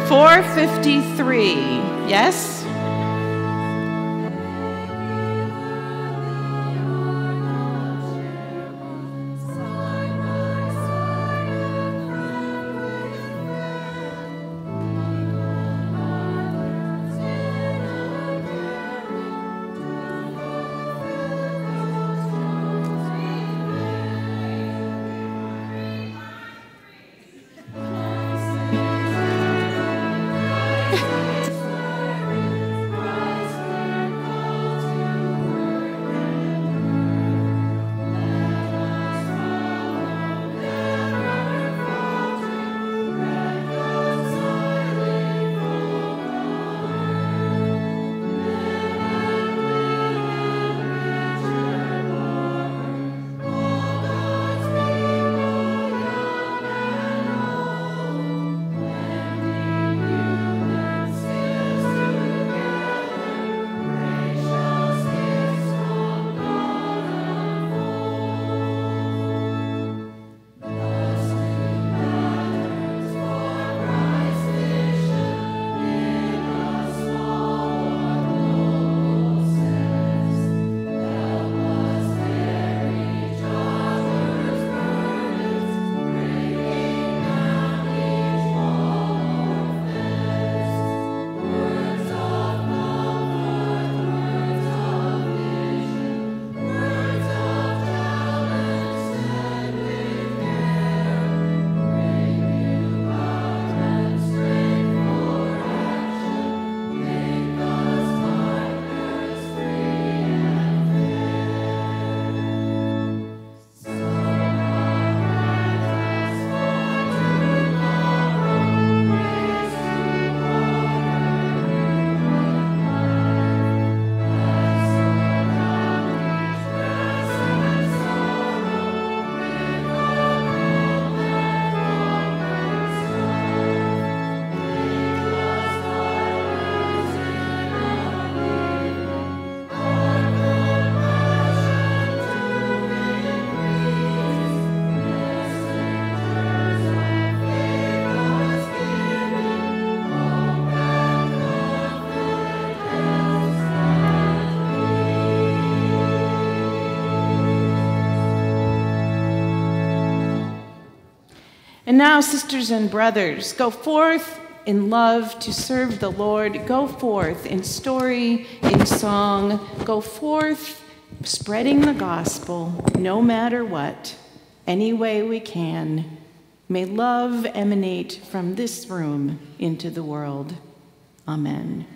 453, yes? And now, sisters and brothers, go forth in love to serve the Lord. Go forth in story, in song. Go forth spreading the gospel, no matter what, any way we can. May love emanate from this room into the world. Amen.